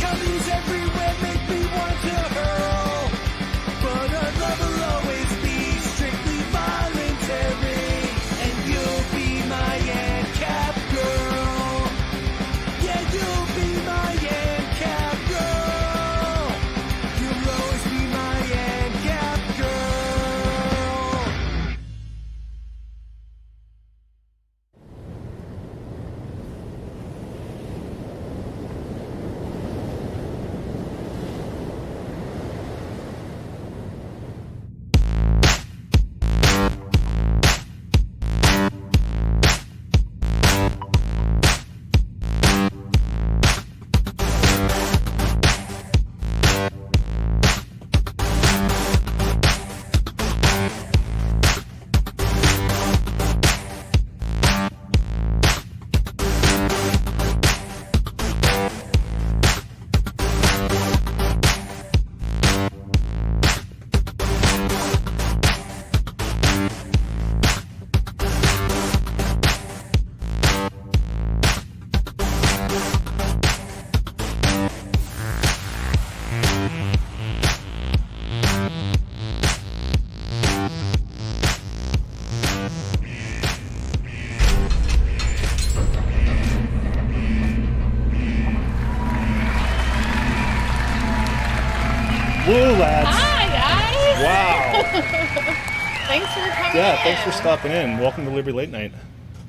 Commies everywhere make me want to hurl. But our love will always be strictly voluntary. And you'll be my ANCAP girl. Yeah, you'll be my ANCAP girl. You'll always be my ANCAP girl. Woo, lads. Hi, guys. Wow. Thanks for coming Yeah, in. thanks for stopping in. Welcome to Liberty Late Night.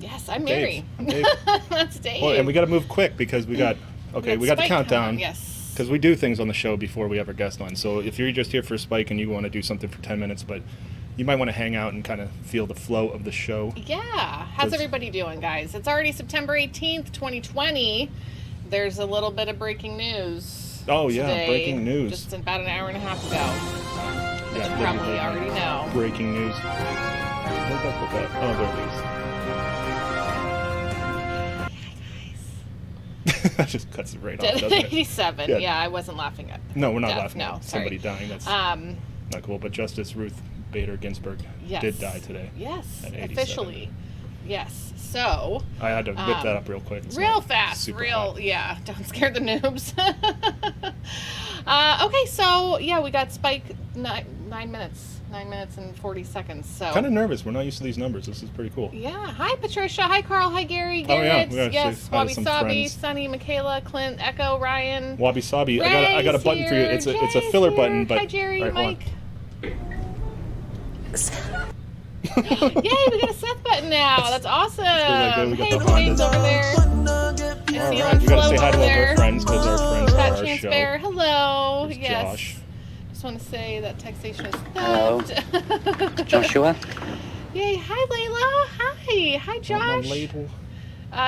Yes, I'm Mary. Dave. I'm Dave. That's Dave. Well, and we got to move quick because we got the Spike countdown. coming, yes. Because we do things on the show before we have our guest on. So if you're just here for Spike and you want to do something for 10 minutes, but you might want to hang out and kind of feel the flow of the show. Yeah. How's everybody doing, guys? It's already September 18th, 2020. There's a little bit of breaking news. Oh, yeah, today, breaking news. Just about an hour and a half ago. Which Yeah, you probably already know. Breaking news. Where'd that put that? Oh, there it is. That just cuts it right off, doesn't it? 87. Yeah. Yeah, I wasn't laughing at. No, we're not death. laughing No, at sorry. somebody dying. That's not cool. But Justice Ruth Bader Ginsburg did die today. Yes, at 87. officially. Yes. So. I had to whip that up real quick. It's real not fast. super Real. hot. Yeah. Don't scare the noobs. Okay, so yeah, we got Spike 9 minutes. 9 minutes and 40 seconds. So. Kind of nervous. We're not used to these numbers. This is pretty cool. Yeah. Hi, Patricia. Hi, Carl. Hi, Gary. Oh, yeah. Garrett. We gotta Yes. say hi to Wabi some Sabi. friends. Sunny. Michaela. Clint. Echo. Ryan. Wabi Sabi. I got a button for you. It's a filler button, but Hi, Jerry. all right, Mike. Yay, we got a Seth button now. That's awesome. good. We got Hey, the Dwayne's Honda. over there. All Feeling right, we gotta say flow hi to over all of there. our friends because our friends are Fat our Chance show. Bear. Hello. There's Yes. Josh. Just want to say that taxation is Hello. theft. Joshua? Yay. Hi, Layla. Hi. Hi, On the Josh. label.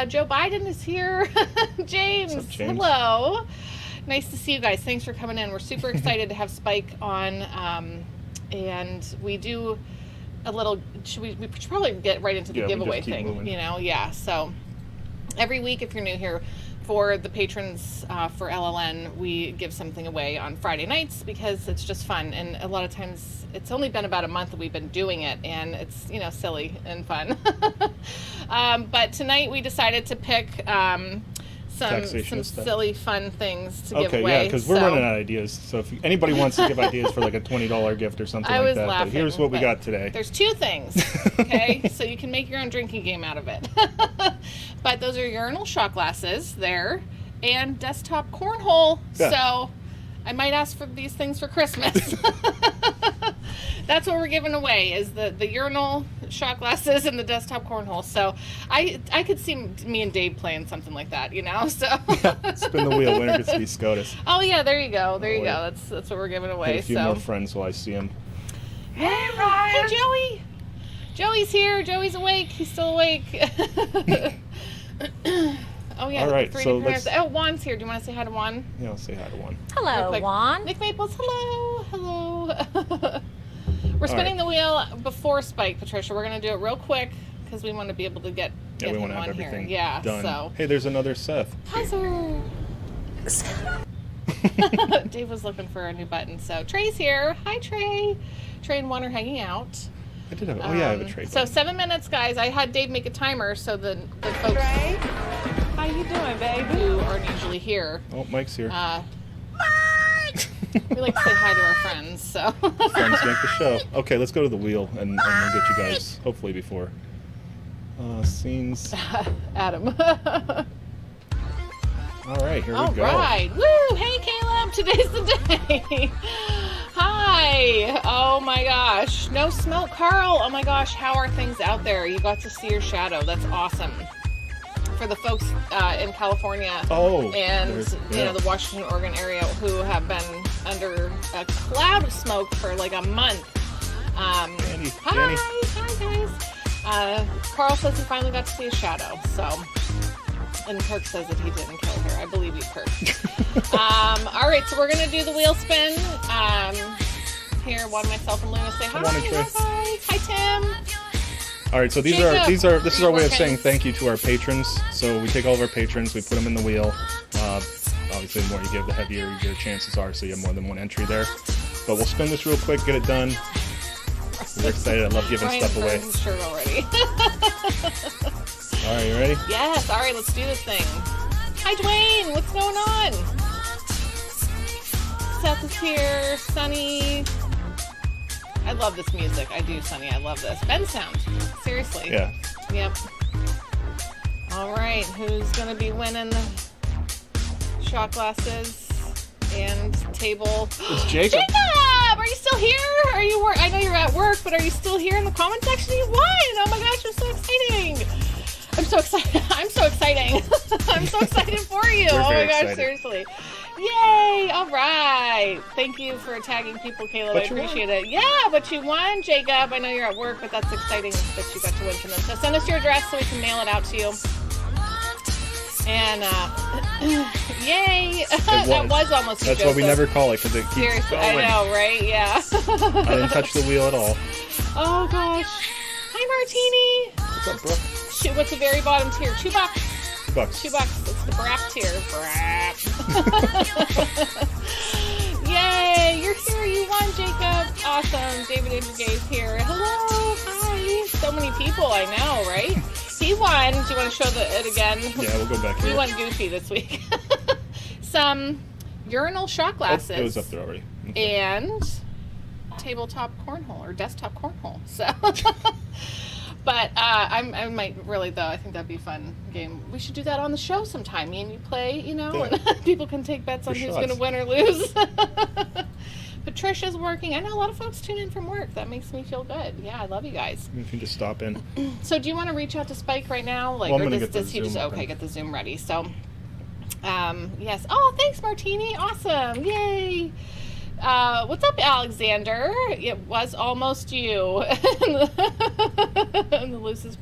Joe Biden is here. James. What's up, James? Hello. Nice to see you guys. Thanks for coming in. We're super excited to have Spike on. And we do a little, we should probably get right into the Yeah, we giveaway just keep thing, moving. you know? Yeah. So every week, if you're new here, for the patrons for LLN, we give something away on Friday nights because it's just fun. And a lot of times, it's only been about a month that we've been doing it, and it's, silly and fun. But tonight we decided to pick some stuff. silly, fun things to give Okay, away. yeah, because we're running out of ideas. So if anybody wants to give ideas for like a $20 gift or something I like was that, laughing, but here's what we but got today. There's two things, okay? So you can make your own drinking game out of it. But those are urinal shot glasses there and desktop cornhole. Yeah. So I might ask for these things for Christmas. That's what we're giving away is the urinal shot glasses and the desktop cornhole. So I could see me and Dave playing something like that, So Yeah, spin the wheel. Winner gets to be SCOTUS. Oh yeah, there you go. There you wait. go. That's what we're giving away. Hit a few so more friends while I see them. Hey Ryan. Hey Joey. Joey's here. Joey's awake. He's still awake. Oh yeah. All right, the 3D so printers. let's- Oh, Juan's here. Do you want to say hi to Juan? Yeah, I'll say hi to one. Real Hello, quick. Juan. Nick Maples. Hello. Hello. We're spinning right. the wheel before Spike, Patricia. We're gonna do it real quick because we want to be able to get Yeah, we him want to on have everything here. Yeah. done. So. Hey, there's another Seth. Hi, sir. Dave was looking for a new button. So Trey's here. Hi, Trey. Trey and Juan are hanging out. I did have. I have a trade. So 7 minutes, guys. I had Dave make a timer so the folks. Trey? Hi, you doing, babe? Who aren't usually here. Oh, Mike's here. We like to say hi to our friends, so. Friends make the show. Okay, let's go to the wheel, and we'll get you guys, hopefully before. Scenes. Adam. All right, here we go. All right. Woo! Hey, Caleb. Today's the day. Hi. Oh, my gosh. No smoke. Carl, oh, my gosh. How are things out there? You got to see your shadow. That's awesome. For the folks in California and the Washington, Oregon area who have been under a cloud of smoke for like a month. Hi guys. Carl says he finally got to see a shadow. So, and Kirk says that he didn't kill her. I believe you, Kirk. All right, so we're gonna do the wheel spin. Here, myself and Luna say hi. Hi, Tim. All right, so this is our way of saying thank you to our patrons. So we take all of our patrons, we put them in the wheel. Obviously, the more you give, the heavier your chances are, so you have more than one entry there. But we'll spin this real quick, get it done. We're excited. I love giving stuff away. Shirt already. All right, you ready? Yes. All right, let's do this thing. Hi, Dwayne. What's going on? Seth is here. Sunny. I love this music. I do, Sunny. I love this. Ben sound. Seriously. Yeah. Yep. All right. Who's going to be winning the shot glasses and table? It's Jacob. Jacob! Are you still here? Are you? I know you're at work, but are you still here in the comment section? You won! Oh my gosh, it's so exciting! I'm so excited. I'm so exciting. I'm so excited for you. Oh my gosh, seriously. Yay! All right. Thank you for tagging people, Caleb. I appreciate it. Yeah, but you won, Jacob. I know you're at work, but that's exciting that you got to win from them. So send us your address so we can mail it out to you. And, yay! That was almost you, That's why we never call it, because it keeps Seriously, going. I know, right? Yeah. I didn't touch the wheel at all. Oh, gosh. Hi, Martini. What's up, bro? What's the very bottom tier? $2. $2. $2. It's the BRAP tier. BRAP. Yay! You're here. You won, Jacob. Awesome. David Andrew here. Hello. Hi. So many people. I know, right? He won. Do you want to show it again? Yeah, we'll go back here. He won Goofy this week. Some urinal shot glasses. Oh, it was up there already. Okay. And tabletop cornhole or desktop cornhole. So, but I might really though. I think that'd be a fun game. We should do that on the show sometime. Me and you play, and people can take bets on who's going to win or lose. Patricia's working. I know a lot of folks tune in from work. That makes me feel good. Yeah, I love you guys. You can just stop in. So, do you want to reach out to Spike right now? Like, well, or does he just get the Zoom ready? So, yes. Oh, thanks, Martini. Awesome. Yay. What's up, Alexander? It was almost you. And the loosest.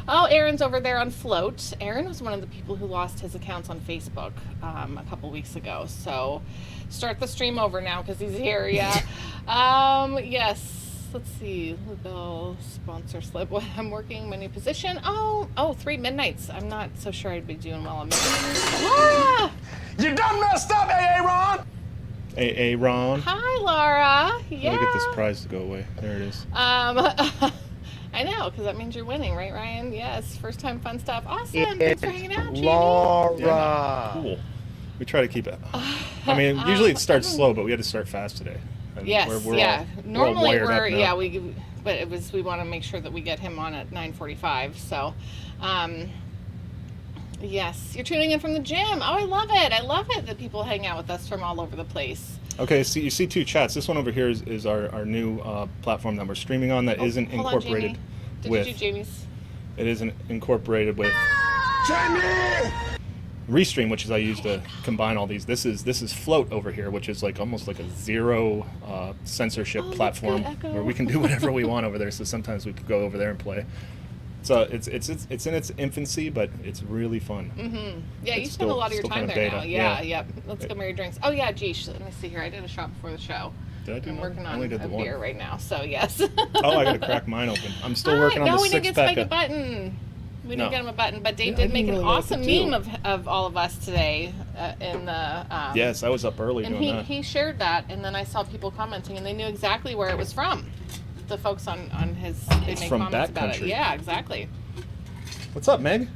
Oh, Aaron's over there on Float. Aaron was one of the people who lost his accounts on Facebook a couple weeks ago. So start the stream over now because he's here. Yeah. Yes. Let's see. Bill sponsor slip. I'm working my new position. Oh, 3 midnights. I'm not so sure I'd be doing well on midnight. Laura! You done messed up, AA Ron! AA Ron. Hi, Laura. Yeah. Let me get this prize to go away. There it is. I know, because that means you're winning, right, Ryan? Yes. First time fun stuff. Awesome. Thanks for hanging out, Jamie. Laura. Yeah, cool. We try to keep it. I mean, usually it starts slow, but we had to start fast today. And yes. we're yeah. Normally we want to make sure that we get him on at 9:45. So, yes, you're tuning in from the gym. Oh, I love it. I love it that people hang out with us from all over the place. Okay, so you see 2 chats. This one over here is our new platform that we're streaming on that isn't incorporated with. Did you do Jamie's? It isn't incorporated with Jamie! Restream, which is I use to combine all these. This is Float over here, which is like almost like a zero censorship platform where we can do whatever we want over there. So sometimes we could go over there and play. So it's in its infancy, but it's really fun. Mm-hmm. Yeah, you spend a lot of your time there now. Yeah, yep. Let's go marry drinks. Oh yeah, geez. Let me see here. I did a shot before the show. Did I do I'm one? working I on only did the beer one. right now, so yes. Oh, I gotta crack mine open. I'm still working on the 6-pack. No, we didn't get Spike a button. We didn't get him a button, but Dave did make an awesome meme of all of us today in the. Yes, I was up early doing that. He shared that, and then I saw people commenting, and they knew exactly where it was from. The folks on his, they make from comments about backcountry. it. Yeah, exactly. What's up, Meg?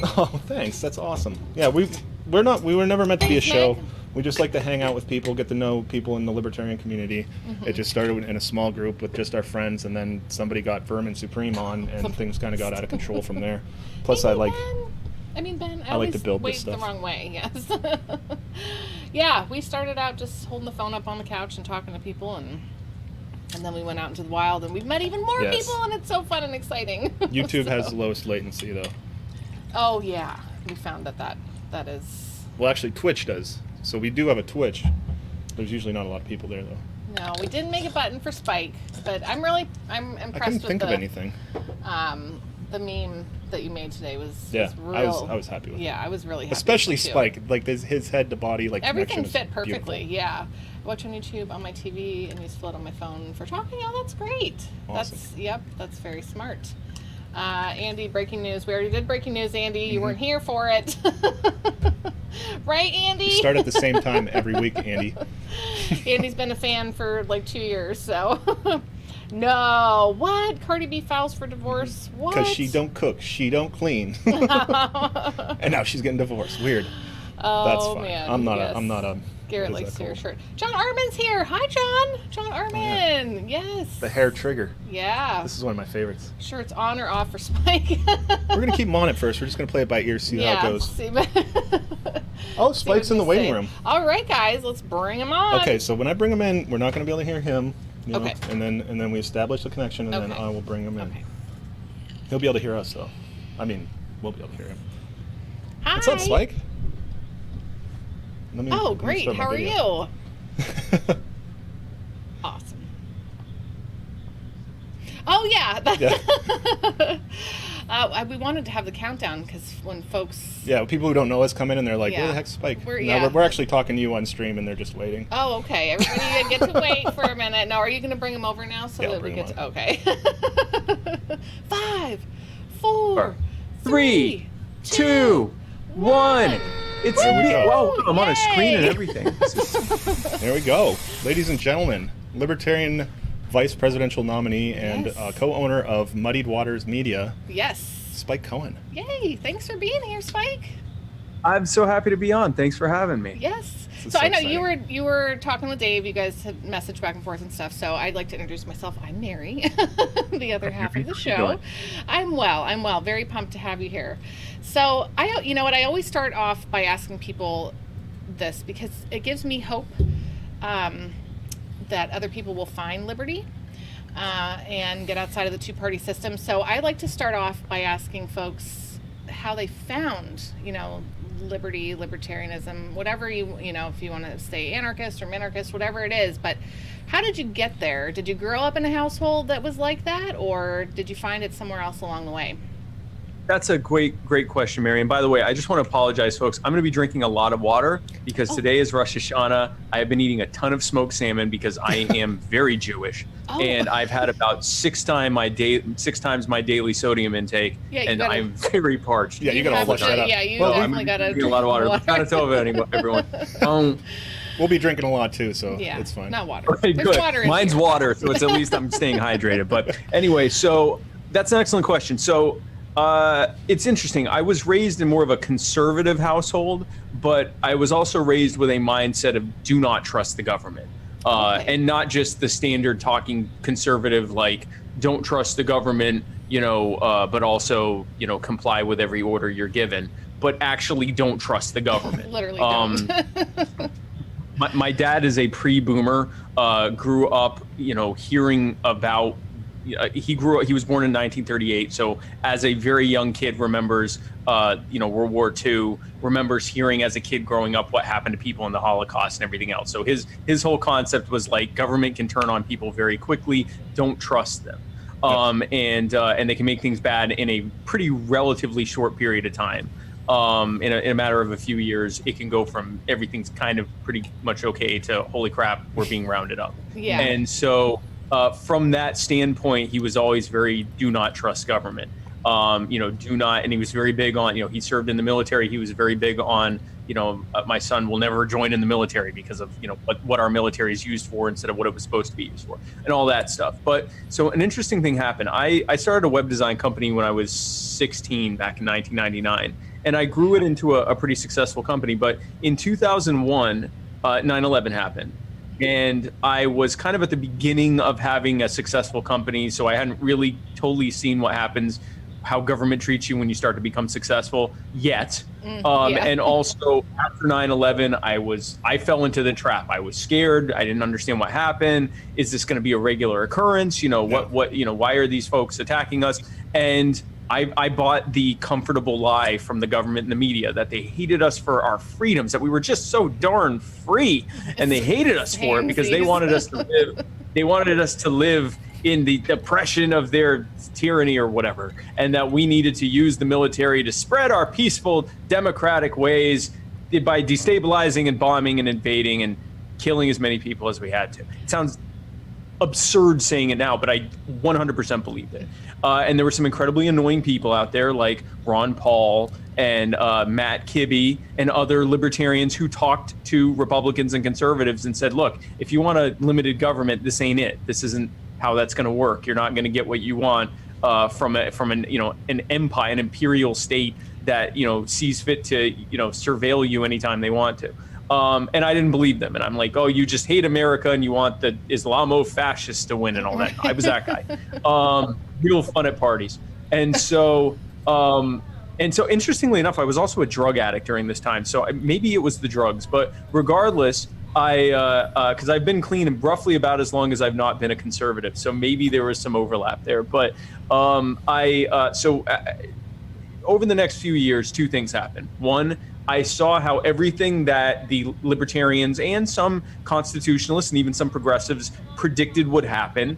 Oh, thanks. That's awesome. Yeah, we were never meant to be a show. We just like to hang out with people, get to know people in the libertarian community. It just started in a small group with just our friends, and then somebody got Vermin Supreme on, and things kind of got out of control from there. Plus, Ben, I like always to build this waved stuff the wrong way. Yes. Yeah, we started out just holding the phone up on the couch and talking to people, and then we went out into the wild, and we've met even more people, and it's so fun and exciting. YouTube has the lowest latency, though. Oh yeah, we found that is. Well, actually, Twitch does. So we do have a Twitch. There's usually not a lot of people there, though. No, we didn't make a button for Spike, but I'm impressed I couldn't with think of anything. The meme that you made today was real. I was happy with it. Yeah, I was really happy. Especially too. Spike, like his head to body, like everything fit is perfectly. beautiful. Yeah, I watch on YouTube on my TV and use it on my phone for talking. Oh, that's great. Awesome. That's very smart. Andy, breaking news. We already did breaking news, Andy. You weren't here for it. Right, Andy? We start at the same time every week, Andy. Andy's been a fan for like 2 years, so. No. What? Cardi B files for divorce? What? Because she don't cook, she don't clean. And now she's getting divorced. Weird. Oh, that's fine. Man. I'm not a... Garrett likes your shirt. John Armin's here. Hi, John. John Armin. Oh, yeah. Yes. The hair trigger. Yeah. This is one of my favorites. Shirt's on or off for Spike. We're going to keep him on it first. We're just going to play it by ear, see how it goes. Oh, Spike's in the waiting room. All right, guys. Let's bring him on. Okay, so when I bring him in, we're not going to be able to hear him. You know, okay. And then we establish the connection, and then I will bring him in. Okay. He'll be able to hear us, though. I mean, we'll be able to hear him. Hi. What's up, Spike? Great. How are you? Awesome. Oh, yeah. We wanted to have the countdown because when folks... Yeah, people who don't know us come in and they're like, where the heck's Spike? We're actually talking to you on stream and they're just waiting. Oh, okay. Everybody get to wait for a minute. Now, are you going to bring him over now so that we get to... Okay. 5, 4, 3, 2, 1... It's whoa, I'm on a screen and everything. There we go. Ladies and gentlemen, Libertarian Vice Presidential nominee and co-owner of Muddied Waters Media. Yes. Spike Cohen. Yay. Thanks for being here, Spike. I'm so happy to be on. Thanks for having me. Yes. So I know you were talking with Dave. You guys had messaged back and forth and stuff. So I'd like to introduce myself. I'm Mary, the other half of the show. I'm well. Very pumped to have you here. So you know what? I always start off by asking people this because it gives me hope that other people will find liberty and get outside of the two-party system. So I like to start off by asking folks how they found, liberty, libertarianism, whatever if you want to say anarchist or minarchist, whatever it is. But how did you get there? Did you grow up in a household that was like that, or did you find it somewhere else along the way? That's a great question, Mary. And by the way, I just want to apologize, folks. I'm going to be drinking a lot of water because today is Rosh Hashanah. I have been eating a ton of smoked salmon because I am very Jewish. And I've had about 6 times my daily sodium intake, and I'm very parched. Yeah, you got to flush that up. Yeah, you definitely got to drink a lot of water. Not to tell everyone. We'll be drinking a lot too, so it's fine. Not water. Okay, good. Water Mine's water, so it's at least I'm staying hydrated. But anyway, so that's an excellent question. So it's interesting. I was raised in more of a conservative household, but I was also raised with a mindset of do not trust the government. And not just the standard talking conservative, like don't trust the government, but also, comply with every order you're given, but actually don't trust the government. Literally don't. My dad is a pre-boomer, grew up, hearing about, he was born in 1938. So as a very young kid remembers, World War II, remembers hearing as a kid growing up what happened to people in the Holocaust and everything else. So his whole concept was like government can turn on people very quickly. Don't trust them. And they can make things bad in a pretty relatively short period of time. In a matter of a few years, it can go from everything's kind of pretty much okay to holy crap, we're being rounded up. Yeah. And so from that standpoint, he was always very do not trust government. Do not, and he was very big on, he served in the military. He was very big on, my son will never join in the military because of, what our military is used for instead of what it was supposed to be used for and all that stuff. But so an interesting thing happened. I started a web design company when I was 16 back in 1999. and I grew it into a pretty successful company. But in 2001, 9/11 happened. And I was kind of at the beginning of having a successful company, so I hadn't really totally seen what happens, how government treats you when you start to become successful yet. And also after 9/11, I fell into the trap. I was scared. I didn't understand what happened. Is this going to be a regular occurrence? Why are these folks attacking us? And I bought the comfortable lie from the government and the media that they hated us for our freedoms, that we were just so darn free, and they hated us for it because they wanted us to live. They wanted us to live in the oppression of their tyranny or whatever, and that we needed to use the military to spread our peaceful democratic ways by destabilizing and bombing and invading and killing as many people as we had to. It sounds absurd saying it now, but I 100% believed it. And there were some incredibly annoying people out there like Ron Paul and Matt Kibbe and other libertarians who talked to Republicans and conservatives and said, look, if you want a limited government, this ain't it. This isn't how that's going to work. You're not going to get what you want from an empire, an imperial state that sees fit to surveil you anytime they want to. And I didn't believe them. And I'm like, oh, you just hate America and you want the Islamo-fascists to win and all that. I was that guy. Real fun at parties. And so interestingly enough, I was also a drug addict during this time. So maybe it was the drugs, but regardless, because I've been clean roughly about as long as I've not been a conservative. So maybe there was some overlap there. But over the next few years, two things happened. One, I saw how everything that the libertarians and some constitutionalists and even some progressives predicted would happen,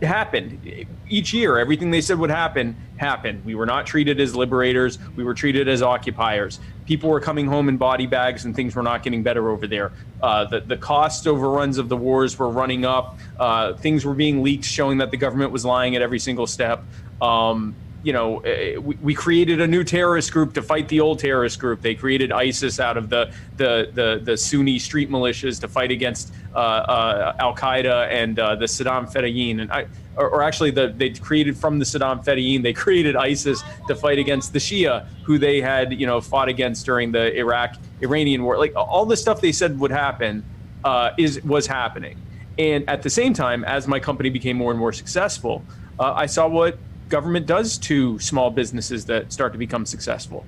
happened. Each year, everything they said would happen, happened. We were not treated as liberators. We were treated as occupiers. People were coming home in body bags and things were not getting better over there. The cost overruns of the wars were running up. Things were being leaked showing that the government was lying at every single step. We created a new terrorist group to fight the old terrorist group. They created ISIS out of the Sunni street militias to fight against Al Qaeda and the Saddam Fedayeen. And they created from the Saddam Fedayeen, they created ISIS to fight against the Shia, who they had fought against during the Iranian war. Like all the stuff they said would happen was happening. And at the same time, as my company became more and more successful, I saw what government does to small businesses that start to become successful.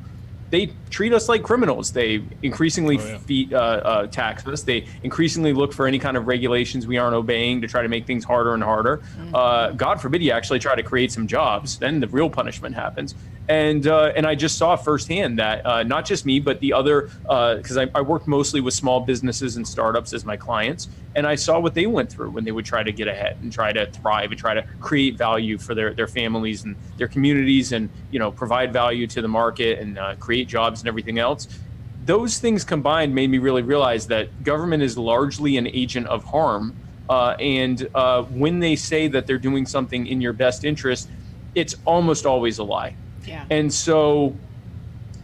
They treat us like criminals. They increasingly tax us. They increasingly look for any kind of regulations we aren't obeying to try to make things harder and harder. God forbid you actually try to create some jobs, then the real punishment happens. And I just saw firsthand that not just me, but the other, because I worked mostly with small businesses and startups as my clients, and I saw what they went through when they would try to get ahead and try to thrive and try to create value for their families and their communities and provide value to the market and create jobs and everything else. Those things combined made me really realize that government is largely an agent of harm. And when they say that they're doing something in your best interest, it's almost always a lie. Yeah. And so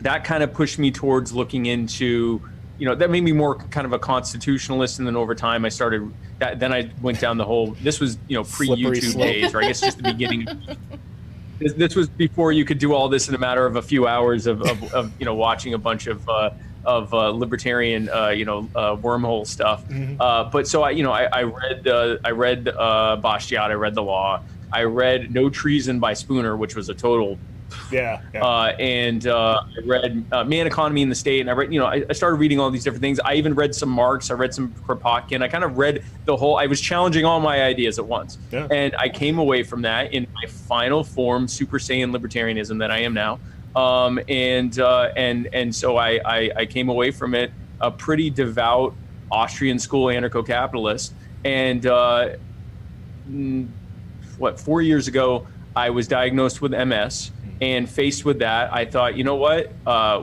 that kind of pushed me towards looking into, that made me more kind of a constitutionalist. And then over time I started that, then I went down the whole, this was, pre-YouTube days, or I guess just the beginning. This was before you could do all this in a matter of a few hours of watching a bunch of libertarian, wormhole stuff. But so I read Bastiat, I read The Law, I read No Treason by Spooner, which was a total. And I read Man, Economy, and the State, and I read, I started reading all these different things. I even read some Marx, I read some Kropotkin. I kind of read the whole, I was challenging all my ideas at once. And I came away from that in my final form, Super Saiyan libertarianism that I am now. And so I came away from it a pretty devout Austrian school anarcho-capitalist. And 4 years ago, I was diagnosed with MS. And faced with that, I thought, you know what?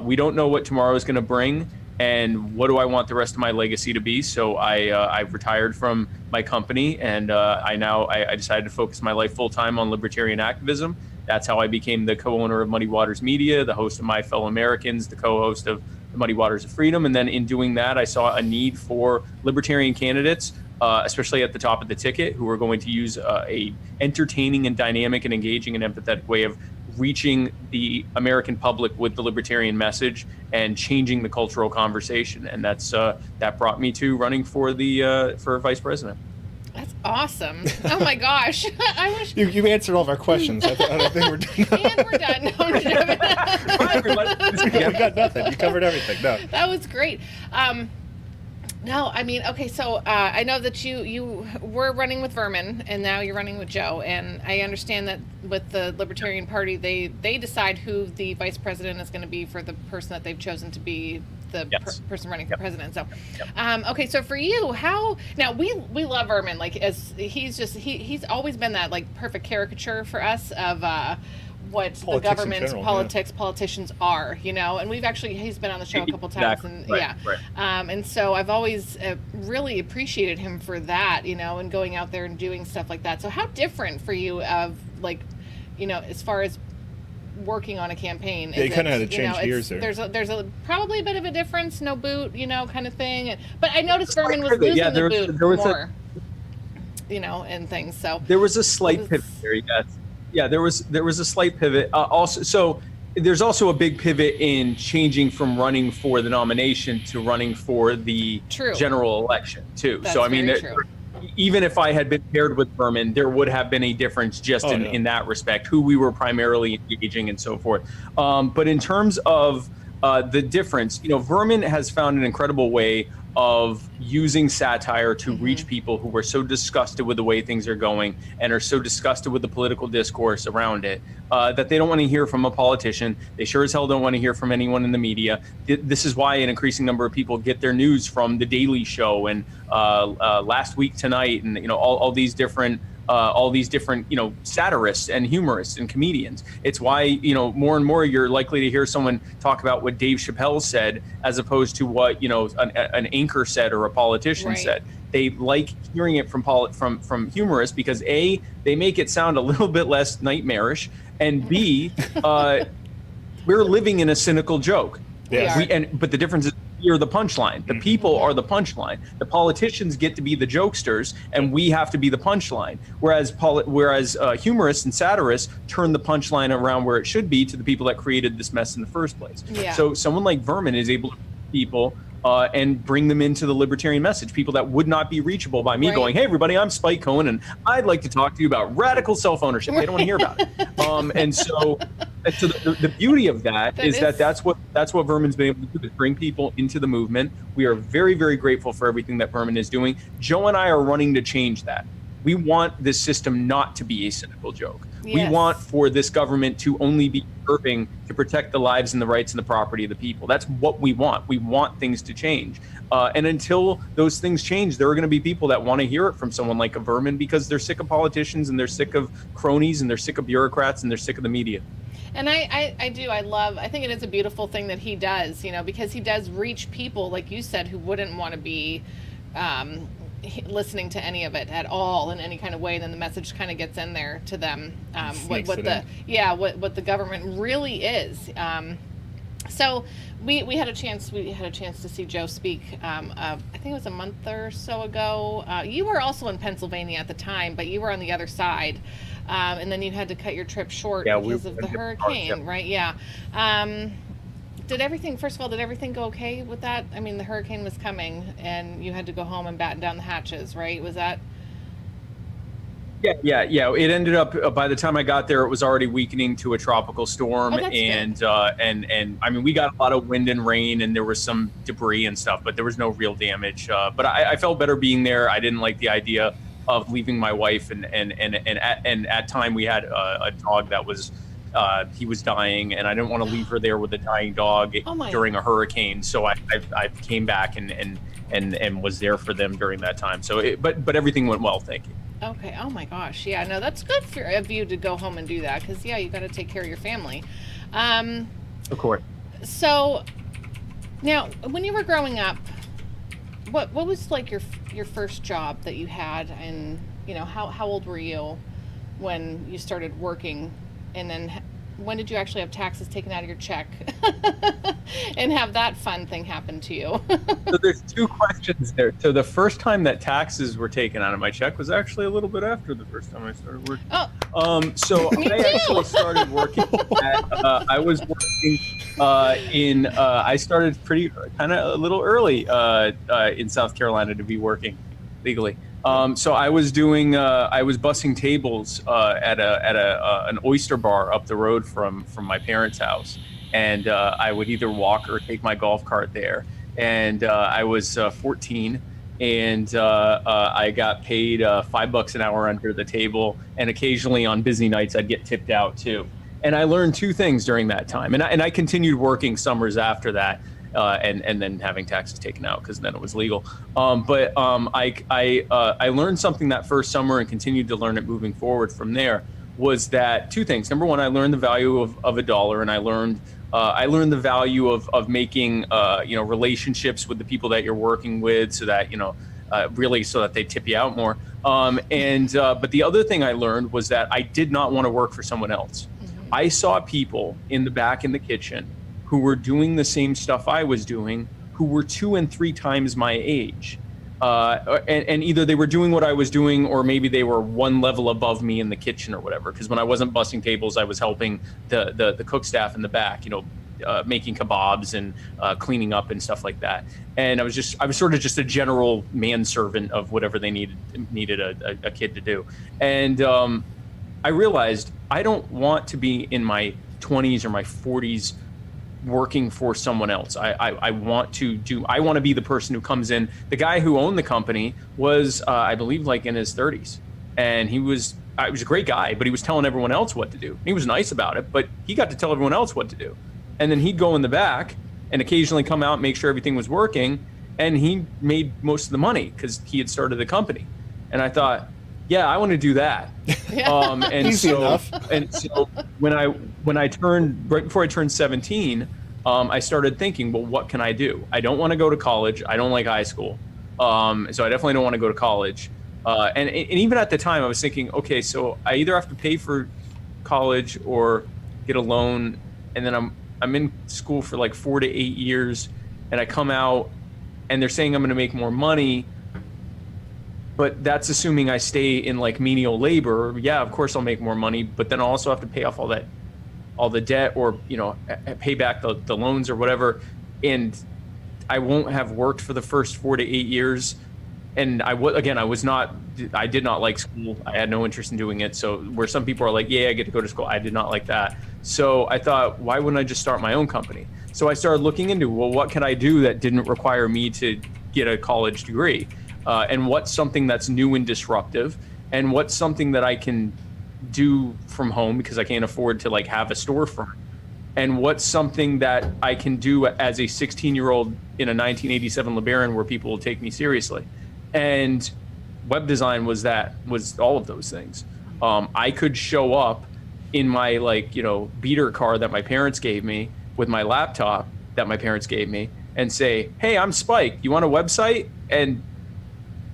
We don't know what tomorrow is going to bring, and what do I want the rest of my legacy to be? So I retired from my company, and I decided to focus my life full time on libertarian activism. That's how I became the co-owner of Muddy Waters Media, the host of My Fellow Americans, the co-host of the Muddy Waters of Freedom. And then in doing that, I saw a need for libertarian candidates, especially at the top of the ticket, who were going to use a entertaining and dynamic and engaging and empathetic way of reaching the American public with the libertarian message and changing the cultural conversation. And that's that brought me to running for the for vice president. That's awesome. Oh my gosh. I wish You answered all of our questions. I think we're done. and we're done. No, I'm joking. Bye, everybody. We got nothing. You covered everything. No. That was great. No, I mean, okay, so I know that you were running with Vermin, and now you're running with Joe, and I understand that with the Libertarian Party, they decide who the vice president is going to be for the person that they've chosen to be the person running for president. So, okay, so for you, how now we love Vermin, like as he's always been that like perfect caricature for us of what the government, politicians are, you know, and he's been on the show a couple times, and and so I've always really appreciated him for that, you know, and going out there and doing stuff like that. So how different for you of like, you know, as far as working on a campaign? Yeah, you kind of had to change gears there. There's probably a bit of a difference, no boot, you know, kind of thing. But I noticed Vermin was losing the boot more, you know, and things. So there was a slight pivot there, yes. Yeah, there was a slight pivot. Also, so there's also a big pivot in changing from running for the nomination to running for the general election too. That's so I mean, true. Even if I had been paired with Vermin, there would have been a difference just in that respect, who we were primarily engaging and so forth. But in terms of the difference, you know, Vermin has found an incredible way of using satire to reach people who are so disgusted with the way things are going and are so disgusted with the political discourse around it that they don't want to hear from a politician. They sure as hell don't want to hear from anyone in the media. This is why an increasing number of people get their news from The Daily Show and Last Week Tonight, and you know all these different you know, satirists and humorists and comedians. It's why, you know, more and more you're likely to hear someone talk about what Dave Chappelle said as opposed to what, you know, an anchor said or a politician said. They like hearing it from humorists because A, they make it sound a little bit less nightmarish, and B, we're living in a cynical joke. Yeah. But the difference is you're the punchline. The people are the punchline. The politicians get to be the jokesters, and we have to be the punchline. Whereas humorists and satirists turn the punchline around where it should be to the people that created this mess in the first place. Yeah. So someone like Vermin is able to people and bring them into the libertarian message. People that would not be reachable by me going, hey, everybody, I'm Spike Cohen, and I'd like to talk to you about radical self-ownership. They don't want to hear about it. And so the beauty of that's what Vermin's been able to do, is bring people into the movement. We are very, very grateful for everything that Vermin is doing. Joe and I are running to change that. We want this system not to be a cynical joke. Yes. We want for this government to only be serving to protect the lives and the rights and the property of the people. That's what we want. We want things to change. And until those things change, there are going to be people that want to hear it from someone like a Vermin because they're sick of politicians and they're sick of cronies and they're sick of bureaucrats and they're sick of the media. And I think it is a beautiful thing that he does, you know, because he does reach people, like you said, who wouldn't want to be listening to any of it at all in any kind of way. Then the message kind of gets in there to them, what the government really is. So we had a chance to see Joe speak. I think it was a month or so ago. You were also in Pennsylvania at the time, but you were on the other side, and then you had to cut your trip short because of the hurricane, right? Yeah. Did everything go okay with that? I mean, the hurricane was coming, and you had to go home and batten down the hatches, right? Was that? Yeah. It ended up by the time I got there, it was already weakening to a tropical storm, and I mean, we got a lot of wind and rain, and there was some debris and stuff, but there was no real damage. But I felt better being there. I didn't like the idea of leaving my wife, and at time we had a dog that was. He was dying, and I didn't want to leave her there with a dying dog during a hurricane. So I came back and was there for them during that time. So, but everything went well. Thank you. Okay. Oh my gosh. Yeah. No, that's good of you to go home and do that, because you got to take care of your family. Of course. So now, when you were growing up, what was like your first job that you had, and you know how old were you when you started working? And then when did you actually have taxes taken out of your check and have that fun thing happen to you? So there's two questions there. So the first time that taxes were taken out of my check was actually a little bit after the first time I started working. So I actually started working I was working I started pretty kind of a little early in South Carolina to be working legally. So I was bussing tables at an oyster bar up the road from my parents' house, and I would either walk or take my golf cart there. And I was 14, and I got paid $5 an hour under the table, and occasionally on busy nights I'd get tipped out too. And I learned two things during that time, and I continued working summers after that. And then having taxes taken out because then it was legal. But I learned something that first summer and continued to learn it moving forward from there. Was that two things? Number one, I learned the value of a dollar, and I learned the value of making relationships with the people that you're working with, so that really so that they tip you out more. But the other thing I learned was that I did not want to work for someone else. Mm-hmm. I saw people in the back in the kitchen who were doing the same stuff I was doing, who were 2 and 3 times my age. And either they were doing what I was doing, or maybe they were one level above me in the kitchen or whatever. Because when I wasn't bussing tables, I was helping the cook staff in the back, making kebabs and cleaning up and stuff like that. And I was sort of just a general manservant of whatever they needed a kid to do. And I realized I don't want to be in my 20s or my 40s working for someone else. I want to be the person who comes in. The guy who owned the company was, I believe, like in his 30s. And he was a great guy, but he was telling everyone else what to do. He was nice about it, but he got to tell everyone else what to do. And then he'd go in the back and occasionally come out and make sure everything was working. And he made most of the money because he had started the company. And I thought, yeah, I want to do that. And Easy enough. And so when I turned, right before I turned 17, I started thinking, well, what can I do? I don't want to go to college. I don't like high school. So I definitely don't want to go to college. And even at the time I was thinking, okay, so I either have to pay for college or get a loan. And then I'm in school for like 4 to 8 years, and I come out and they're saying I'm going to make more money. But that's assuming I stay in like menial labor. Yeah, of course I'll make more money, but then I'll also have to pay off all the debt, or pay back the loans or whatever. And I won't have worked for the first 4 to 8 years. And I did not like school. I had no interest in doing it. So where some people are like, yeah, I get to go to school, I did not like that. So I thought, why wouldn't I just start my own company? So I started looking into, well, what can I do that didn't require me to get a college degree? And what's something that's new and disruptive, and what's something that I can do from home because I can't afford to like have a storefront, and what's something that I can do as a 16-year-old in a 1987 LeBaron where people will take me seriously. And web design was all of those things. I could show up in my beater car that my parents gave me with my laptop that my parents gave me and say, hey, I'm Spike, you want a website? And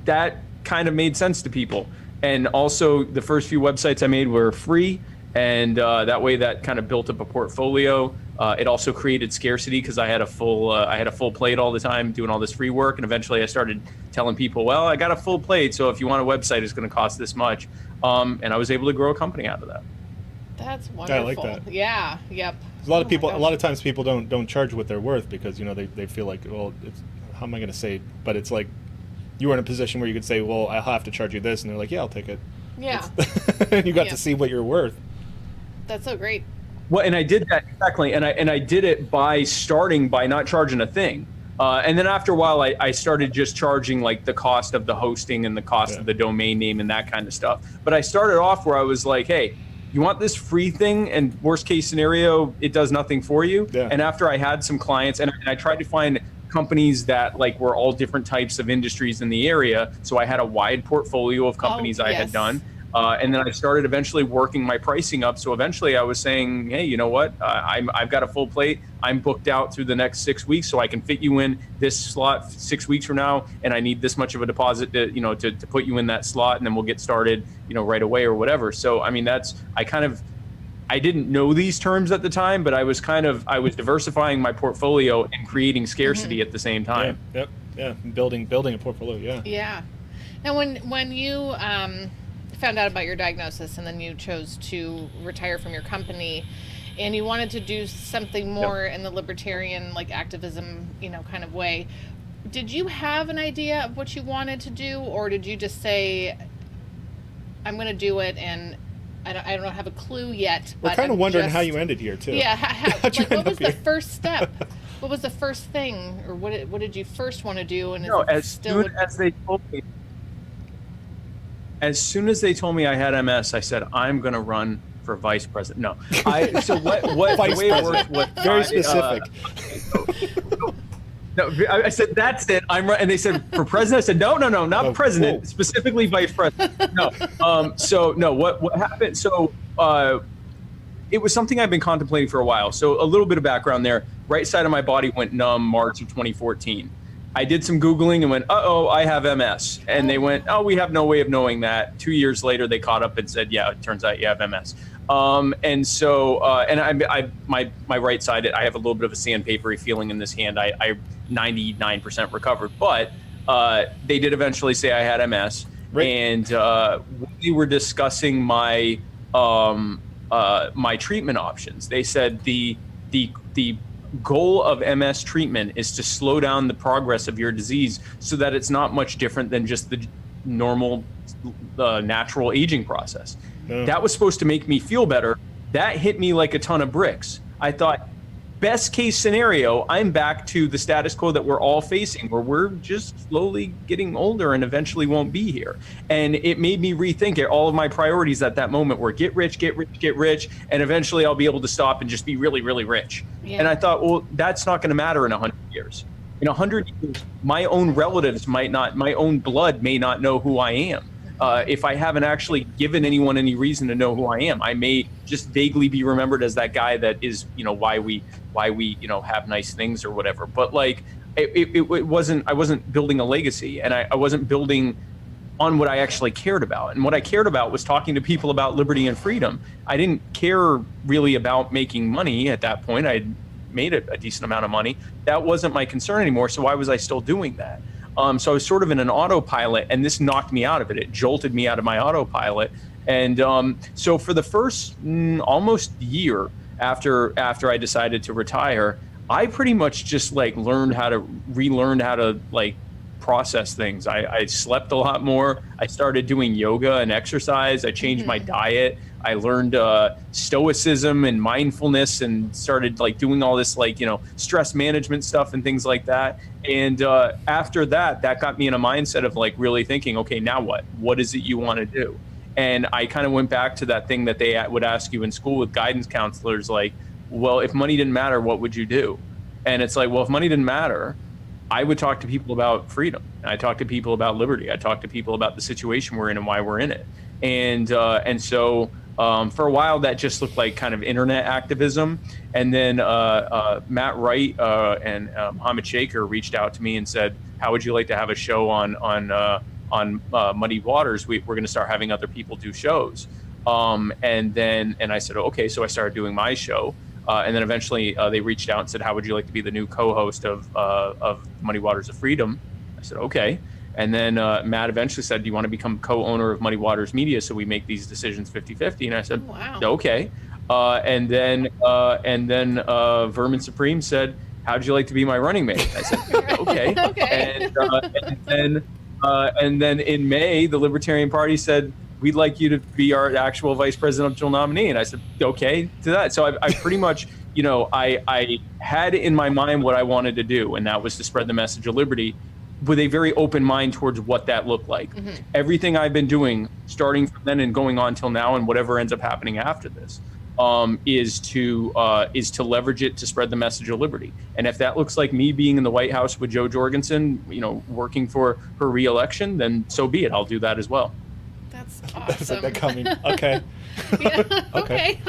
that kind of made sense to people. And also the first few websites I made were free, and that way that kind of built up a portfolio. It also created scarcity because I had a full plate all the time doing all this free work, and eventually I started telling people, well, I got a full plate, so if you want a website, it's going to cost this much. And I was able to grow a company out of that. That's wonderful. I like that. Yeah. Yep. A lot of times people don't charge what they're worth because they feel like, well, how am I going to say? But it's like, you were in a position where you could say, well, I'll have to charge you this. And they're like, yeah, I'll take it. Yeah. You got to see what you're worth. That's so great. Well, and I did that exactly. And I did it by starting by not charging a thing. And then after a while, I started just charging like the cost of the hosting and the cost of the domain name and that kind of stuff. But I started off where I was like, hey, you want this free thing? And worst case scenario, it does nothing for you. Yeah. And after I had some clients, and I tried to find companies that were all different types of industries in the area. So I had a wide portfolio of companies I had done. And then I started eventually working my pricing up. So eventually I was saying, hey, you know what? I've got a full plate. I'm booked out through the next 6 weeks, so I can fit you in this slot 6 weeks from now. And I need this much of a deposit to put you in that slot, and then we'll get started, right away or whatever. So, I mean, I I didn't know these terms at the time, but I was diversifying my portfolio and creating scarcity at the same time. Yeah. Building a portfolio. Yeah. Yeah. Now, when you found out about your diagnosis and then you chose to retire from your company, and you wanted to do something more in the libertarian, like activism, kind of way, did you have an idea of what you wanted to do, or did you just say, I'm going to do it, and I don't have a clue yet? We're kind of wondering how you ended here, too. Yeah. What was the first step? What was the first thing, or what did you first want to do? And as soon as they told me I had MS, I said, I'm going to run for vice president. No, so what vice the way it president. worked was Very specific. No, I said, that's it. I'm right. And they said, for president? I said, no, not president, whoa. specifically vice president. No. What happened? So it was something I've been contemplating for a while. So a little bit of background there. Right side of my body went numb March of 2014. I did some Googling and went, I have MS. And they went, we have no way of knowing that. 2 years later, they caught up and said, yeah, it turns out you have MS. And my right side, I have a little bit of a sandpapery feeling in this hand. I 99% recovered, but they did eventually say I had MS. Right. And we were discussing my my treatment options. They said the goal of MS treatment is to slow down the progress of your disease so that it's not much different than just the normal natural aging process. That was supposed to make me feel better. That hit me like a ton of bricks. I thought, best case scenario, I'm back to the status quo that we're all facing, where we're just slowly getting older and eventually won't be here. And it made me rethink it. All of my priorities at that moment were get rich, and eventually I'll be able to stop and just be really, really rich. Yeah. And I thought, well, that's not going to matter in 100 years. In 100 years, my own relatives my own blood may not know who I am. If I haven't actually given anyone any reason to know who I am, I may just vaguely be remembered as that guy that is, why we have nice things or whatever. But like, it wasn't, I wasn't building a legacy, and I wasn't building on what I actually cared about. And what I cared about was talking to people about liberty and freedom. I didn't care really about making money at that point. I had made a decent amount of money. That wasn't my concern anymore. So why was I still doing that? So I was sort of in an autopilot, and this knocked me out of it. It jolted me out of my autopilot. And so for the first almost year after I decided to retire, I pretty much just relearned how to process things. I slept a lot more. I started doing yoga and exercise. I changed my diet. I learned stoicism and mindfulness, and started doing all this stress management stuff and things like that. And after that got me in a mindset of really thinking, okay, now what? What is it you want to do? And I kind of went back to that thing that they would ask you in school with guidance counselors, well, if money didn't matter, what would you do? And it's well, if money didn't matter, I would talk to people about freedom. I talk to people about liberty. I talk to people about the situation we're in and why we're in it. And so for a while, that just looked like kind of internet activism. And then Matt Wright and Mohammed Shaker reached out to me and said, how would you like to have a show on Muddied Waters? We're going to start having other people do shows. And I said, okay. So I started doing my show. And then eventually they reached out and said, how would you like to be the new co-host of Muddied Waters of Freedom? I said, okay. And then Matt eventually said, do you want to become co-owner of Muddied Waters Media so we make these decisions 50-50? And I said, wow. Okay. And then Vermin Supreme said, how'd you like to be my running mate? I said, okay. Okay. And then in May, the Libertarian Party said, we'd like you to be our actual vice presidential nominee. And I said, okay to that. So I pretty much, I had in my mind what I wanted to do, and that was to spread the message of liberty with a very open mind towards what that looked like. Mm-hmm. Everything I've been doing, starting from then and going on till now, and whatever ends up happening after this, is to leverage it to spread the message of liberty. And if that looks like me being in the White House with Jo Jorgensen, working for her re-election, then so be it. I'll do that as well. That's awesome. That's coming. Okay. Yeah, okay.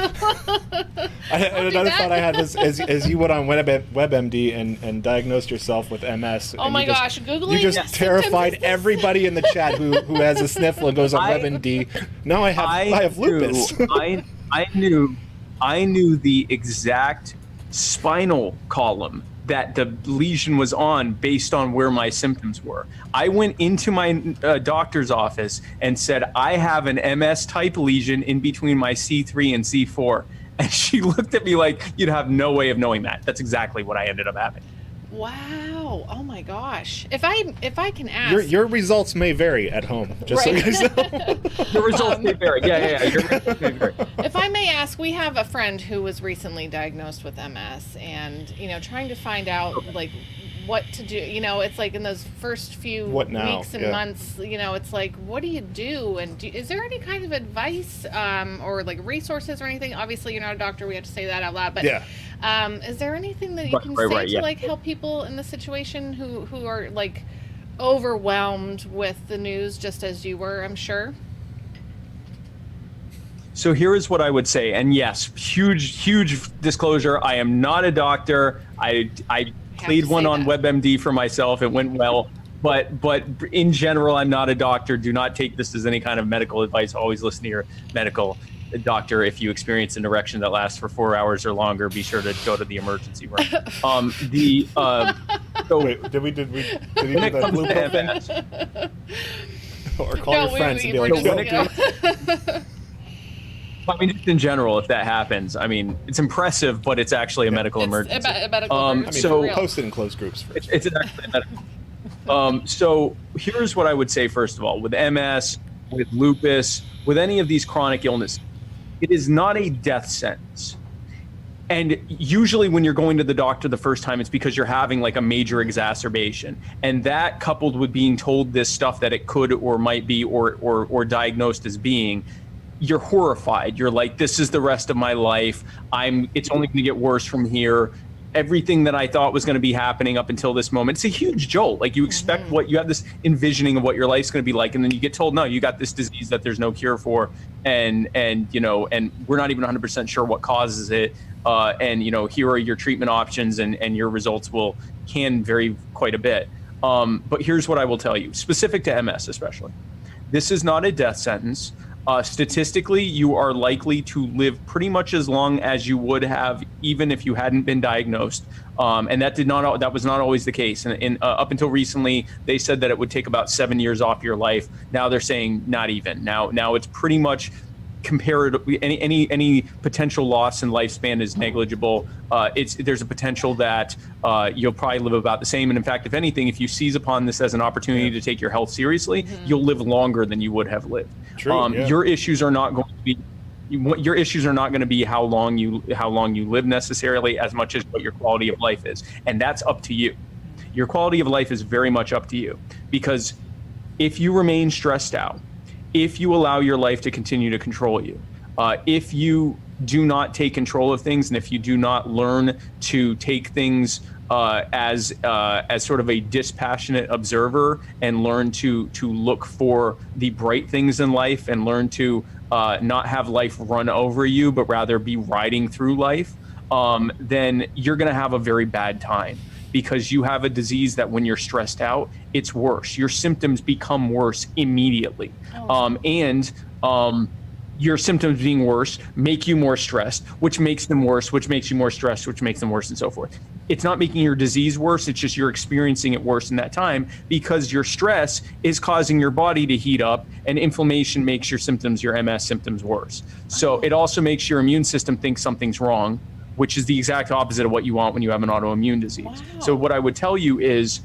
Another thought I had was, as you went on WebMD and diagnosed yourself with MS. Oh my gosh, Googling. You just terrified everybody in the chat who has a sniffle and goes on WebMD. Now I have lupus. I knew the exact spinal column that the lesion was on based on where my symptoms were. I went into my doctor's office and said, I have an MS type lesion in between my C3 and C4. And she looked at me like, you'd have no way of knowing that. That's exactly what I ended up having. Wow. Oh my gosh. If I can ask. Your results may vary at home, just Right. so you guys know. Your results may vary. Yeah. Your results may vary. If I may ask, we have a friend who was recently diagnosed with MS, and trying to find out like what to do. It's like in those first few What now? weeks and Yeah. months. It's like, what do you do? And is there any kind of advice or like resources or anything? Obviously, you're not a doctor. We have to say that out loud. But Yeah. is there anything that you can say to like help people in this situation who are like overwhelmed with the news, just as you were, I'm sure? So here is what I would say, and yes, huge disclosure. I am not a doctor. I played one on WebMD for myself. It went well, but in general, I'm not a doctor. Do not take this as any kind of medical advice. Always listen to your medical doctor. If you experience an erection that lasts for 4 hours or longer, be sure to go to the emergency room. Wait, did he do that blue pill thing? Or call your friends and be like, yo. I mean, just in general, if that happens, I mean, it's impressive, but it's actually a medical emergency. A medical emergency. So post it in closed groups first. It's actually a medical. So here's what I would say, first of all, with MS, with lupus, with any of these chronic illnesses, it is not a death sentence. And usually when you're going to the doctor the first time, it's because you're having like a major exacerbation. And that, coupled with being told this stuff that it could or might be or diagnosed as being, you're horrified. You're like, this is the rest of my life. It's only going to get worse from here. Everything that I thought was going to be happening up until this moment, it's a huge jolt. Like you expect you have this envisioning of what your life's going to be like, and then you get told, no, you got this disease that there's no cure for, and we're not even 100% sure what causes it. And here are your treatment options, and your results can vary quite a bit. But here's what I will tell you, specific to MS especially. This is not a death sentence. Statistically, you are likely to live pretty much as long as you would have even if you hadn't been diagnosed, and that was not always the case. And up until recently, they said that it would take about 7 years off your life. Now they're saying not even. Now it's pretty much comparatively any potential loss in lifespan is negligible. There's a potential that you'll probably live about the same. And in fact, if anything, if you seize upon this as an opportunity to take your health seriously, you'll live longer than you would have lived. True, Your issues are not going to be how long you live necessarily, as much as what your quality of life is, and that's up to you. Your quality of life is very much up to you, because if you remain stressed out, if you allow your life to continue to control you, if you do not take control of things, and if you do not learn to take things as sort of a dispassionate observer, and learn to look for the bright things in life, and learn to not have life run over you, but rather be riding through life, then you're going to have a very bad time. Because you have a disease that when you're stressed out, it's worse. Your symptoms become worse immediately. Your symptoms being worse make you more stressed, which makes them worse, which makes you more stressed, which makes them worse, and so forth. It's not making your disease worse, it's just you're experiencing it worse in that time, because your stress is causing your body to heat up, and inflammation makes your MS symptoms worse. So it also makes your immune system think something's wrong, which is the exact opposite of what you want when you have an autoimmune disease. Wow. So what I would tell you is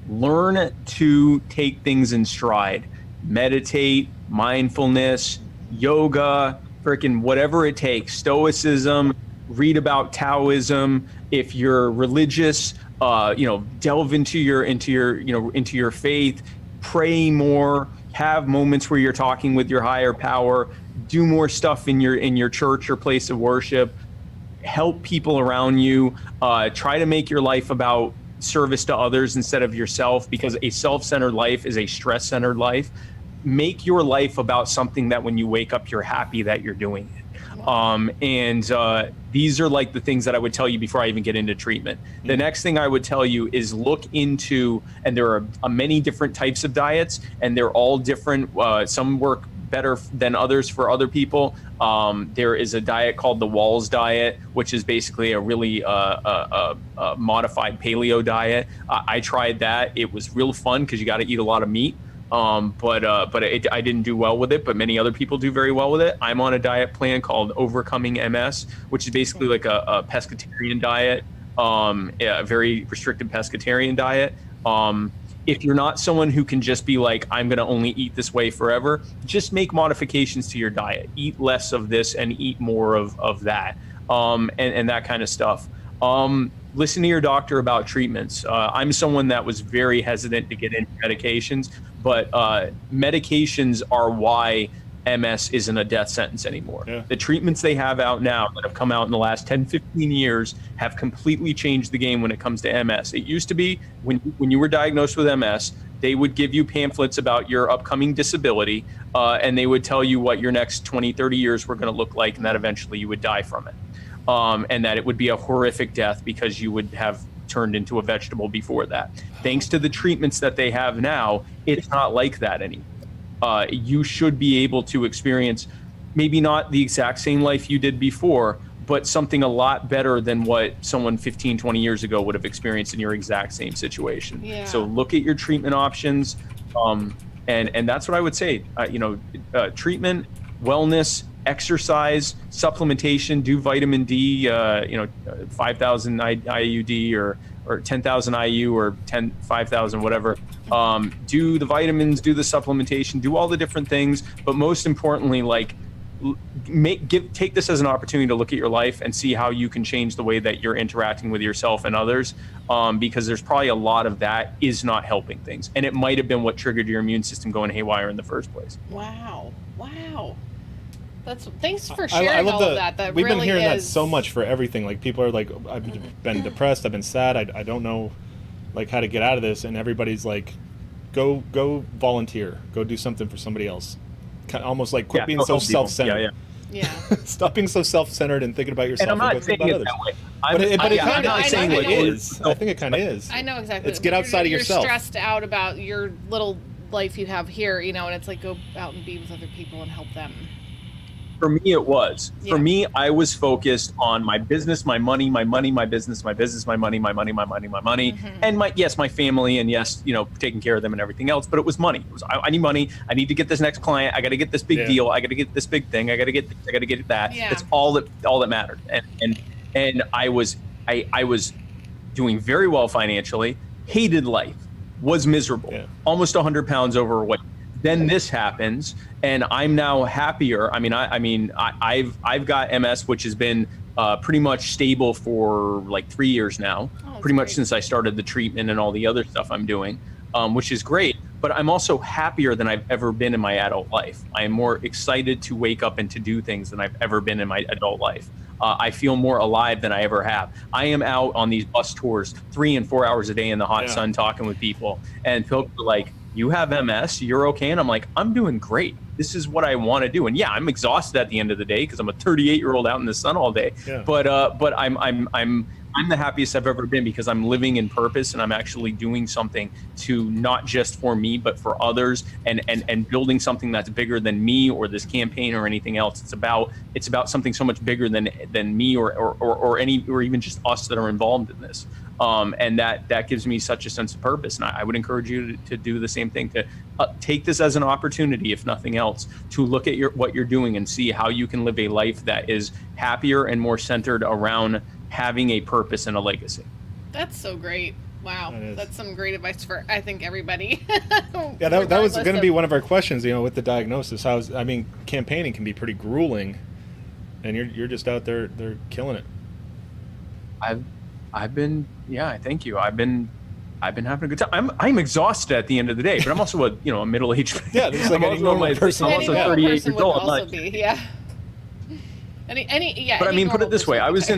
learn to take things in stride. Meditate, mindfulness, yoga, freaking whatever it takes, stoicism, read about Taoism. If you're religious, delve into your faith, pray more, have moments where you're talking with your higher power, do more stuff in your church or place of worship. Help people around you. Try to make your life about service to others instead of yourself, because a self-centered life is a stress-centered life. Make your life about something that when you wake up, you're happy that you're doing it. These are like the things that I would tell you before I even get into treatment. The next thing I would tell you is look into, and there are many different types of diets, and they're all different. Some work better than others for other people. There is a diet called the Walls diet, which is basically a really modified paleo diet. I tried that. It was real fun because you got to eat a lot of meat. But I didn't do well with it, but many other people do very well with it. I'm on a diet plan called Overcoming MS, which is basically like a pescatarian diet, a very restricted pescatarian diet. If you're not someone who can just be like, I'm going to only eat this way forever, just make modifications to your diet. Eat less of this and eat more of that, and that kind of stuff. Listen to your doctor about treatments. I'm someone that was very hesitant to get into medications, but medications are why MS isn't a death sentence anymore. Yeah. The treatments they have out now that have come out in the last 10, 15 years have completely changed the game when it comes to MS. It used to be when you were diagnosed with MS, they would give you pamphlets about your upcoming disability, and they would tell you what your next 20, 30 years were going to look like, and that eventually you would die from it. And that it would be a horrific death because you would have turned into a vegetable before that. Thanks to the treatments that they have now, it's not like that anymore. You should be able to experience maybe not the exact same life you did before, but something a lot better than what someone 15, 20 years ago would have experienced in your exact same situation. Yeah. So look at your treatment options. And that's what I would say. Treatment, wellness, exercise, supplementation, do vitamin D, 5,000 IUD or 10,000 IU or 5,000, whatever. Do the vitamins, do the supplementation, do all the different things. But most importantly, take this as an opportunity to look at your life and see how you can change the way that you're interacting with yourself and others. Because there's probably a lot of that is not helping things. And it might have been what triggered your immune system going haywire in the first place. Wow. Thanks for sharing all of that. We've been hearing that so much for everything. Like people are like, I've been depressed, I've been sad, I don't know like how to get out of this, and everybody's like, go volunteer, go do something for somebody else. Almost like quit being so self-centered. Yeah. Stop being so self-centered and thinking about yourself. And I'm not saying it that way. But it kind of is. I think it kind of is. I know exactly. It's get outside of yourself. You're stressed out about your little life you have here, and it's like go out and be with other people and help them. For me, it was. Yeah. For me, I was focused on my business, my money, my business, my money, mm-hmm. and my family, and taking care of them and everything else. But it was money. It was I need money. I need to get this next client. I got to get this big deal. I got to get this big thing. I got to get that. Yeah. That's all that mattered. And I was doing very well financially. Hated life. Was miserable. Yeah. Almost 100 pounds overweight. Then this happens, and I'm now happier. I've got MS, which has been pretty much stable for like 3 years now, pretty much since I started the treatment and all the other stuff I'm doing, which is great. But I'm also happier than I've ever been in my adult life. I am more excited to wake up and to do things than I've ever been in my adult life. I feel more alive than I ever have. I am out on these bus tours 3 and 4 hours a day in the hot sun talking with people, and people are like, you have MS, you're okay? And I'm like, I'm doing great. This is what I want to do. And yeah, I'm exhausted at the end of the day because I'm a 38-year-old out in the sun all day. Yeah. But I'm the happiest I've ever been because I'm living in purpose, and I'm actually doing something to not just for me, but for others, and building something that's bigger than me or this campaign or anything else. It's about something so much bigger than me or even just us that are involved in this. And that gives me such a sense of purpose. And I would encourage you to do the same thing, to take this as an opportunity, if nothing else, to look at what you're doing and see how you can live a life that is happier and more centered around having a purpose and a legacy. That's so great. Wow. That's some great advice for, I think, everybody. Yeah, that was going to be one of our questions, with the diagnosis. Campaigning can be pretty grueling, and you're just out there, they're killing it. I've been, thank you. I've been having a good time. I'm exhausted at the end of the day, but I'm also a middle-aged. Yeah, there's like any normal person. I'm also 38 years old. Also be, yeah. But put it this way: I was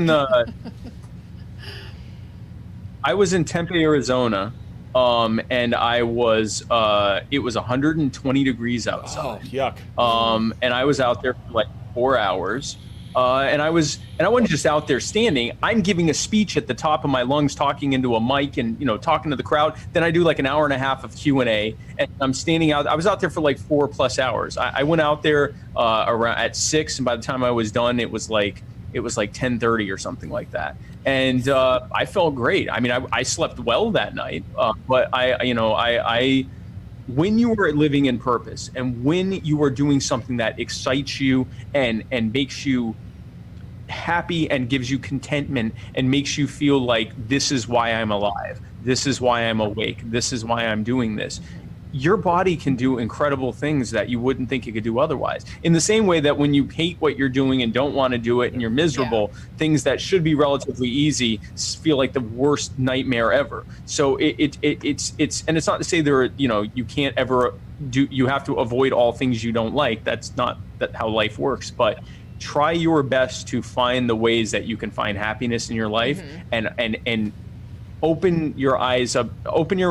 in Tempe, Arizona, and it was 120 degrees outside. Oh, yuck. And I was out there for like 4 hours. And I wasn't just out there standing. I'm giving a speech at the top of my lungs, talking into a mic and, talking to the crowd. Then I do like an hour and a half of Q&A, and I'm standing out. I was out there for like 4+ hours. I went out there around at 6, and by the time I was done, it was like 10:30 or something like that. And I felt great. I mean, I slept well that night, but when you are living in purpose and when you are doing something that excites you and makes you happy and gives you contentment and makes you feel like this is why I'm alive, this is why I'm awake, this is why I'm doing this, your body can do incredible things that you wouldn't think it could do otherwise. In the same way that when you hate what you're doing and don't want to do it and you're miserable, things that should be relatively easy feel like the worst nightmare ever. So it's and it's not to say you can't ever do, you have to avoid all things you don't like. That's not how life works, but try your best to find the ways that you can find happiness in your life, and open your eyes up, open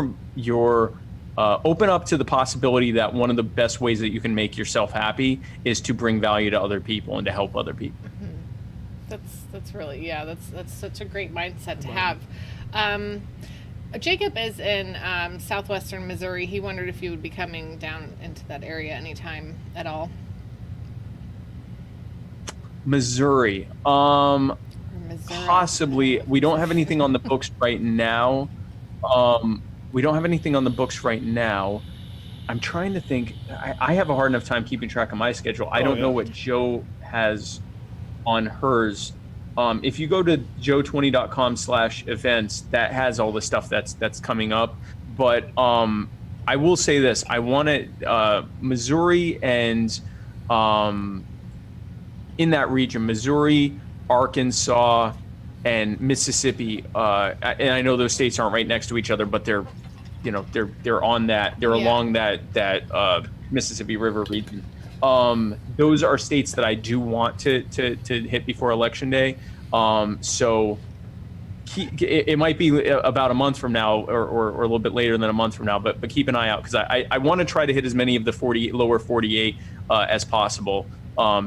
up to the possibility that one of the best ways that you can make yourself happy is to bring value to other people and to help other people. That's really, that's such a great mindset to have. Jacob is in southwestern Missouri. He wondered if you would be coming down into that area anytime at all. Missouri. Possibly. We don't have anything on the books right now. I'm trying to think. I have a hard enough time keeping track of my schedule. I don't know what Joe has on hers. If you go to joe20.com/events, that has all the stuff that's coming up. But I will say this: I want to Missouri and in that region, Missouri, Arkansas, and Mississippi. And I know those states aren't right next to each other, but they're on that. They're along that Mississippi River region. Those are states that I do want to hit before Election Day. So it might be about a month from now, or a little bit later than a month from now. But keep an eye out, because I want to try to hit as many of the lower 48 as possible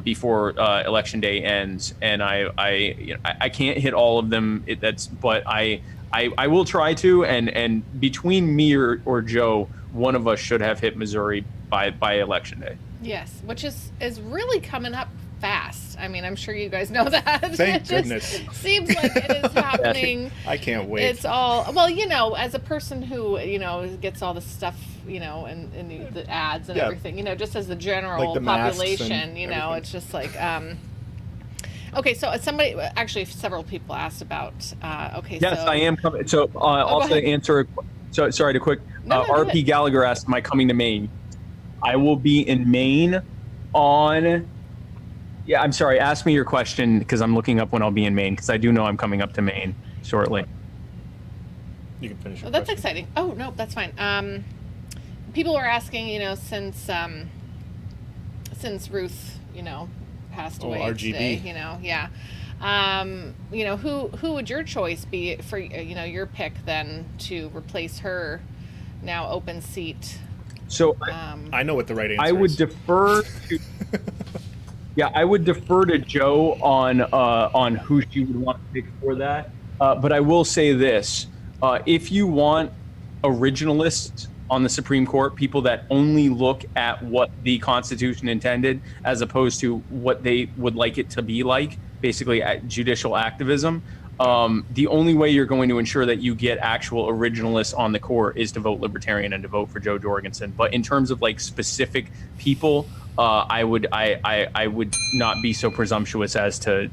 before Election Day ends. And I can't hit all of them. But I will try to. And between me or Joe, one of us should have hit Missouri by Election Day. Yes, which is really coming up fast. I mean, I'm sure you guys know that. Thank goodness. Seems like it is happening. I can't wait. It's all, well, as a person who, gets all the stuff, and the ads and everything, just as the general like the population, it's just like, okay, so several people asked about, Yes, I am coming. So also to answer, sorry to quick, RP Gallagher asked, am I coming to Maine? I will be in Maine on, I'm sorry, ask me your question, because I'm looking up when I'll be in Maine, because I do know I'm coming up to Maine shortly. You can finish your That's question. exciting. Oh, no, that's fine. People were asking, since Ruth, passed away RGB. today, who would your choice be for, your pick then to replace her now open seat? So I know what the right answer is. I would defer to I would defer to Joe on who she would want to pick for that. But I will say this: if you want originalists on the Supreme Court, people that only look at what the Constitution intended as opposed to what they would like it to be like, basically judicial activism, the only way you're going to ensure that you get actual originalists on the court is to vote Libertarian and to vote for Joe Jorgensen. But in terms of like specific people, I would not be so presumptuous as to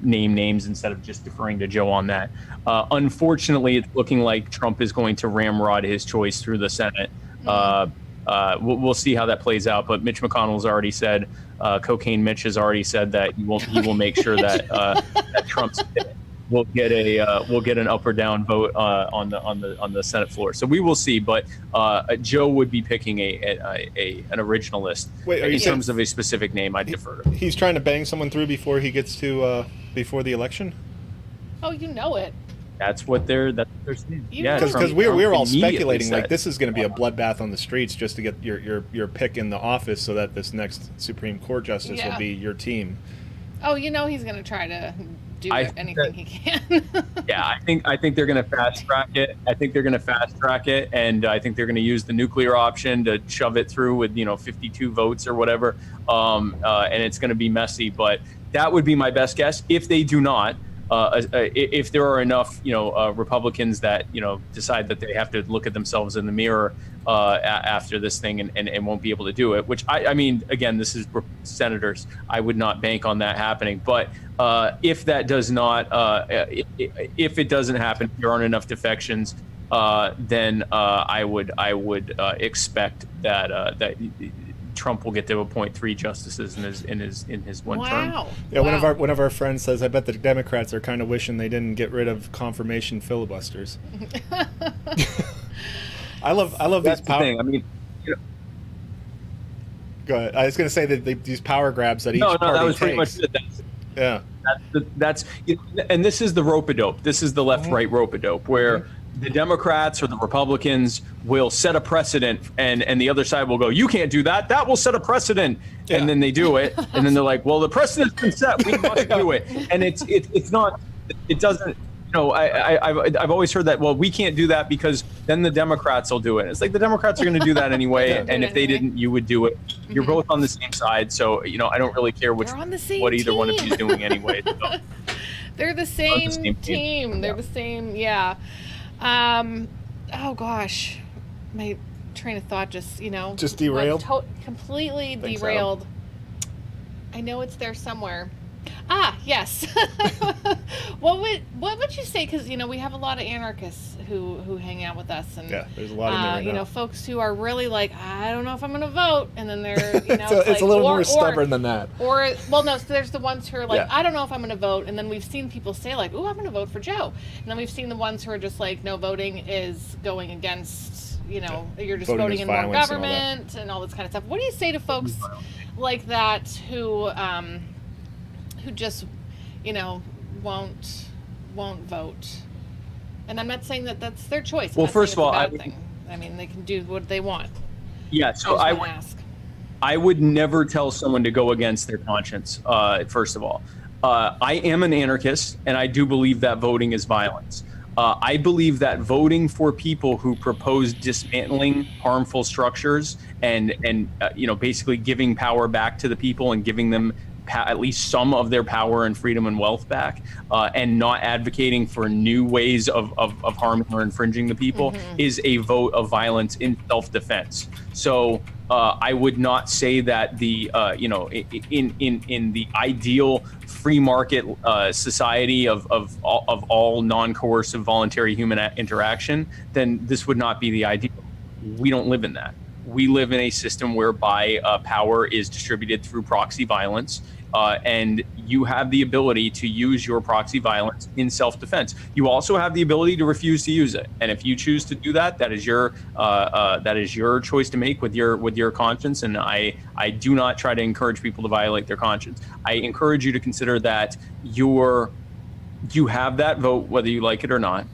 name names instead of just deferring to Joe on that. Unfortunately, it's looking like Trump is going to ramrod his choice through the Senate. We'll see how that plays out. But Mitch McConnell's already said, Cocaine Mitch has already said that he will make sure that that Trump's will get an up or down vote on the Senate floor. So we will see. But Joe would be picking an originalist. Wait, are you in terms of a specific name? I'd defer to. He's trying to bang someone through before he gets to before the election. Oh, you know it. That's what they're saying. Because we're all speculating like this is going to be a bloodbath on the streets just to get your pick in the office so that this next Supreme Court justice will be your team. Oh, you know he's going to try to do anything he can. Yeah, I think they're going to fast track it. I think they're going to fast track it, and I think they're going to use the nuclear option to shove it through with 52 votes or whatever. And it's going to be messy, but that would be my best guess. If they do not, if there are enough Republicans that decide that they have to look at themselves in the mirror after this thing and won't be able to do it, which I mean, again, this is senators. I would not bank on that happening. But if that does not, if it doesn't happen, if there aren't enough defections, then I would expect that Trump will get to appoint 3 justices in his one term. Yeah, wow. One of our friends says, I bet the Democrats are kind of wishing they didn't get rid of confirmation filibusters. I love these power. I mean, go ahead. I was going to say that these power grabs that each party that was takes. pretty much it. That's and this is the rope-a-dope. This is the left-right rope-a-dope where the Democrats or the Republicans will set a precedent, and the other side will go, you can't do that. That will set a precedent. Yeah. And then they do it. And then they're like, well, the precedent's been set. We must do it. And it's not, it doesn't, I've always heard that, well, we can't do that because then the Democrats will do it. It's like the Democrats are going to do that anyway. And if they didn't, you would do it. You're both on the same side. So, I don't really care what either one of you is doing anyway. So. They're the same team. They're the same. Yeah. Oh gosh, my train of thought just derailed. Completely derailed. So. I know it's there somewhere. Yes. What would you say? Because we have a lot of anarchists who hang out with us, and there's a lot in there right now. Folks who are really like, I don't know if I'm going to vote, and then they're it's a little more stubborn than that. Or so there's the ones who are like, I don't know if I'm going to vote, and then we've seen people say like, I'm going to vote for Joe, and then we've seen the ones who are just like, no, voting is going against you're just voting in more government and all this kind of stuff. What do you say to folks like that who just won't vote? And I'm not saying that that's their choice. Well, first of all, I mean, they can do what they want. Yeah, so I would never tell someone to go against their conscience. First of all, I am an anarchist, and I do believe that voting is violence. I believe that voting for people who propose dismantling harmful structures and basically giving power back to the people and giving them at least some of their power and freedom and wealth back, and not advocating for new ways of harming or infringing the people is a vote of violence in self-defense. So I would not say that the in the ideal free market society of all non-coercive voluntary human interaction, then this would not be the ideal. We don't live in that. We live in a system whereby power is distributed through proxy violence, and you have the ability to use your proxy violence in self-defense. You also have the ability to refuse to use it, and if you choose to do that, that is your choice to make with your conscience. And I do not try to encourage people to violate their conscience. I encourage you to consider that you have that vote whether you like it or not.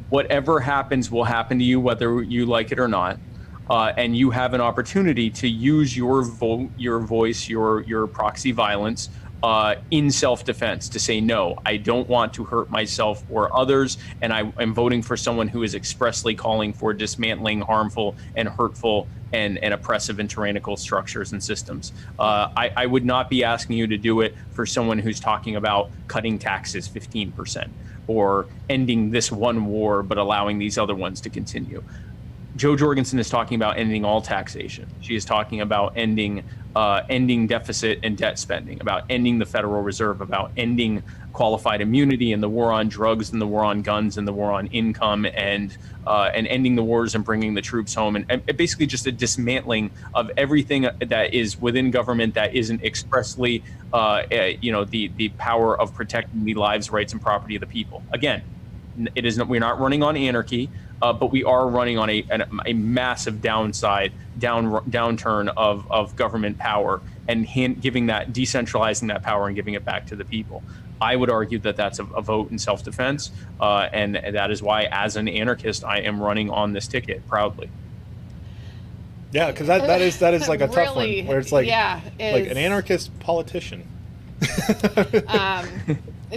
Whatever happens will happen to you whether you like it or not. And you have an opportunity to use your vote, your voice, your proxy violence in self-defense to say, no, I don't want to hurt myself or others, and I am voting for someone who is expressly calling for dismantling harmful and hurtful and oppressive and tyrannical structures and systems. I would not be asking you to do it for someone who's talking about cutting taxes 15% or ending this one war but allowing these other ones to continue. Jo Jorgensen is talking about ending all taxation. She is talking about ending deficit and debt spending, about ending the Federal Reserve, about ending qualified immunity and the war on drugs and the war on guns and the war on income, and ending the wars and bringing the troops home, and basically just a dismantling of everything that is within government that isn't expressly the power of protecting the lives, rights, and property of the people. Again, we're not running on anarchy. But we are running on a massive downturn of government power and decentralizing that power and giving it back to the people. I would argue that that's a vote in self-defense, and that is why, as an anarchist, I am running on this ticket proudly. Yeah, because that is like a tough really, one where it's like like an anarchist politician.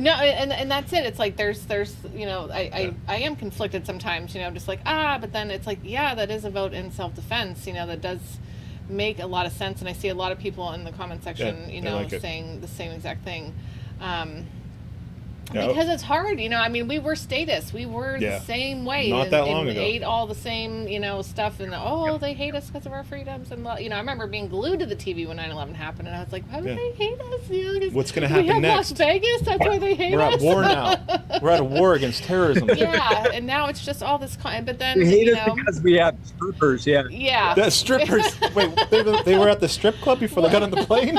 No, and that's it. It's like there's I am conflicted sometimes, just like, but then it's like, yeah, that is a vote in self-defense, that does make a lot of sense. And I see a lot of people in the comment section, saying the same exact thing. Because it's hard, I mean, we were statists. We were the same way. Not that long ago. Ate all the same, stuff. And, they hate us because of our freedoms. And, I remember being glued to the TV when 9/11 happened. And I was like, why would they hate us? What's going to happen we have next? Las Vegas, that's why they hate us. We're at war now. We're at a war against terrorism. Yeah, and now it's just all this but then, They hate us because we have strippers, Yeah. The strippers. Wait, they were at the strip club before they got on the plane?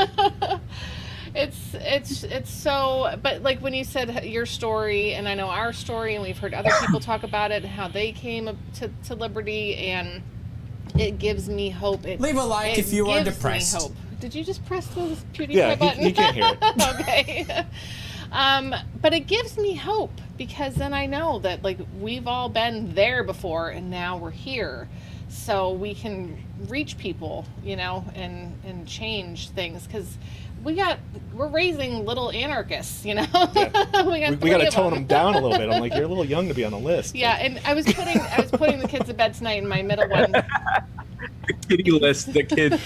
It's so, but like when you said your story, and I know our story, and we've heard other people talk about it, how they came to liberty, and it gives me hope. Leave a like if you are depressed. Hope. Did you just press the PewDiePie Yeah, button? he can't hear it. Okay. But it gives me hope, because then I know that like we've all been there before, and now we're here. So we can reach people, and change things, because we're raising little anarchists, Yeah. we got to tone them down a little bit. I'm like, you're a little young to be on the list. Yeah, and I was putting the kids to bed tonight, and my middle one. The kitty list, the kid list.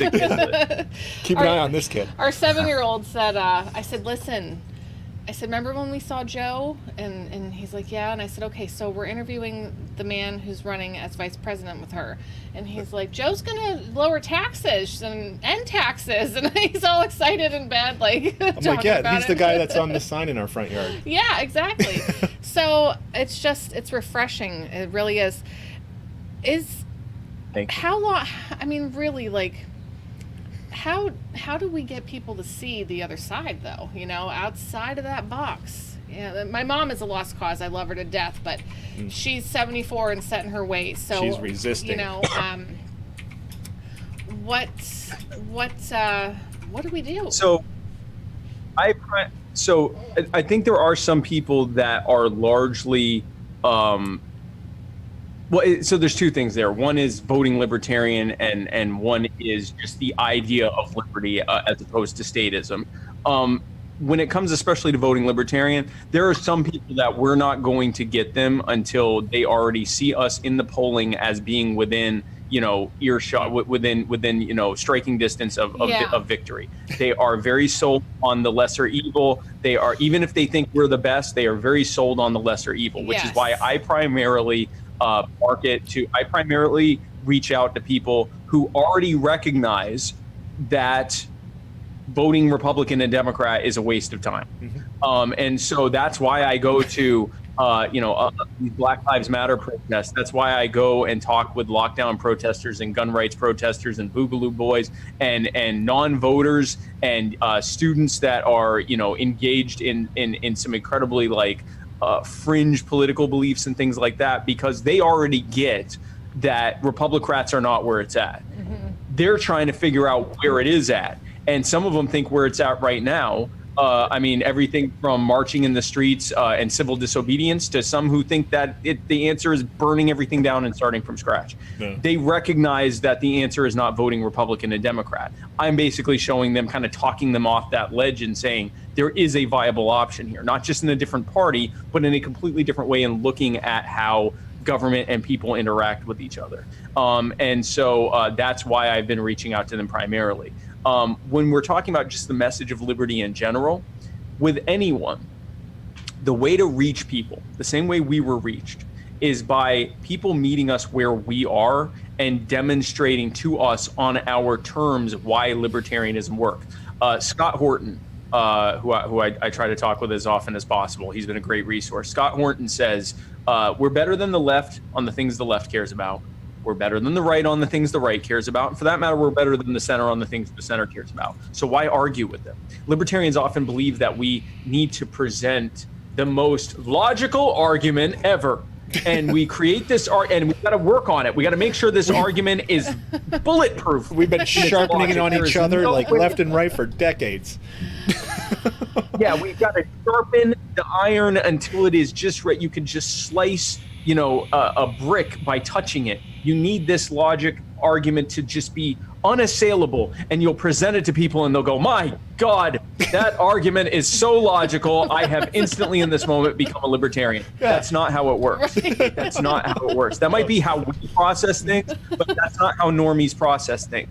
Keep an eye on this kid. Our 7-year-old said, I said, listen. I said, remember when we saw Joe? And he's like, yeah. And I said, okay, so we're interviewing the man who's running as vice president with her. And he's like, Joe's going to lower taxes and end taxes. And he's all excited in bed, like, I'm like, yeah, he's the guy that's on the sign in our front yard. Yeah, exactly. So it's refreshing. It really is. How long, I mean, really, like, how do we get people to see the other side, though, outside of that box? Yeah, my mom is a lost cause. I love her to death, but she's 74 and set in her ways. So she's resisting. What do we do? So I think there are some people that are largely so there's two things there. One is voting libertarian, and one is just the idea of liberty as opposed to statism. When it comes especially to voting libertarian, there are some people that we're not going to get them until they already see us in the polling as being within, earshot, within striking distance of victory. They are very sold on the lesser evil. They are, even if they think we're the best, they are very sold on the lesser evil, which is why I primarily I primarily reach out to people who already recognize that voting Republican and Democrat is a waste of time. Mm-hmm. And so that's why I go to these Black Lives Matter protests. That's why I go and talk with lockdown protesters and gun rights protesters and Boogaloo boys and non-voters and students that are engaged in some incredibly fringe political beliefs and things like that, because they already get that Republicrats are not where it's at. Mm-hmm. They're trying to figure out where it is at. And some of them think where it's at right now. Everything from marching in the streets and civil disobedience to some who think that the answer is burning everything down and starting from scratch. Yeah. They recognize that the answer is not voting Republican and Democrat. I'm basically showing them, kind of talking them off that ledge and saying there is a viable option here, not just in a different party, but in a completely different way in looking at how government and people interact with each other. And so that's why I've been reaching out to them primarily. When we're talking about just the message of liberty in general, with anyone, the way to reach people, the same way we were reached, is by people meeting us where we are and demonstrating to us on our terms why libertarianism works. Scott Horton, who I try to talk with as often as possible, he's been a great resource. Scott Horton says, we're better than the left on the things the left cares about. We're better than the right on the things the right cares about. And for that matter, we're better than the center on the things the center cares about. So why argue with them? Libertarians often believe that we need to present the most logical argument ever. And we create this and we've got to work on it. We got to make sure this argument is bulletproof. We've been sharpening it on each other left and right for decades. Yeah, we've got to sharpen the iron until it is just right. You can just slice a brick by touching it. You need this logic argument to just be unassailable, and you'll present it to people and they'll go, my God, that argument is so logical. I have instantly in this moment become a libertarian. That's not how it works. Right. That's not how it works. That might be how we process things, but that's not how normies process things.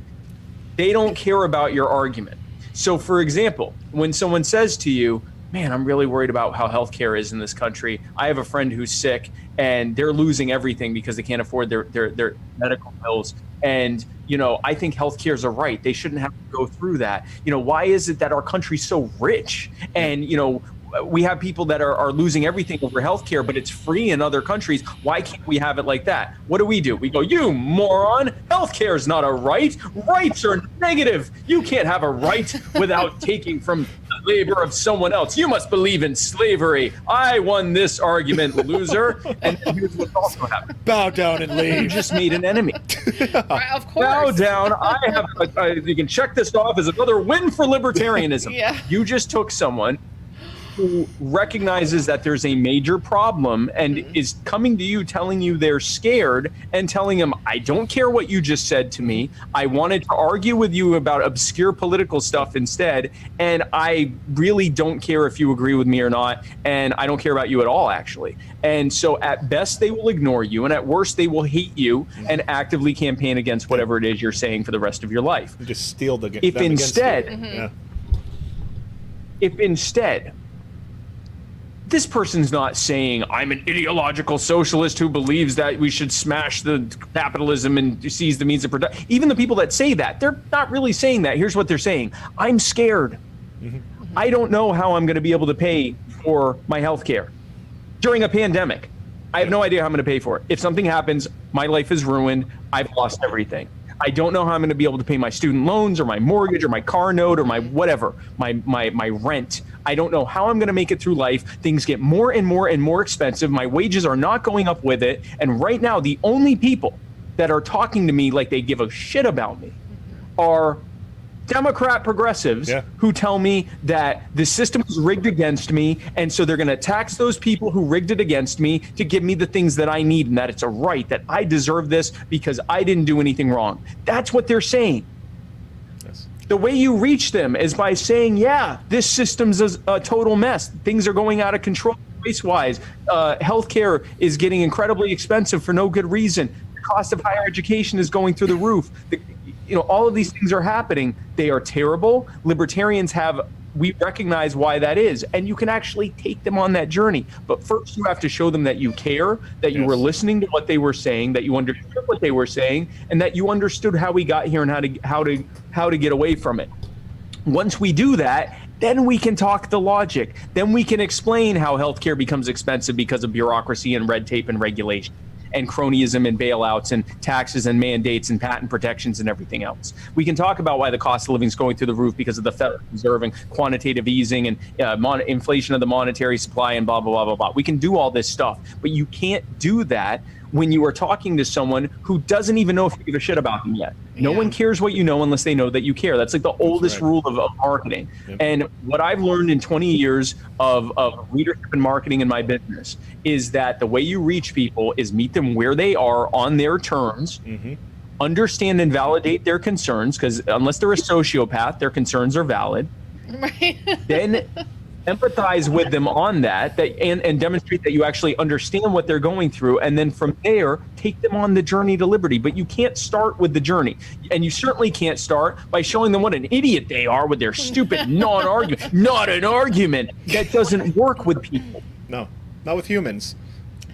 They don't care about your argument. So for example, when someone says to you, man, I'm really worried about how healthcare is in this country. I have a friend who's sick and they're losing everything because they can't afford their medical bills. And, you know, I think healthcare is a right. They shouldn't have to go through that. You know, why is it that our country's so rich? And, you know, we have people that are losing everything over healthcare, but it's free in other countries. Why can't we have it like that? What do? We go, you moron, healthcare is not a right. Rights are negative. You can't have a right without taking from the labor of someone else. You must believe in slavery. I won this argument, loser. And here's what's also happened. Bow down and leave. You just made an enemy. Of course. Bow down. You can check this off as another win for libertarianism. Yeah. You just took someone who recognizes that there's a major problem and is coming to you telling you they're scared and telling them, I don't care what you just said to me. I wanted to argue with you about obscure political stuff instead. And I really don't care if you agree with me or not. And I don't care about you at all, actually. And so at best, they will ignore you. And at worst, they will hate you and actively campaign against whatever it is you're saying for the rest of your life. You just steal the If instead, yeah. if instead, this person's not saying I'm an ideological socialist who believes that we should smash the capitalism and seize the means of production. Even the people that say that, they're not really saying that. Here's what they're saying. I'm scared. I don't know how I'm going to be able to pay for my health care during a pandemic. I have no idea how I'm going to pay for it. If something happens, my life is ruined. I've lost everything. I don't know how I'm going to be able to pay my student loans or my mortgage or my car note or my whatever, my rent. I don't know how I'm going to make it through life. Things get more and more and more expensive. My wages are not going up with it. And right now, the only people that are talking to me like they give a shit about me are Democrat progressives who tell me that the system is rigged against me, and so they're going to tax those people who rigged it against me to give me the things that I need, and that it's a right, that I deserve this because I didn't do anything wrong. That's what they're saying. Yes. The way you reach them is by saying, yeah, this system's a total mess. Things are going out of control race-wise. Healthcare is getting incredibly expensive for no good reason. The cost of higher education is going through the roof. All of these things are happening. They are terrible. Libertarians we recognize why that is, and you can actually take them on that journey. But first, you have to show them that you care, that you were listening to what they were saying, that you understood what they were saying, and that you understood how we got here and how to get away from it. Once we do that, then we can talk the logic. Then we can explain how healthcare becomes expensive because of bureaucracy and red tape and regulation, and cronyism and bailouts and taxes and mandates and patent protections and everything else. We can talk about why the cost of living is going through the roof because of the Federal Reserve and quantitative easing and inflation of the monetary supply and blah, blah, blah, blah, blah. We can do all this stuff, but you can't do that when you are talking to someone who doesn't even know if you give a shit about them yet. No one cares what you know unless they know that you care. That's like the oldest rule of marketing. Yep. And what I've learned in 20 years of leadership and marketing in my business is that the way you reach people is meet them where they are on their terms, understand and validate their concerns, because unless they're a sociopath, their concerns are valid. Right. Then empathize with them on that and demonstrate that you actually understand what they're going through, and then from there take them on the journey to liberty. But you can't start with the journey, and you certainly can't start by showing them what an idiot they are with their stupid non-argument. Not an argument. That doesn't work with people. No, not with humans.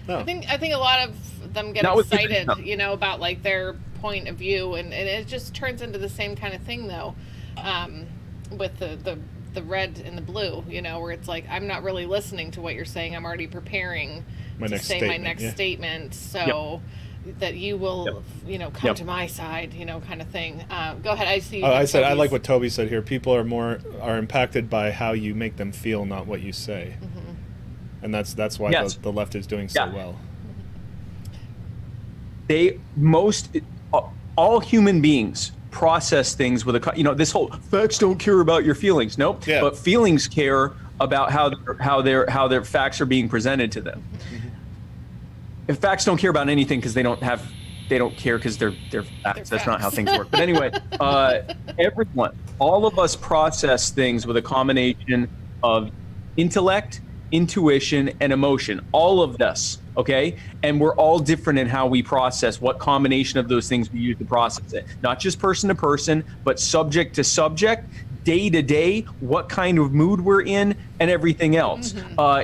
No. I think a lot of them get excited, about like their point of view, and it just turns into the same kind of thing though, with the red and the blue, where it's like, I'm not really listening to what you're saying. I'm already preparing my next statement. So that you will, come to my side, kind of thing. Go ahead. I see. I like what Toby said here. People are impacted by how you make them feel, not what you say. And that's why the left is doing so well. All human beings process things with this whole facts don't care about your feelings. Nope. Yeah. But feelings care about how their facts are being presented to them. If facts don't care about anything because they don't have they don't care because they're facts. That's not how facts. things work. But anyway, everyone, all of us process things with a combination of intellect, intuition, and emotion. All of this, okay? And we're all different in how we process, what combination of those things we use to process it. Not just person to person, but subject to subject, day to day, what kind of mood we're in, and everything else.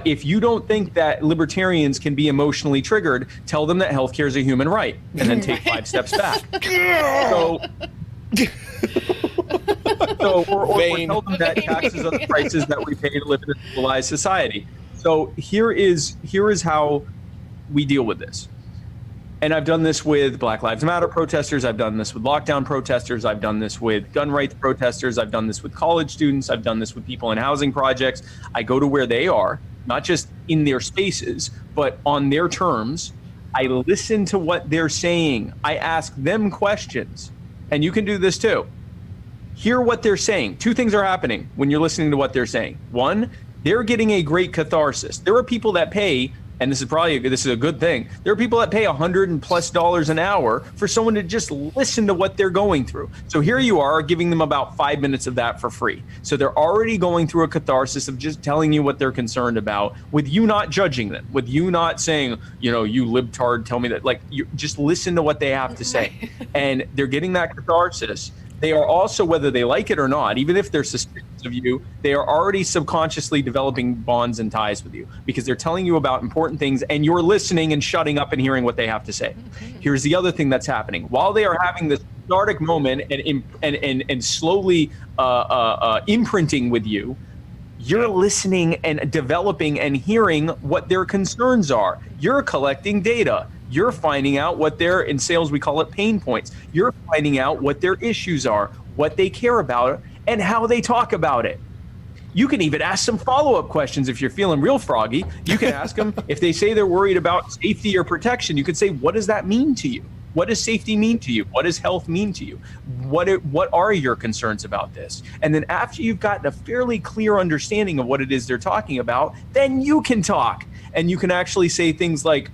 If you don't think that libertarians can be emotionally triggered, tell them that healthcare is a human right, and then take 5 steps back. Or tell them that taxes are the prices that we pay to live in a civilized society. So here is how we deal with this. And I've done this with Black Lives Matter protesters. I've done this with lockdown protesters. I've done this with gun rights protesters. I've done this with college students. I've done this with people in housing projects. I go to where they are, not just in their spaces, but on their terms. I listen to what they're saying. I ask them questions. And you can do this too. Hear what they're saying. 2 things are happening when you're listening to what they're saying. 1, they're getting a great catharsis. There are people that pay, and this is a good thing. There are people that pay $100+ an hour for someone to just listen to what they're going through. So here you are giving them about 5 minutes of that for free. So they're already going through a catharsis of just telling you what they're concerned about, with you not judging them, with you not saying, you libtard, tell me that. Like, you just listen to what they have to say. And they're getting that catharsis. They are also, whether they like it or not, even if they're suspicious of you, they are already subconsciously developing bonds and ties with you because they're telling you about important things and you're listening and shutting up and hearing what they have to say. Here's the other thing that's happening. While they are having this cathartic moment and slowly imprinting with you, you're listening and developing and hearing what their concerns are. You're collecting data. You're finding out what in sales, we call it pain points. You're finding out what their issues are, what they care about, and how they talk about it. You can even ask some follow-up questions if you're feeling real froggy. You can ask them if they say they're worried about safety or protection. You could say, what does that mean to you? What does safety mean to you? What does health mean to you? What are your concerns about this? And then after you've gotten a fairly clear understanding of what it is they're talking about, then you can talk. And you can actually say things like,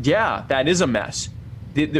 yeah, that is a mess.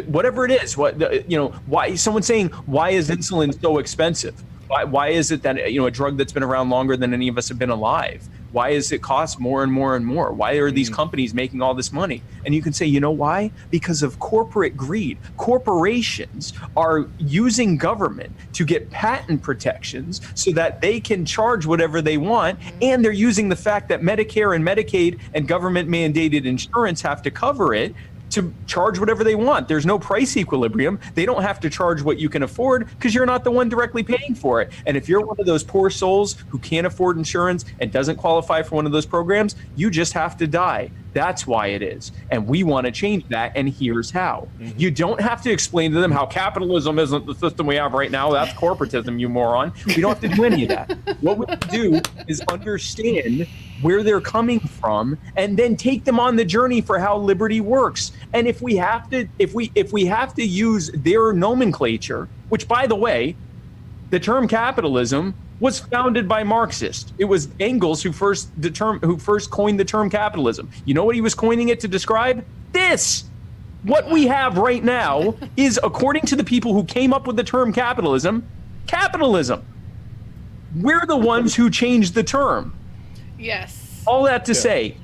Whatever it is, why someone's saying, why is insulin so expensive? Why is it that a drug that's been around longer than any of us have been alive? Why is it cost more and more and more? Why are these companies making all this money? And you can say, why? Because of corporate greed. Corporations are using government to get patent protections so that they can charge whatever they want. And they're using the fact that Medicare and Medicaid and government mandated insurance have to cover it to charge whatever they want. There's no price equilibrium. They don't have to charge what you can afford because you're not the one directly paying for it. And if you're one of those poor souls who can't afford insurance and doesn't qualify for one of those programs, you just have to die. That's why it is. And we want to change that, and here's how. You don't have to explain to them how capitalism isn't the system we have right now. That's corporatism, you moron. We don't have to do any of that. What we do is understand where they're coming from and then take them on the journey for how liberty works. And if we have to use their nomenclature, which, by the way, the term capitalism was founded by Marxists. It was Engels who first coined the term capitalism. You know what he was coining it to describe? This. What we have right now is, according to the people who came up with the term capitalism. We're the ones who changed the term. Yes. All that to say,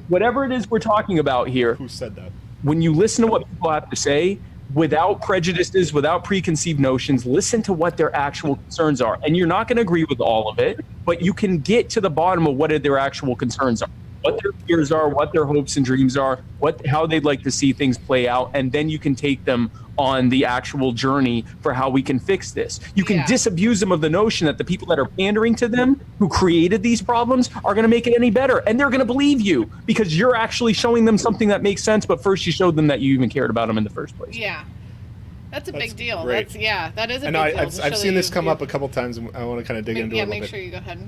whatever it is we're talking about here. Who said that? When you listen to what people have to say, without prejudices, without preconceived notions, listen to what their actual concerns are. And you're not going to agree with all of it, but you can get to the bottom of what their actual concerns are, what their fears are, what their hopes and dreams are, how they'd like to see things play out. And then you can take them on the actual journey for how we can fix this. You can disabuse them of the notion that the people that are pandering to them, who created these problems, are going to make it any better. And they're going to believe you because you're actually showing them something that makes sense. But first you showed them that you even cared about them in the first place. Yeah. That's a big deal. Great. That is a and big deal. I've seen this come up a couple times, and I want to kind of dig into it a little bit. Make sure you go ahead.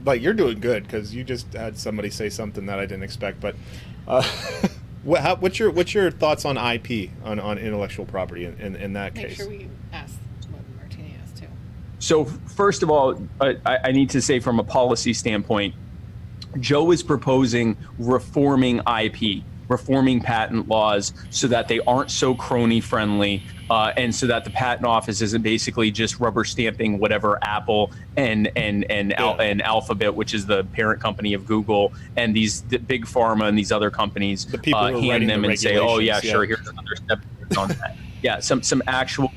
But you're doing good because you just had somebody say something that I didn't expect. But what's your thoughts on IP, on intellectual property in that case? Make sure we ask what Martini asked too. So first of all, I need to say from a policy standpoint, Joe is proposing reforming IP. reforming patent laws so that they aren't so crony friendly, and so that the patent office isn't basically just rubber stamping whatever Apple and Alphabet, which is the parent company of Google, and the big pharma and these other companies hand them and say, oh yeah, sure, here's another step on that. Yeah, some actual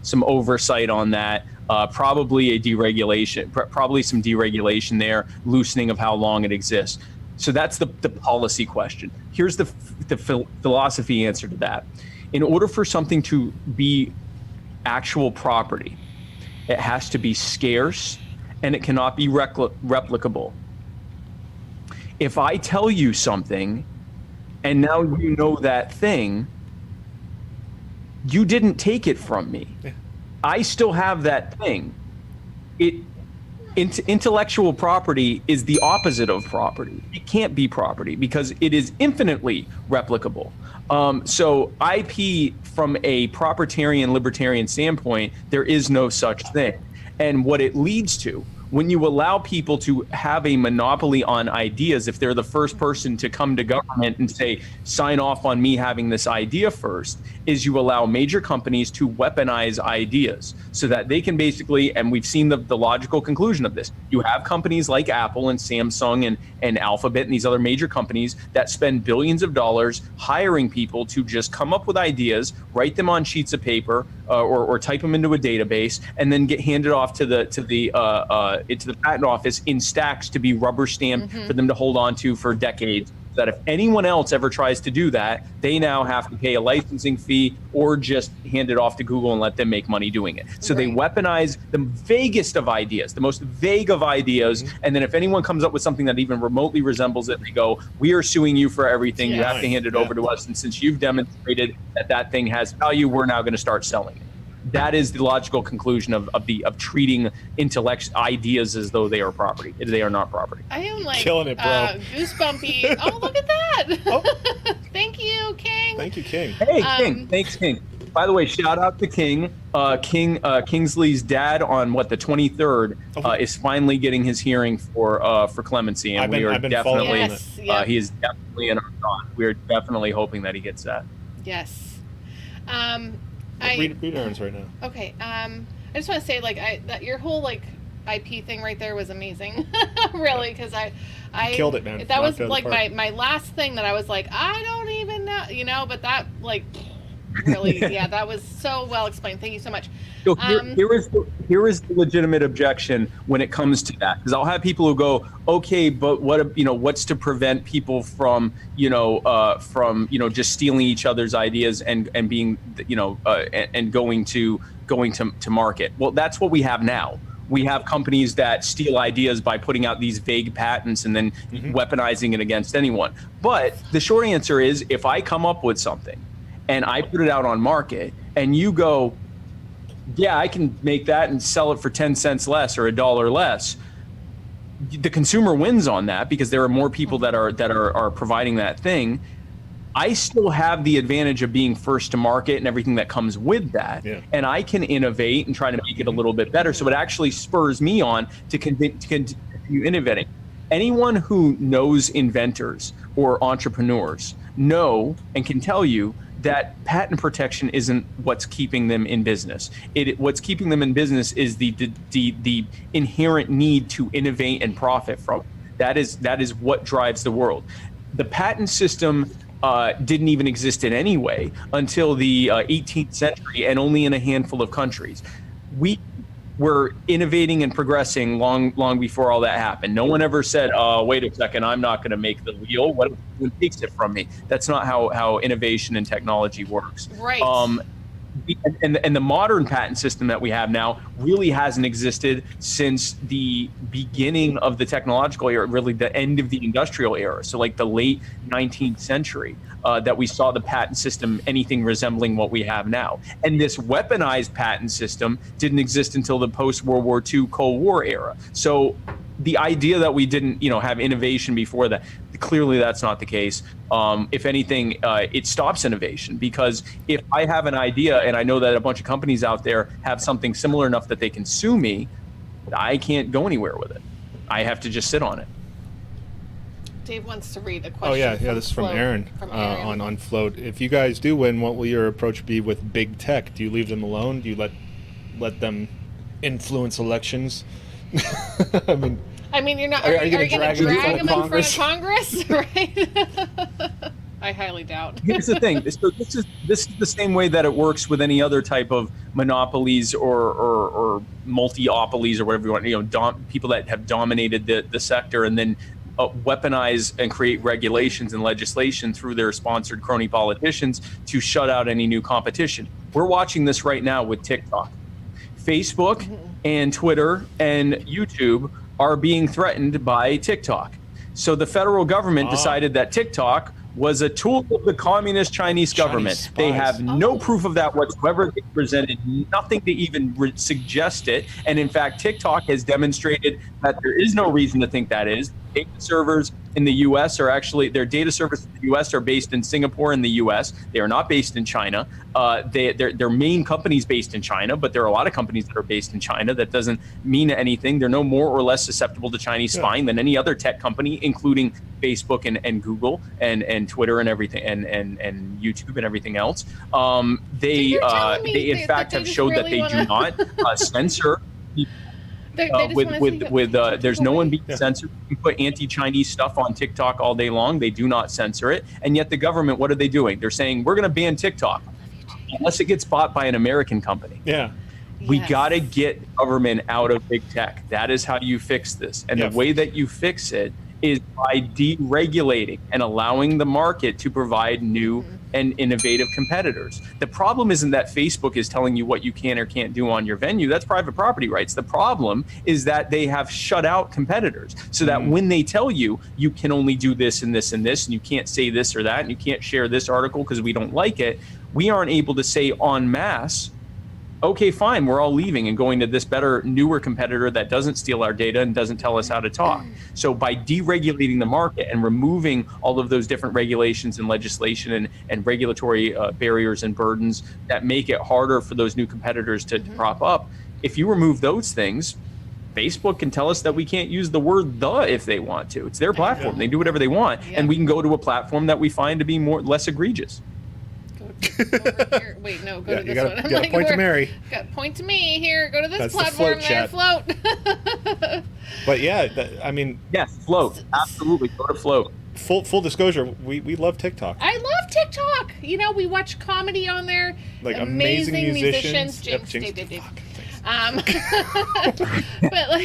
some oversight on that. Probably a deregulation, probably some deregulation there, loosening of how long it exists. So that's the policy question. Here's the philosophy answer to that. In order for something to be actual property, it has to be scarce and it cannot be replicable. If I tell you something and now you know that thing, you didn't take it from me. Yeah. I still have that thing. Intellectual property is the opposite of property. It can't be property because it is infinitely replicable. So IP, from a proprietarian libertarian standpoint, there is no such thing. And what it leads to, when you allow people to have a monopoly on ideas, if they're the first person to come to government and say, sign off on me having this idea first, is you allow major companies to weaponize ideas so that they can basically, and we've seen the logical conclusion of this, you have companies like Apple and Samsung and Alphabet and these other major companies that spend billions of dollars hiring people to just come up with ideas, write them on sheets of paper, or type them into a database, and then get handed off to the patent office in stacks to be rubber stamped for them to hold on to for decades. That if anyone else ever tries to do that, they now have to pay a licensing fee or just hand it off to Google and let them make money doing it. So they weaponize the vaguest of ideas, the most vague of ideas, and then if anyone comes up with something that even remotely resembles it, they go, we are suing you for everything, you have to hand it over to us, and since you've demonstrated that thing has value, we're now going to start selling it. That is the logical conclusion of treating ideas as though they are property. They are not property. I am killing it, bro. Goosebumpy. Oh, look at that! Oh. Thank you, King. Thank you, King. Hey, King. Thanks, King. By the way, shout out to King. Kingsley's dad on the 23rd is finally getting his hearing for clemency, and he is definitely in our thought. We are definitely hoping that he gets that. Yes. Read Aaron's right now. Okay. I just want to say, that your whole IP thing right there was amazing, really, because I killed it, man. That was my last thing that I was like, I don't even know, but that really, yeah, that was so well explained. Thank you so much. So here is the legitimate objection when it comes to that, because I'll have people who go, okay, but what's to prevent people from just stealing each other's ideas and being and going to market. Well, that's what we have now. We have companies that steal ideas by putting out these vague patents and then weaponizing it against anyone. But the short answer is, if I come up with something and I put it out on market and you go, yeah, I can make that and sell it for 10 cents less or $1 less, the consumer wins on that because there are more people that are providing that thing. I still have the advantage of being first to market and everything that comes with that. Yeah. And I can innovate and try to make it a little bit better. So it actually spurs me on to continue innovating. Anyone who knows inventors or entrepreneurs know and can tell you that patent protection isn't what's keeping them in business. What's keeping them in business is the inherent need to innovate and profit from it. That is what drives the world. The patent system didn't even exist in any way until the 18th century, and only in a handful of countries. We were innovating and progressing long before all that happened. No one ever said, wait a second, I'm not going to make the wheel. What if someone takes it from me? That's not how innovation and technology works. Right. And the modern patent system that we have now really hasn't existed since the beginning of the technological era, really the end of the industrial era. So the late 19th century, that we saw the patent system anything resembling what we have now. And this weaponized patent system didn't exist until the post-World War II Cold War era. So the idea that we didn't, have innovation before that, clearly that's not the case. If anything, it stops innovation, because if I have an idea and I know that a bunch of companies out there have something similar enough that they can sue me, I can't go anywhere with it. I have to just sit on it. Dave wants to read a question. Oh yeah, this is from Float, Aaron, on Float. If you guys do win, what will your approach be with big tech? Do you leave them alone? Do you let them influence elections? I mean, you're not. Are Are you you gonna going to drag drag them them in front of Congress? Right. I highly doubt. Here's the thing. So this is the same way that it works with any other type of monopolies or multi-opolies or whatever you want. People that have dominated the sector and then weaponize and create regulations and legislation through their sponsored crony politicians to shut out any new competition. We're watching this right now with TikTok. Facebook and Twitter and YouTube are being threatened by TikTok. So the federal government decided that TikTok was a tool of the communist Chinese government. They have no proof of that whatsoever. They presented nothing to even suggest it. And in fact, TikTok has demonstrated that there is no reason to think that is. Data servers in the U.S. are actually, their data servers in the U.S. are based in Singapore in the U.S. They are not based in China. Their main company's based in China, but there are a lot of companies that are based in China. That doesn't mean anything. They're no more or less susceptible to Chinese spying than any other tech company, including Facebook and Google and Twitter and everything and YouTube and everything else. They in fact have showed that they do not censor. There's no one being censored. You put anti-Chinese stuff on TikTok all day long. They do not censor it. And yet the government, what are they doing? They're saying, we're going to ban TikTok unless it gets bought by an American company. Yeah. We got to get government out of big tech. That is how you fix this. And the way that you fix it is by deregulating and allowing the market to provide new and innovative competitors. The problem isn't that Facebook is telling you what you can or can't do on your venue. That's private property rights. The problem is that they have shut out competitors so that when they tell you, you can only do this and this and this, and you can't say this or that, and you can't share this article because we don't like it, we aren't able to say en masse, okay, fine, we're all leaving and going to this better, newer competitor that doesn't steal our data and doesn't tell us how to talk. So by deregulating the market and removing all of those different regulations and legislation and regulatory barriers and burdens that make it harder for those new competitors to prop up, if you remove those things, Facebook can tell us that we can't use the word "the" if they want to. It's their platform. They do whatever they want. And we can go to a platform that we find to be less egregious. Over here. Wait, no, go to this one. You got to point to Mary. Got point to me here. Go to this That's platform there, Float. But yes, Float. Absolutely, go to Float. Full disclosure, we love TikTok. I love TikTok. We watch comedy on there. Like amazing musicians. Jinx. Jinx. But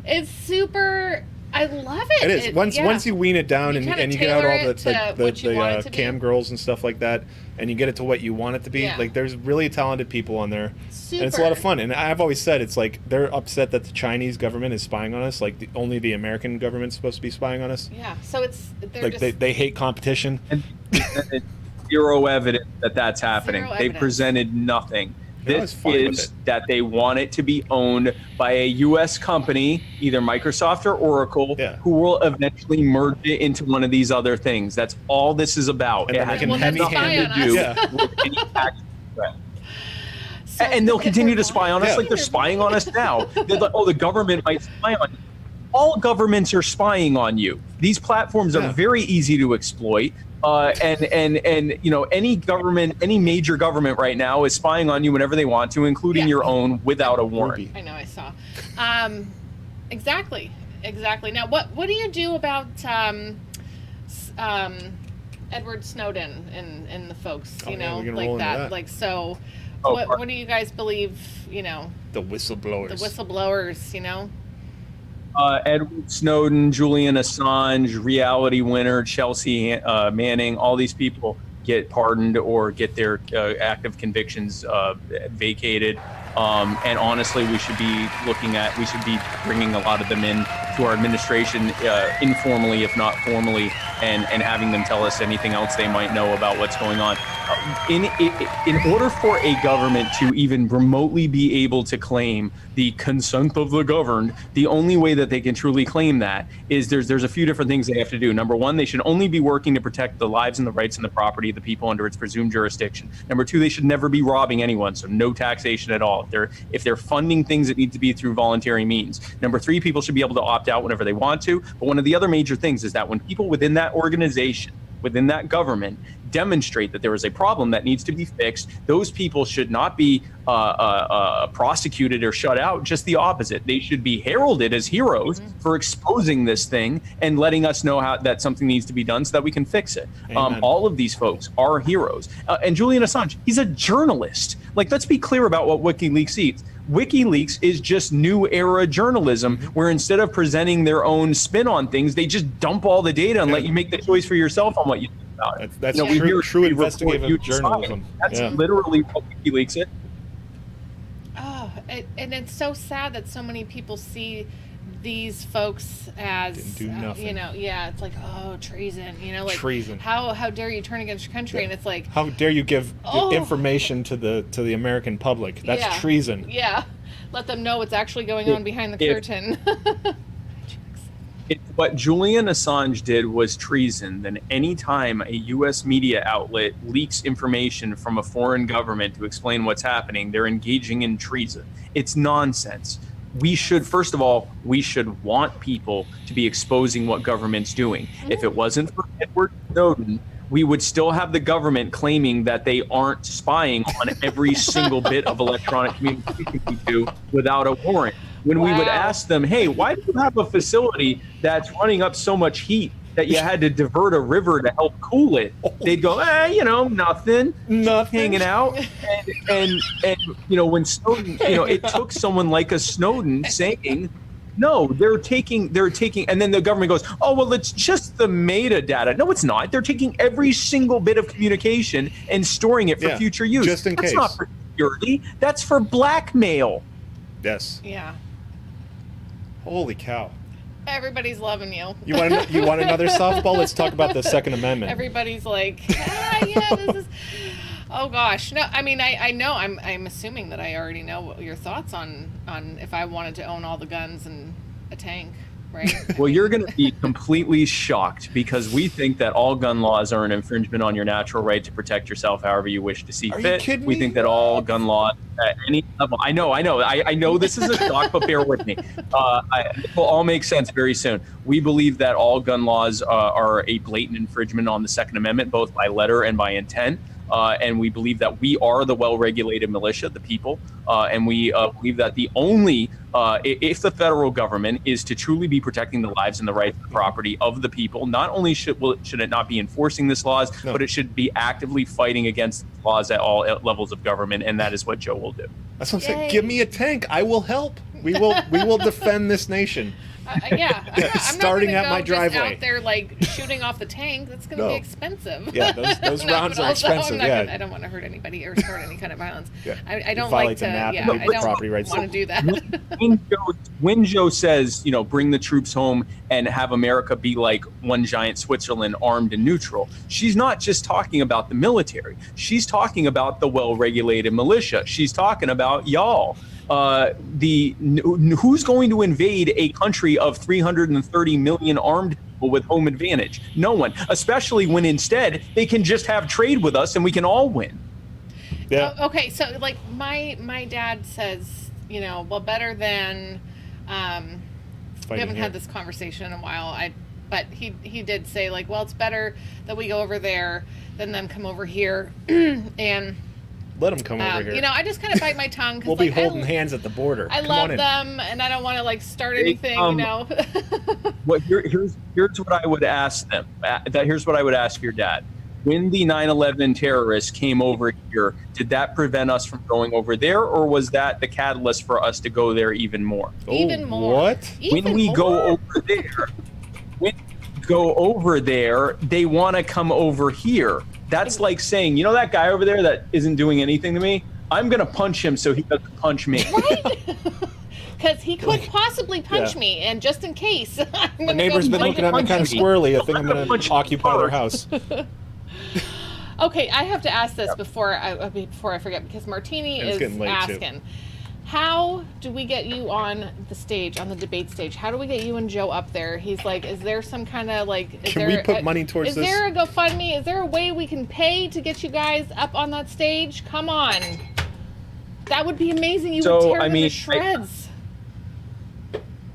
it's super. I love it. It is. Once you wean it down and you get out all the cam girls and stuff like that, and you get it to what you want it to be, like there's really talented people on there. Super. And it's a lot of fun. And I've always said it's like they're upset that the Chinese government is spying on us. Like only the American government's supposed to be spying on us. Yeah. So they hate competition. And zero evidence that that's happening. They presented nothing. This is that they want it to be owned by a U.S. company, either Microsoft or Oracle, who will eventually merge it into one of these other things. That's all this is about. And it has nothing to do with any tax threat. And they'll continue to spy on us like they're spying on us now. They're like, the government might spy on you. All governments are spying on you. These platforms are very easy to exploit. And any government, any major government right now is spying on you whenever they want to, including your own, without a warrant. I know, I saw. Exactly. Now, what do you do about Edward Snowden and the folks, like that? Like, so what do you guys believe, The whistleblowers. Edward Snowden, Julian Assange, reality winner, Chelsea Manning, all these people get pardoned or get their active convictions vacated. And honestly, we should be bringing a lot of them in to our administration informally, if not formally, and having them tell us anything else they might know about what's going on. In order for a government to even remotely be able to claim the consent of the governed, the only way that they can truly claim that is there's a few different things they have to do. Number one, they should only be working to protect the lives and the rights and the property of the people under its presumed jurisdiction. Number two, they should never be robbing anyone, so no taxation at all. If they're funding things, it needs to be through voluntary means. Number three, people should be able to opt out whenever they want to. But one of the other major things is that when people within that organization, within that government, demonstrate that there is a problem that needs to be fixed, those people should not be prosecuted or shut out. Just the opposite. They should be heralded as heroes for exposing this thing and letting us know that something needs to be done so that we can fix it. All of these folks are heroes. And Julian Assange, he's a journalist. Like, let's be clear about what WikiLeaks is. WikiLeaks is just new era journalism where instead of presenting their own spin on things, they just dump all the data and let you make the choice for yourself on what you think about it. That's true investigative journalism. That's literally what WikiLeaks is. Oh, and it's so sad that so many people see these folks as do nothing. It's like, oh, treason, like treason. How dare you turn against your country? And it's like, how dare you give information to the American public? That's treason. Yeah, let them know what's actually going on behind the curtain. If what Julian Assange did was treason, then anytime a U.S. media outlet leaks information from a foreign government to explain what's happening, they're engaging in treason. It's nonsense. First of all, we should want people to be exposing what government's doing. If it wasn't for Edward Snowden, we would still have the government claiming that they aren't spying on every single bit of electronic communication we do without a warrant. When we would ask them, hey, why do you have a facility that's running up so much heat that you had to divert a river to help cool it? They'd go, nothing, hanging out. And when Snowden, it took someone like a Snowden saying, no, they're taking, and then the government goes, oh, well, it's just the metadata. No, it's not. They're taking every single bit of communication and storing it for future use. Just in case. That's not for security. That's for blackmail. Yes. Yeah. Holy cow. Everybody's loving you. You want another softball? Let's talk about the Second Amendment. Everybody's like, this is. Oh gosh, no. I mean, I know. I'm assuming that I already know what your thoughts on if I wanted to own all the guns and a tank, right? Well, you're going to be completely shocked because we think that all gun laws are an infringement on your natural right to protect yourself however you wish to see fit. You kidding we me? think that all gun laws at any level. I know this is a shock, but bear with me. It will all make sense very soon. We believe that all gun laws are a blatant infringement on the Second Amendment, both by letter and by intent. And we believe that we are the well-regulated militia, the people, and we believe that the only, if the federal government is to truly be protecting the lives and the rights and property of the people, not only should it not be enforcing these laws, but it should be actively fighting against laws at all levels of government, and that is what Joe will do. That's what I'm saying. Give me a tank. I will help. We will defend this nation. I'm Starting not at my driveway. Just out there like shooting off the tank. That's going to be expensive. Yeah, those rounds are expensive. I don't want to hurt anybody or start any kind of violence. Yeah. I don't like to. I don't want to do that. When Joe says, bring the troops home and have America be like one giant Switzerland, armed and neutral, she's not just talking about the military. She's talking about the well-regulated militia. She's talking about y'all. Who's going to invade a country of 330 million armed people with home advantage? No one, especially when instead they can just have trade with us and we can all win. Yeah. Okay, so like my dad says, well, better than we haven't had this conversation in a while. But he did say like, well, it's better that we go over there than them come over here and let them come over here. I just kind of bite my tongue. We'll be holding hands at the border. I love them, and I don't want to like start anything. Here's what I would ask them. Here's what I would ask your dad. When the 9/11 terrorists came over here, did that prevent us from going over there, or was that the catalyst for us to go there even more? Even more. What? When we go over there, they want to come over here. That's like saying, that guy over there that isn't doing anything to me, I'm going to punch him so he doesn't punch me. Right? because he could possibly punch me, and just in case, My neighbor's been looking at me kind of squirrely. I think I'm going to occupy their house. Okay, I have to ask this before I forget, because Martini is asking. How do we get you on the stage, on the debate stage? How do we get you and Joe up there? He's like, is there some kind of like... Can we put money towards this? Is there a GoFundMe? Is there a way we can pay to get you guys up on that stage? Come on. That would be amazing. You would tear them to shreds.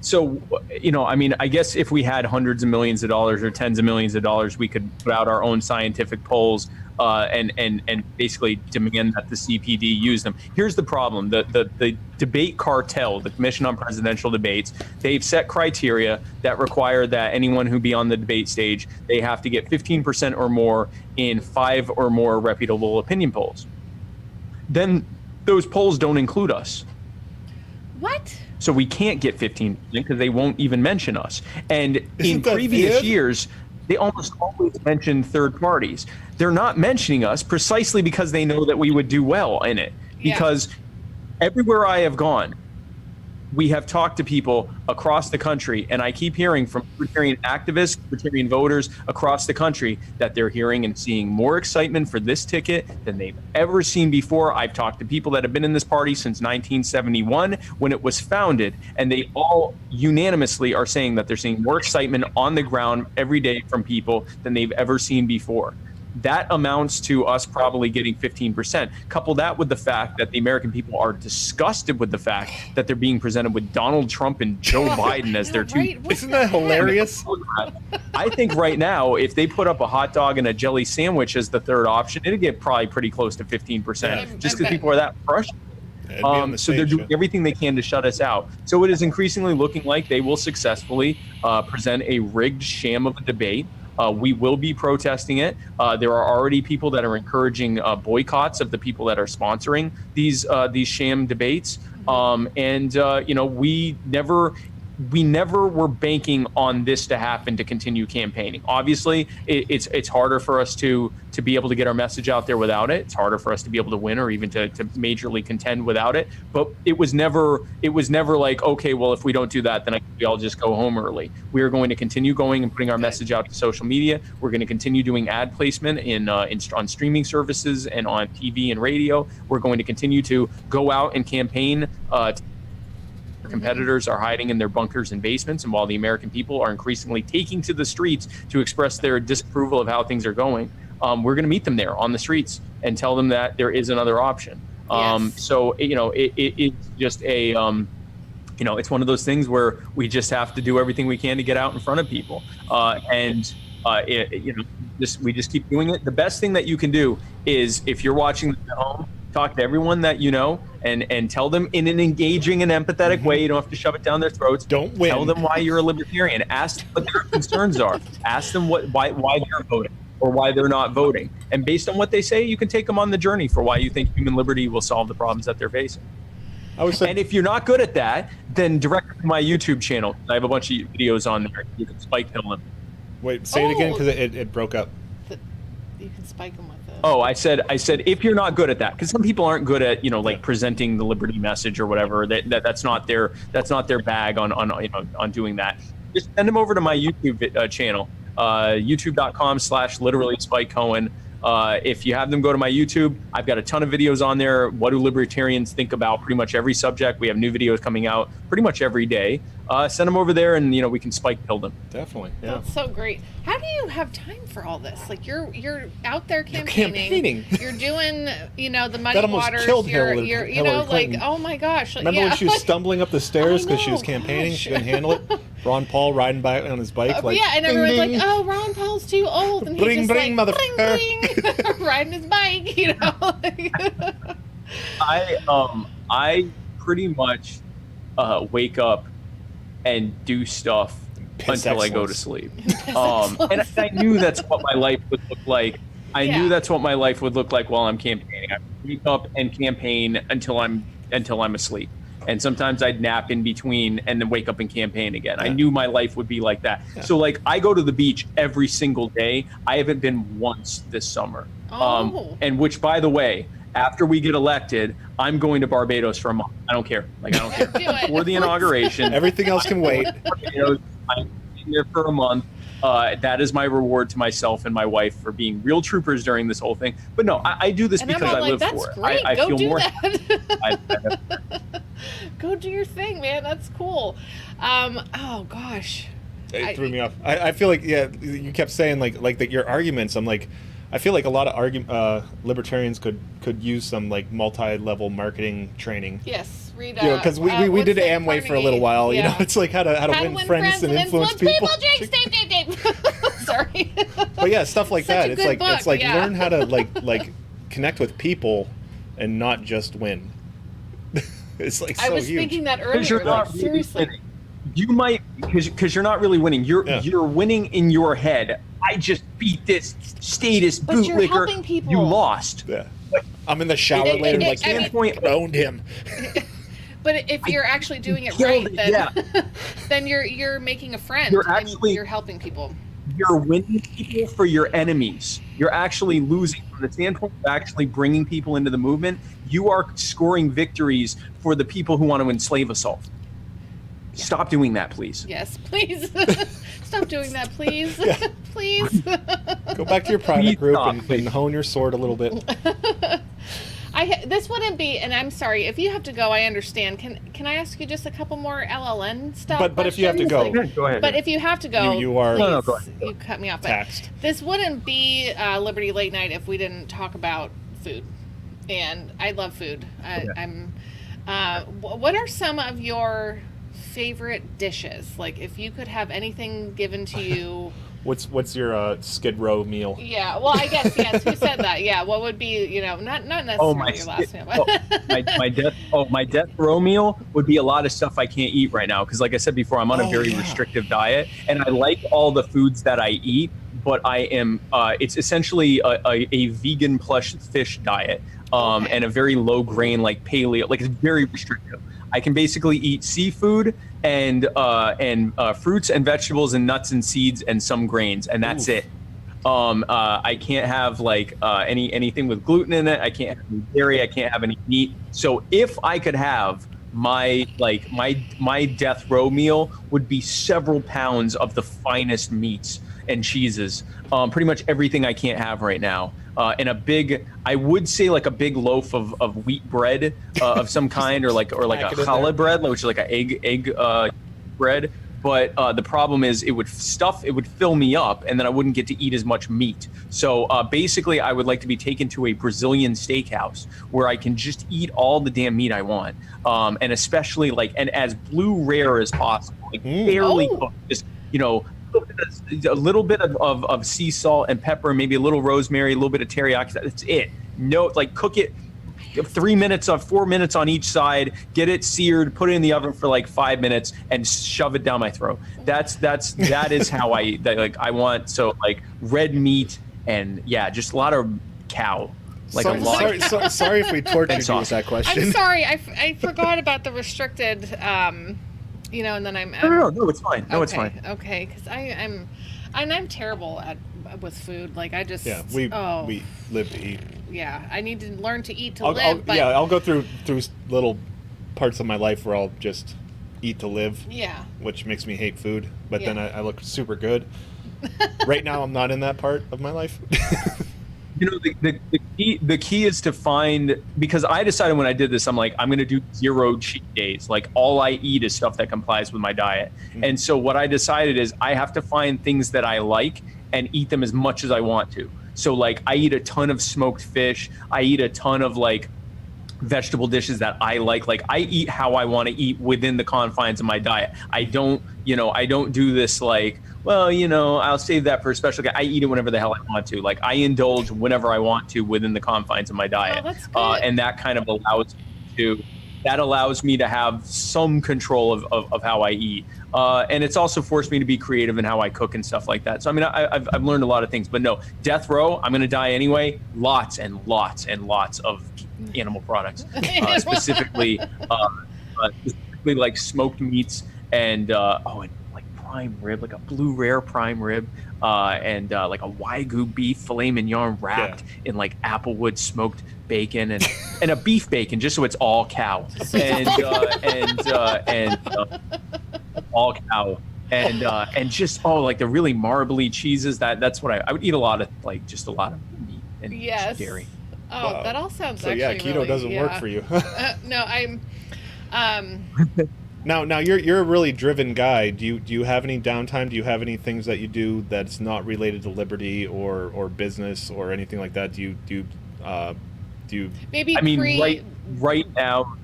So, you know, I mean, I guess if we had hundreds of millions of dollars or tens of millions of dollars, we could put out our own scientific polls and basically demand that the CPD use them. Here's the problem. The debate cartel, the Commission on Presidential Debates, they've set criteria that require that anyone who be on the debate stage, they have to get 15% or more in 5 or more reputable opinion polls. Then those polls don't include us. What? So we can't get 15% because they won't even mention us. And in previous years, they almost always mention third parties. They're not mentioning us precisely because they know that we would do well in it. Because everywhere I have gone, we have talked to people across the country, and I keep hearing from libertarian activists, libertarian voters across the country that they're hearing and seeing more excitement for this ticket than they've ever seen before. I've talked to people that have been in this party since 1971 when it was founded, and they all unanimously are saying that they're seeing more excitement on the ground every day from people than they've ever seen before. That amounts to us probably getting 15%. Couple that with the fact that the American people are disgusted with the fact that they're being presented with Donald Trump and Joe Biden as their two. Isn't that hilarious? I think right now, if they put up a hot dog and a jelly sandwich as the third option, it'd get probably pretty close to 15%, just because people are that frustrated. So they're doing everything they can to shut us out. So it is increasingly looking like they will successfully present a rigged sham of a debate. We will be protesting it. There are already people that are encouraging boycotts of the people that are sponsoring these sham debates. You know, we never were banking on this to happen to continue campaigning. Obviously, it's harder for us to be able to get our message out there without it. It's harder for us to be able to win or even to majorly contend without it. But it was never like, okay, well, if we don't do that, then I'll just go home early. We are going to continue going and putting our message out to social media. We're going to continue doing ad placement on streaming services and on TV and radio. We're going to continue to go out and campaign. Competitors are hiding in their bunkers and basements, and while the American people are increasingly taking to the streets to express their disapproval of how things are going, we're going to meet them there on the streets and tell them that there is another option. So you know, it's just a you know, it's one of those things where we just have to do everything we can to get out in front of people, you know, we just keep doing it. The best thing that you can do is, if you're watching this at home, talk to everyone that you know and tell them in an engaging and empathetic way. You don't have to shove it down their throats. Don't win. Tell them why you're a libertarian. Ask them what their concerns are. Ask them why they're voting or why they're not voting. And based on what they say, you can take them on the journey for why you think human liberty will solve the problems that they're facing. And if you're not good at that, then direct them to my YouTube channel. I have a bunch of videos on there. You can spike them. Wait, say it again, because it broke up. You can spike them with it. Oh, I said if you're not good at that, because some people aren't good at, you know, like presenting the liberty message or whatever. That's not their bag on doing that. Just send them over to my YouTube channel, youtube.com/literallyspikecohen. If you have them go to my YouTube, I've got a ton of videos on there. What do libertarians think about pretty much every subject? We have new videos coming out pretty much every day. Send them over there, and you know, we can spike pill them. Definitely, yeah. That's so great. How do you have time for all this? Like, you're out there campaigning. You're doing, you know, the Muddy That almost Waters. killed you're Hillary you know, Clinton. like, oh my gosh. Remember when she was stumbling up the stairs because she was know, campaigning? gosh. She couldn't handle it. Ron Paul riding by on his bike, like, yeah, and ding, everyone's ding. like, oh, Ron Paul's too old, and he's Bring, just bring, like, motherfucker. bring, bring, riding his bike, you know. I pretty much wake up and do stuff until I go to sleep. And I knew that's what my life would look like. I knew that's what my life would look like while I'm campaigning. I wake up and campaign until I'm asleep. And sometimes I'd nap in between and then wake up and campaign again. I knew my life would be like that. So like, I go to the beach every single day. I haven't been once this summer. And which, by the way, after we get elected, I'm going to Barbados for a month. I don't care. Like, I don't care. Do it. For the inauguration. Everything else can wait. I'm here for a month. That is my reward to myself and my wife for being real troopers during this whole thing. But no, I do this And because I live that's for it. great. I Go feel do more. that. Go do your thing, man. That's cool. Oh gosh. It threw me off. I feel like, yeah, you kept saying like that your arguments. I'm like, I feel like a lot of libertarians could use some like multi-level marketing training. Yes, read. Because we did Amway for a little while. Yeah. You know, it's like how to win friends and influence people. Dave. Sorry. But yeah, stuff like Such that. a It's good like book, yeah. learn how to like connect with people and not just win. It's like so I was huge. thinking that Because earlier. you're not Like, really seriously. winning. You might, because you're not really winning. You're winning in your head. I just beat this status But you're bootlicker. helping people. You lost. Yeah. I'm in the shower It- later, it- like, I mean- owned him. But if you're actually doing it killed right, it, then yeah. then you're making a friend. You're and actually- you're helping people. You're winning people for your enemies. You're actually losing from the standpoint of actually bringing people into the movement. You are scoring victories for the people who want to enslave us all. Stop doing that, please. Yes, please. Stop doing that, please. Yeah. Please. Go back to your private Please group stop, and please. hone your sword a little bit. This wouldn't be, and I'm sorry if you have to go. I understand. Can I ask you just a couple more LLN stuff? But if you have to go, questions? Go ahead. But if you have to go, You are- please, No, go ahead. you cut me off. But taxed. this wouldn't be Liberty Late Night if we didn't talk about food, and I love food. I'm. What are some of your favorite dishes? Like, if you could have anything given to you. What's your Skid Row meal? Yeah, well, I guess, yes. Who said that? Yeah, what would be, not necessarily your last meal, but my death row meal would be a lot of stuff I can't eat right now because, like I said before, I'm on a very restrictive diet, and I like all the foods that I eat, but I am it's essentially a vegan plus fish diet, and a very low grain like paleo, like it's very restrictive. I can basically eat seafood and fruits and vegetables and nuts and seeds and some grains, and that's it. I can't have like anything with gluten in it. I can't have any dairy. I can't have any meat. So if I could have my death row meal would be several pounds of the finest meats and cheeses, pretty much everything I can't have right now. And I would say like a big loaf of wheat bread of some kind, or like a challah bread, which is like an egg bread. But the problem is it would fill me up, and then I wouldn't get to eat as much meat. So basically, I would like to be taken to a Brazilian steakhouse where I can just eat all the damn meat I want, and especially and as blue rare as possible, like barely cooked, just a little bit of sea salt and pepper, maybe a little rosemary, a little bit of teriyaki. That's it. No, cook it 4 minutes on each side, get it seared, put it in the oven for like 5 minutes, and shove it down my throat. That is how I eat. I want red meat and just a lot of cow. Sorry if we tortured you with that question. I'm sorry, I forgot about the restricted. And then I'm. No, it's fine. No, it's fine. Okay, because I'm terrible with food. Like I just. Yeah, we live to eat. Yeah, I need to learn to eat to live. But I'll go through little parts of my life where I'll just eat to live. Yeah. Which makes me hate food, but then I look super good. Right now, I'm not in that part of my life. The key is to find, because I decided when I did this, I'm like, I'm going to do 0 cheat days. Like all I eat is stuff that complies with my diet. Mm-hmm. And so what I decided is I have to find things that I like and eat them as much as I want to. So I eat a ton of smoked fish. I eat a ton of vegetable dishes that I like. Like I eat how I want to eat within the confines of my diet. I don't do this I'll save that for a special guy. I eat it whenever the hell I want to. I indulge whenever I want to within the confines of my diet. Oh, that's good. And that kind of allows me to have some control of how I eat. And it's also forced me to be creative in how I cook and stuff like that. So, I've learned a lot of things. But no, death row, I'm going to die anyway. Lots and lots and lots of animal products, specifically smoked meats and prime rib, like a blue rare prime rib, and like a Wagyu beef filet mignon wrapped in Applewood smoked bacon and a beef bacon, just so it's all cow and all cow and just like the really marbly cheeses. That's what I would eat a lot of, like just a lot of meat and dairy. Oh, Wow. that all sounds So actually keto really, doesn't work for you. No, I'm. Now you're a really driven guy. Do you have any downtime? Do you have any things that you do that's not related to liberty or business or anything like that? Do you? Maybe I mean, right now.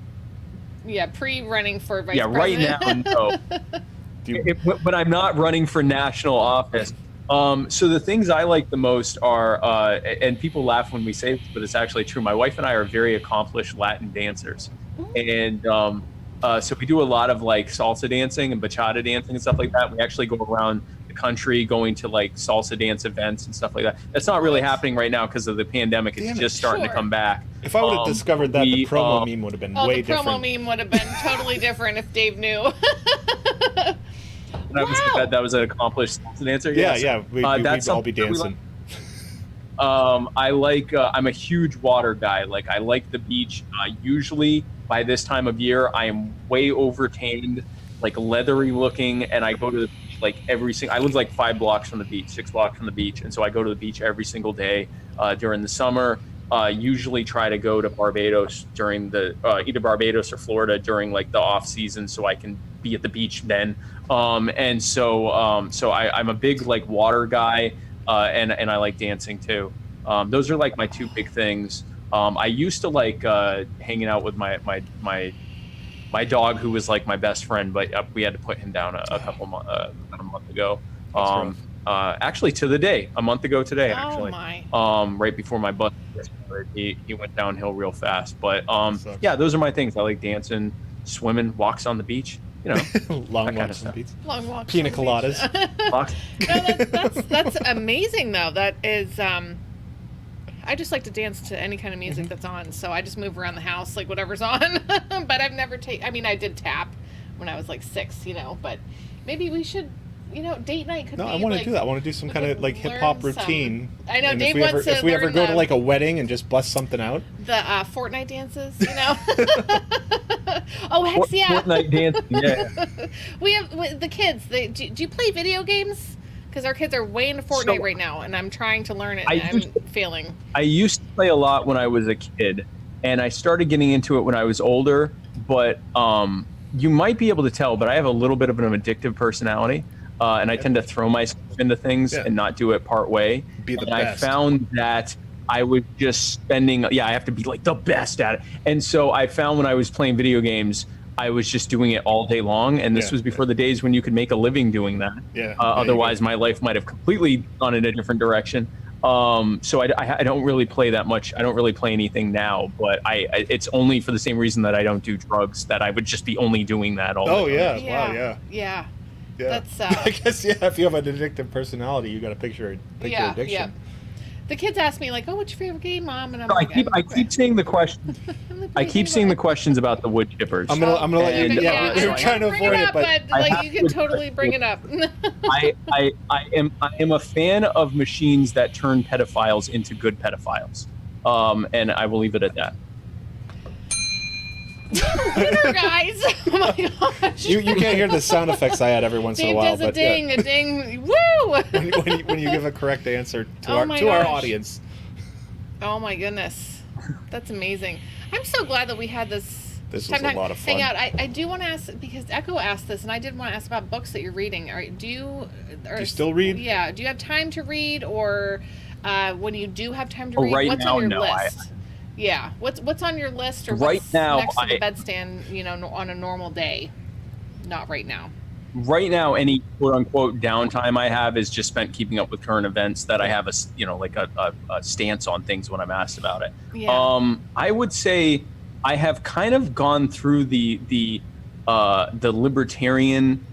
Yeah, pre-running for vice Right president. now, no. But I'm not running for national office. So the things I like the most are, and people laugh when we say this, but it's actually true. My wife and I are very accomplished Latin dancers, and so we do a lot of like salsa dancing and bachata dancing and stuff like that. We actually go around the country going to like salsa dance events and stuff like that. That's not really happening right now because of the pandemic. It's just starting to come back. If I would have discovered that, the promo meme would have been way different. The promo meme would have been totally different if Dave knew. That was an accomplished salsa dancer. Yeah. We'd all be dancing. I like. I'm a huge water guy. Like I like the beach. Usually by this time of year, I am way overtanned, like leathery looking, and I go to the beach like every single. I live like 5 blocks from the beach, 6 blocks from the beach, and so I go to the beach every single day during the summer. Usually try to go to Barbados during the either Barbados or Florida during like the off season, so I can be at the beach then. And so I'm a big like water guy, and I like dancing too. Those are like my 2 big things. I used to like hanging out with my dog, who was like my best friend, but we had to put him down about a month ago. Actually, a month ago today, actually. Oh my. Right before my bus started, he went downhill real fast. But yeah, those are my things. I like dancing, swimming, walks on the beach. You know, long walks on the beach. Long walks. Pina coladas. No, that's amazing though. That is. I just like to dance to any kind of music that's on, so I just move around the house like whatever's on. But I've never I mean, I did tap when I was like 6, but maybe we should. Date night could be. No, I want to do that. I want to do some kind of like hip hop routine. I know and Dave wants to. If we ever go to like a wedding and just bust something out. The Fortnite dances, Oh, heck yeah. Fortnite dancing, yeah. We have the kids. Do you play video games? Because our kids are way into Fortnite right now, and I'm trying to learn it, and I'm failing. I used to play a lot when I was a kid, and I started getting into it when I was older. But you might be able to tell, but I have a little bit of an addictive personality. And I tend to throw myself into things and not do it part way. Be the and best. I found that I was just spending, I have to be like the best at it. And so I found when I was playing video games, I was just doing it all day long. And this was before the days when you could make a living doing that. Otherwise, my life might have completely gone in a different direction. So I don't really play that much. I don't really play anything now, but it's only for the same reason that I don't do drugs, that I would just be only doing that all the time. Wow, yeah. Yeah. That's I guess if you have an addictive personality, you got to picture addiction. Yeah. The kids ask me like, "Oh, what's your favorite game, Mom?" And I'm I keep seeing the questions. I keep seeing the questions about the wood chippers. I'm gonna let you. We were trying to avoid it, but like you can totally bring it up. I am a fan of machines that turn pedophiles into good pedophiles, and I will leave it at that. Winner, guys! Oh my gosh! You can't hear the sound effects I add every once in a while, Dave does a ding, a ding, woo! when you give a correct answer to our audience. Oh my goodness, that's amazing! I'm so glad that we had this. This was a lot of fun. Hang out. I do want to ask, because Echo asked this, and I did want to ask about books that you're reading. Do you still read? Yeah. Do you have time to read, or when you do have time to read, right what's now, on your no, list? Yeah. What's on your list, or right what's now, next to the bedstand, on a normal day? Not right now. Right now, any quote unquote downtime I have is just spent keeping up with current events, that I have a stance on things when I'm asked about it. Yeah. I would say I have kind of gone through the libertarian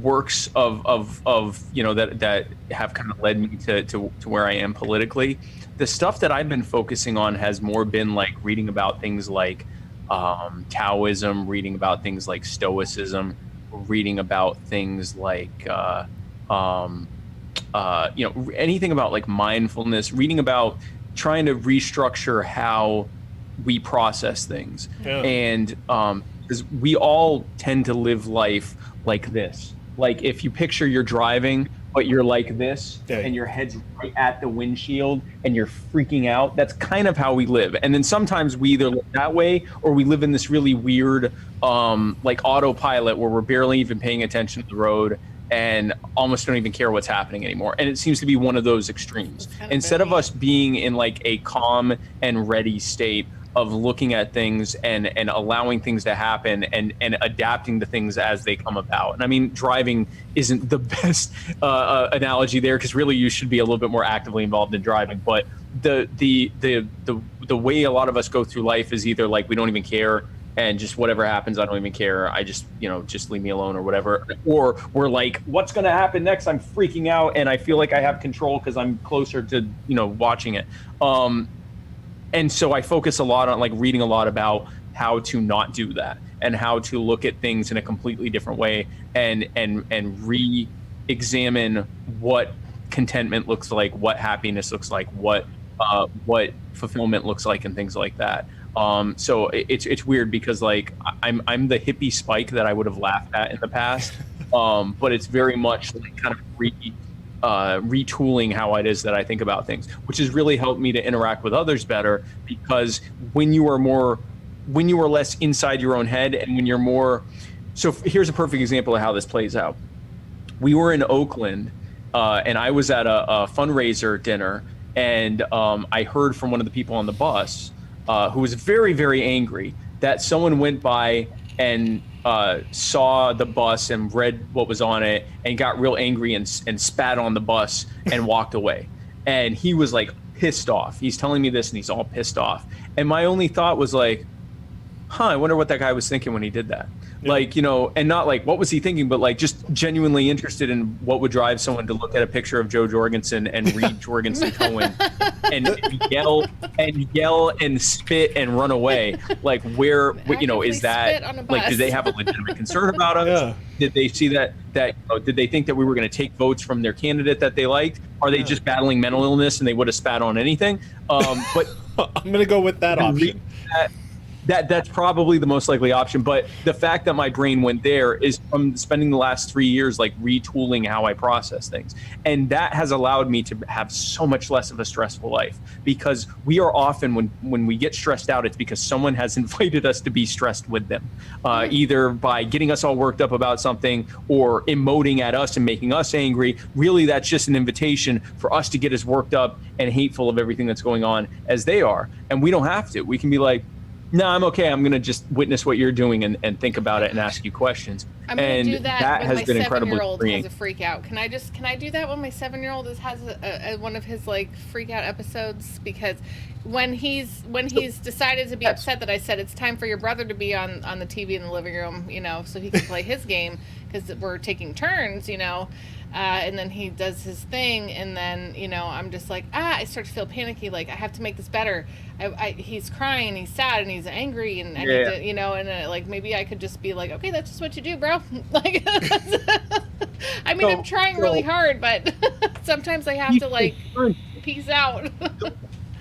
works of that have kind of led me to where I am politically. The stuff that I've been focusing on has more been like reading about things like Taoism, reading about things like Stoicism, reading about things like anything about like mindfulness, reading about trying to restructure how we process things. Yeah. And because we all tend to live life like this. Like if you picture you're driving, but you're like this, Yeah. and your head's right at the windshield and you're freaking out, that's kind of how we live. And then sometimes we either live that way or we live in this really weird like autopilot where we're barely even paying attention to the road and almost don't even care what's happening anymore. And it seems to be one of those extremes. Instead of us being in like a calm and ready state of looking at things and allowing things to happen and adapting to things as they come about. And I mean, driving isn't the best analogy there, because really you should be a little bit more actively involved in driving. But the way a lot of us go through life is either like we don't even care and just whatever happens, I don't even care. I just, just leave me alone or whatever. Or we're like, what's going to happen next? I'm freaking out and I feel like I have control because I'm closer to, watching it. And so I focus a lot on like reading a lot about how to not do that and how to look at things in a completely different way and re-examine what contentment looks like, what happiness looks like, what fulfillment looks like, and things like that. So it's weird because like I'm the hippie Spike that I would have laughed at in the past, but it's very much like kind of retooling how it is that I think about things, which has really helped me to interact with others better, because when you are less inside your own head and when you're more, so here's a perfect example of how this plays out. We were in Oakland and I was at a fundraiser dinner, and I heard from one of the people on the bus who was very, very angry that someone went by and saw the bus and read what was on it and got real angry and spat on the bus and walked away. And he was like pissed off. He's telling me this and he's all pissed off. And my only thought was like, I wonder what that guy was thinking when he did that. Yeah. Like, and not like, what was he thinking, but like just genuinely interested in what would drive someone to look at a picture of Joe Jorgensen and read Jorgensen Cohen and yell and spit and run away. Like where, is that, like, did they have a legitimate concern about us? Yeah. Did they see that did they think that we were going to take votes from their candidate that they liked? Are they just battling mental illness and they would have spat on anything? But I'm going to go with that option. That's probably the most likely option. But the fact that my brain went there is from spending the last 3 years like retooling how I process things. And that has allowed me to have so much less of a stressful life, because we are often, when we get stressed out, it's because someone has invited us to be stressed with them, either by getting us all worked up about something or emoting at us and making us angry. Really, that's just an invitation for us to get as worked up and hateful of everything that's going on as they are. And we don't have to. We can be like, no, I'm okay. I'm going to just witness what you're doing and think about it and ask you questions. I'm going to do that when has my been incredibly 7-year-old freeing. has a freak out. Can I do that when my 7-year-old has one of his like freak out episodes? Because when he's decided to be upset that I said it's time for your brother to be on the TV in the living room, so he can play his game, because we're taking turns, and then he does his thing, and then I'm just like, I start to feel panicky, like I have to make this better. He's crying, he's sad, and he's angry, and I need to, like maybe I could just be like, okay, that's just what you do, bro. Like, I mean, I'm trying really hard, but sometimes I have to like peace out.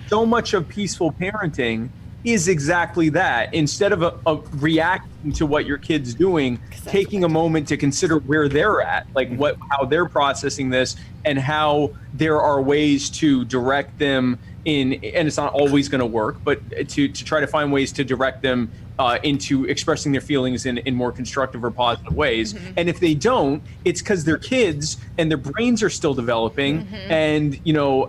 So much of peaceful parenting is exactly that. Instead of reacting to what your kid's doing, taking a moment to consider where they're at, like how they're processing this, and how there are ways to direct them in, and it's not always going to work, but to try to find ways to direct them into expressing their feelings in more constructive or positive ways. Mm-hmm. And if they don't, it's because they're kids and their brains are still developing. Mm-hmm. And,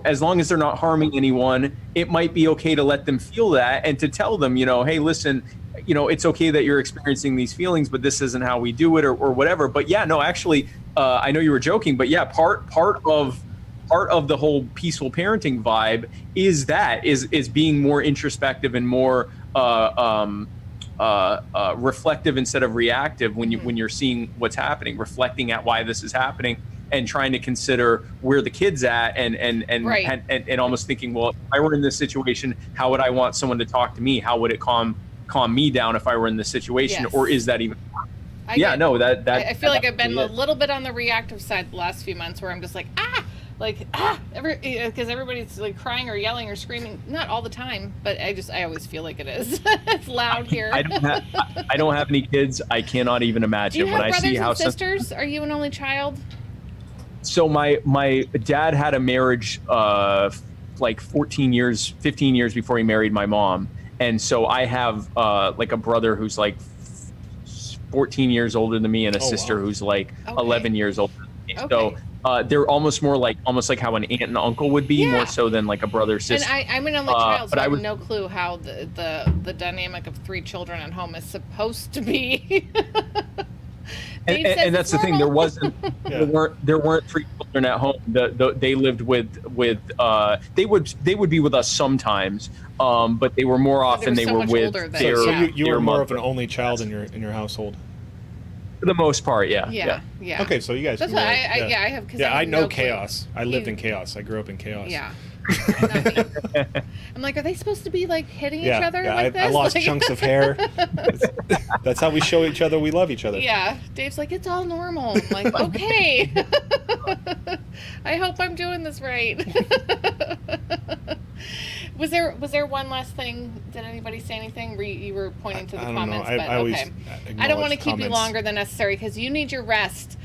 as long as they're not harming anyone, it might be okay to let them feel that and to tell them, hey, listen, it's okay that you're experiencing these feelings, but this isn't how we do it or whatever. But yeah, no, actually, I know you were joking, but yeah, part of the whole peaceful parenting vibe is being more introspective and more reflective instead of reactive when you're seeing what's happening, reflecting at why this is happening and trying to consider where the kid's at and almost thinking, well, if I were in this situation, how would I want someone to talk to me? How would it calm me down if I were in this situation? Yes. Or is that even? I feel like I've been a little bit on the reactive side the last few months, where I'm just like, like because everybody's like crying or yelling or screaming, not all the time, but I always feel like it is. It's loud here. I don't have any kids. I cannot even imagine. Do you have when brothers I see how and sisters? Are you an only child? So my dad had a marriage like 15 years before he married my mom, and so I have like a brother who's like 14 years older than me and a sister who's like 11 years older than me. So they're almost like how an aunt and uncle would be, more so than like a brother sister. And I'm an only child, so I have no clue how the dynamic of 3 children at home is supposed to be. And that's the thing. There wasn't. There weren't 3 children at home. They lived with. They would be with us sometimes, but they were more often they were with their. So you were more mother. of an only child in your household. For the most part, yeah. Okay, so you guys. That's what I have. Yeah, I know chaos. I lived in chaos. I grew up in chaos. Yeah. I'm like, are they supposed to be like hitting each other like this? I lost chunks of hair. That's how we show each other we love each other. Yeah. Dave's like, it's all normal. I'm like, okay. I hope I'm doing this right. Was there one last thing? Did anybody say anything? You were pointing to the comments, but okay. I don't want to keep you longer than necessary because you need your rest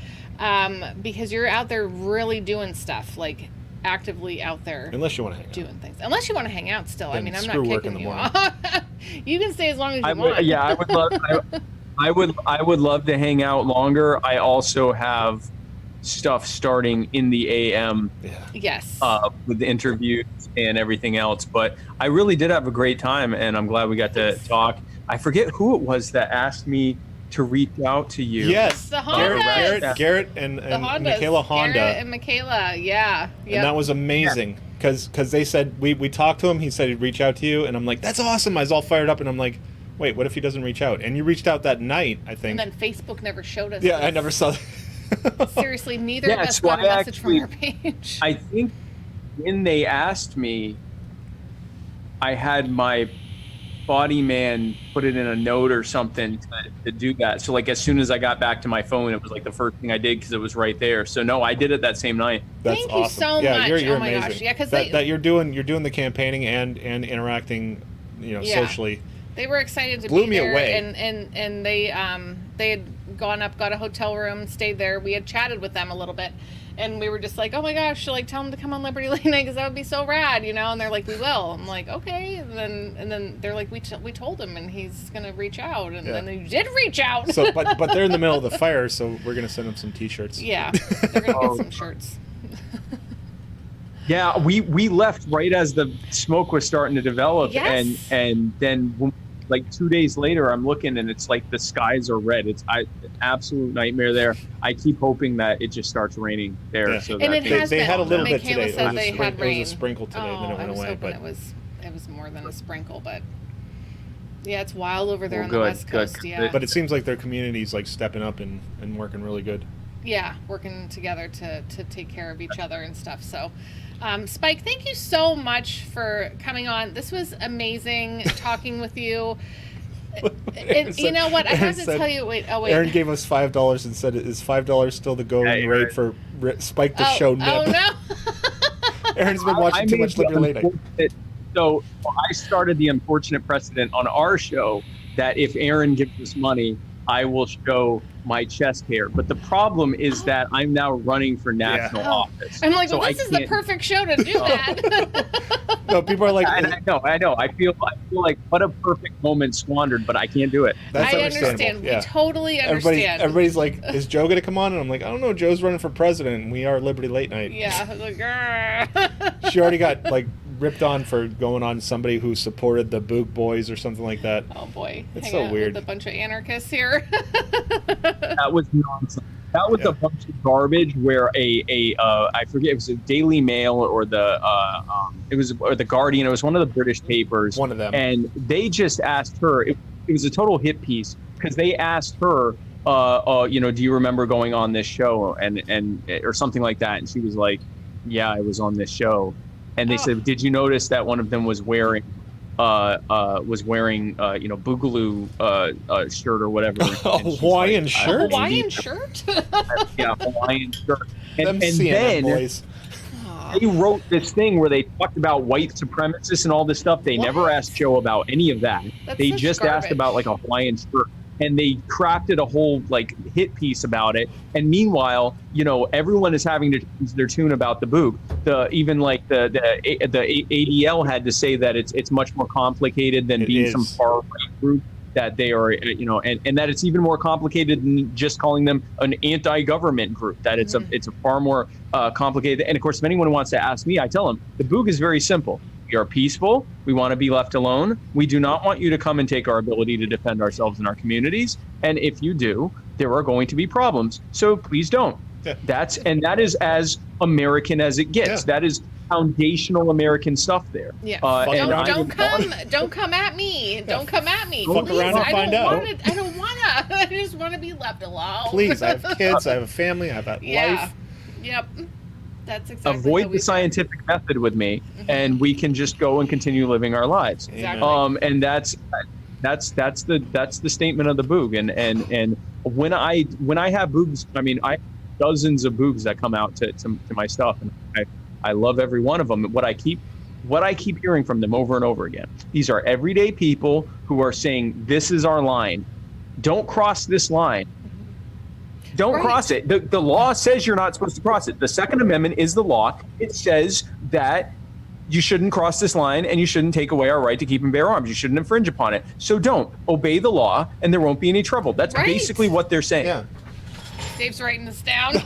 because you're out there really doing stuff, like actively out there. Unless you want to hang out. Doing things. Unless you want to hang out still. Then I mean, I'm not kicking you off. You can stay as long as you want. Yeah, I would love. I would love to hang out longer. I also have stuff starting in the AM. Yes. With the interviews and everything else, but I really did have a great time, and I'm glad we got to talk. I forget who it was that asked me to reach out to you. Yes, the Hondas. Garrett and Michaela Honda. Garrett and Michaela, yeah. Yep. And that was amazing because they said we talked to him. He said he'd reach out to you, and I'm like, that's awesome. I was all fired up, and I'm like, wait, what if he doesn't reach out? And you reached out that night, I think. And then Facebook never showed us. Yeah, I never saw that. Seriously, neither of us got a message from our page. I think when they asked me, I had my body man put it in a note or something to do that. So like as soon as I got back to my phone, it was like the first thing I did because it was right there. So no, I did it that same night. That's Thank awesome. you so much. You're oh my amazing. gosh, yeah, because that you're doing the campaigning and interacting, socially. They were excited to Blew be me there, away. and they had gone up, got a hotel room, stayed there. We had chatted with them a little bit, and we were just like, oh my gosh, like tell them to come on Liberty Late Night because that would be so rad, And they're like, we will. I'm like, okay. And then they're like, we told him, and he's gonna reach out, and then they did reach out. So, but they're in the middle of the fire, so we're gonna send them some T-shirts. Yeah, they're gonna get some shirts. Yeah, we left right as the smoke was starting to develop, yes. and then like 2 days later, I'm looking and it's like the skies are red. It's an absolute nightmare there. I keep hoping that it just starts raining there. Yeah. So and that they had a little bit Michaela today. said they had rain. It was a sprinkle today, then it went away. But it was more than a sprinkle, but yeah, it's wild over there on the West Coast. Yeah, but it seems like their community's like stepping up and working really good. Yeah, working together to take care of each other and stuff. So, Spike, thank you so much for coming on. This was amazing talking with you. And you know what? I have to tell you. Wait. Aaron gave us $5 and said, "Is $5 still the going rate for Spike to show nip?" Oh no! Aaron's been watching too much Liberty Late Night. So I started the unfortunate precedent on our show that if Aaron gives us money, I will show my chest hair. But the problem is that I'm now running for national office. I'm like, well, this is the perfect show to do that. No, people are like, and I know. I feel like what a perfect moment squandered, but I can't do it. That's I understand. Yeah. We totally understand. Everybody's like, is Joe going to come on? And I'm like, I don't know. Joe's running for president, and we are Liberty Late Night. Yeah. Like, she already got like ripped on for going on somebody who supported the Boog Boys or something like that. Oh boy, it's so weird. With a bunch of anarchists here. That was nonsense. That was a bunch of garbage. Where I forget, it was a Daily Mail or the Guardian. It was one of the British papers. One of them. And they just asked her. It was a total hit piece because they asked her, do you remember going on this show and or something like that? And she was like, yeah, I was on this show. And they said, did you notice that one of them was wearing Boogaloo shirt or whatever? A Hawaiian shirt? A Hawaiian shirt? Yeah, Hawaiian shirt. And CNN then boys. They wrote this thing where they talked about white supremacists and all this stuff. They never asked Joe about any of that. They just asked about like a Hawaiian shirt. And they crafted a whole like hit piece about it. And meanwhile, you know, everyone is having to change their tune about the boog. Even like the ADL had to say that it's much more complicated than being some far right group, that they are, you know, and that it's even more complicated than just calling them an anti-government group. That it's a far more complicated. And of course, if anyone wants to ask me, I tell them the boog is very simple. We are peaceful. We want to be left alone. We do not want you to come and take our ability to defend ourselves in our communities. And if you do, there are going to be problems. So please don't. Yeah. That is as American as it gets. Yeah. That is foundational American stuff there. Yeah. Don't come at me. Don't come at me. Fuck around and find out. I don't wanna. I just want to be left alone. Please, I have kids. I have a family. I have a life. Yep. That's exactly. Avoid the scientific method with me, and we can just go and continue living our lives. Exactly. And that's the statement of the boog. And when I have boogs, I mean, I have dozens of boogs that come out to my stuff, and I love every one of them. What I keep hearing from them over and over again, these are everyday people who are saying, this is our line. Don't cross this line. Don't cross it. The law says you're not supposed to cross it. The Second Amendment is the law. It says that you shouldn't cross this line and you shouldn't take away our right to keep and bear arms. You shouldn't infringe upon it. So don't. Obey the law and there won't be any trouble. That's basically what they're saying. Yeah. Dave's writing this down.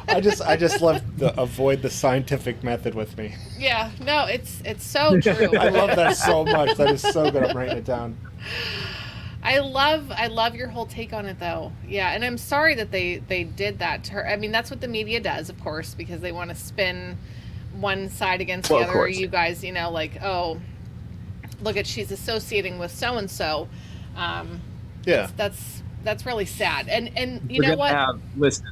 I just love avoid the scientific method with me. Yeah. No, it's so true. I love that so much. That is so good. I'm writing it down. I love your whole take on it, though. Yeah, and I'm sorry that they did that to her. I mean, that's what the media does, of course, because they want to spin one side against the other. You guys, you know, like, oh, look at, she's associating with so and so. Yeah, that's really sad. And you know what? Listen.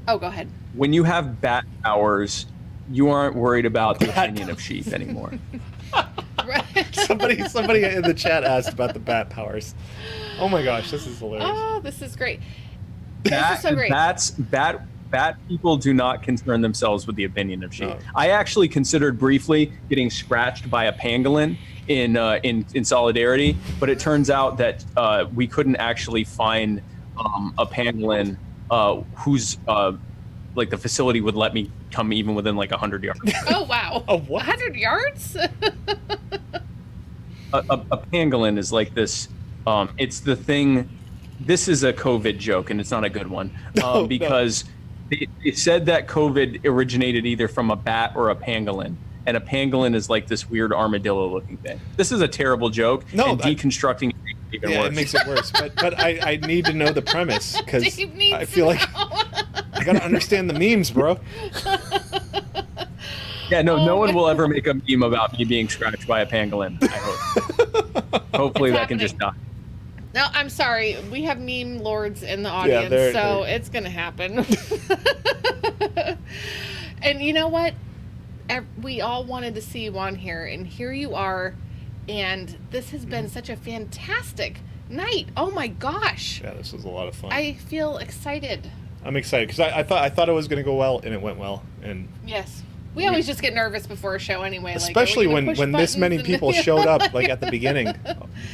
Oh, go ahead. When you have bat powers, you aren't worried about the opinion of sheep anymore. Right. Somebody in the chat asked about the bat powers. Oh my gosh, this is hilarious. Oh, this is great. This is so great. Bat people do not concern themselves with the opinion of sheep. No. I actually considered briefly getting scratched by a pangolin in solidarity, but it turns out that we couldn't actually find a pangolin whose like the facility would let me come even within like 100 yards. Oh wow! Oh, what? 100 yards? a pangolin is like this. It's the thing. This is a COVID joke, and it's not a good one because it said that COVID originated either from a bat or a pangolin. And a pangolin is like this weird armadillo-looking thing. This is a terrible joke. No, and deconstructing it makes it even worse. It makes it worse. But I need to know the premise because I feel like I gotta understand the memes, bro. Yeah, no one will ever make a meme about me being scratched by a pangolin. I hope. Hopefully that can just die. No, I'm sorry. We have meme lords in the audience, it's gonna happen. And you know what? We all wanted to see you on here, and here you are, and this has been such a fantastic night. Oh my gosh. Yeah, this was a lot of fun. I feel excited. I'm excited because I thought it was going to go well, and it went well. And yes, we always just get nervous before a show anyway. Especially like, when this many people showed up, like at the beginning.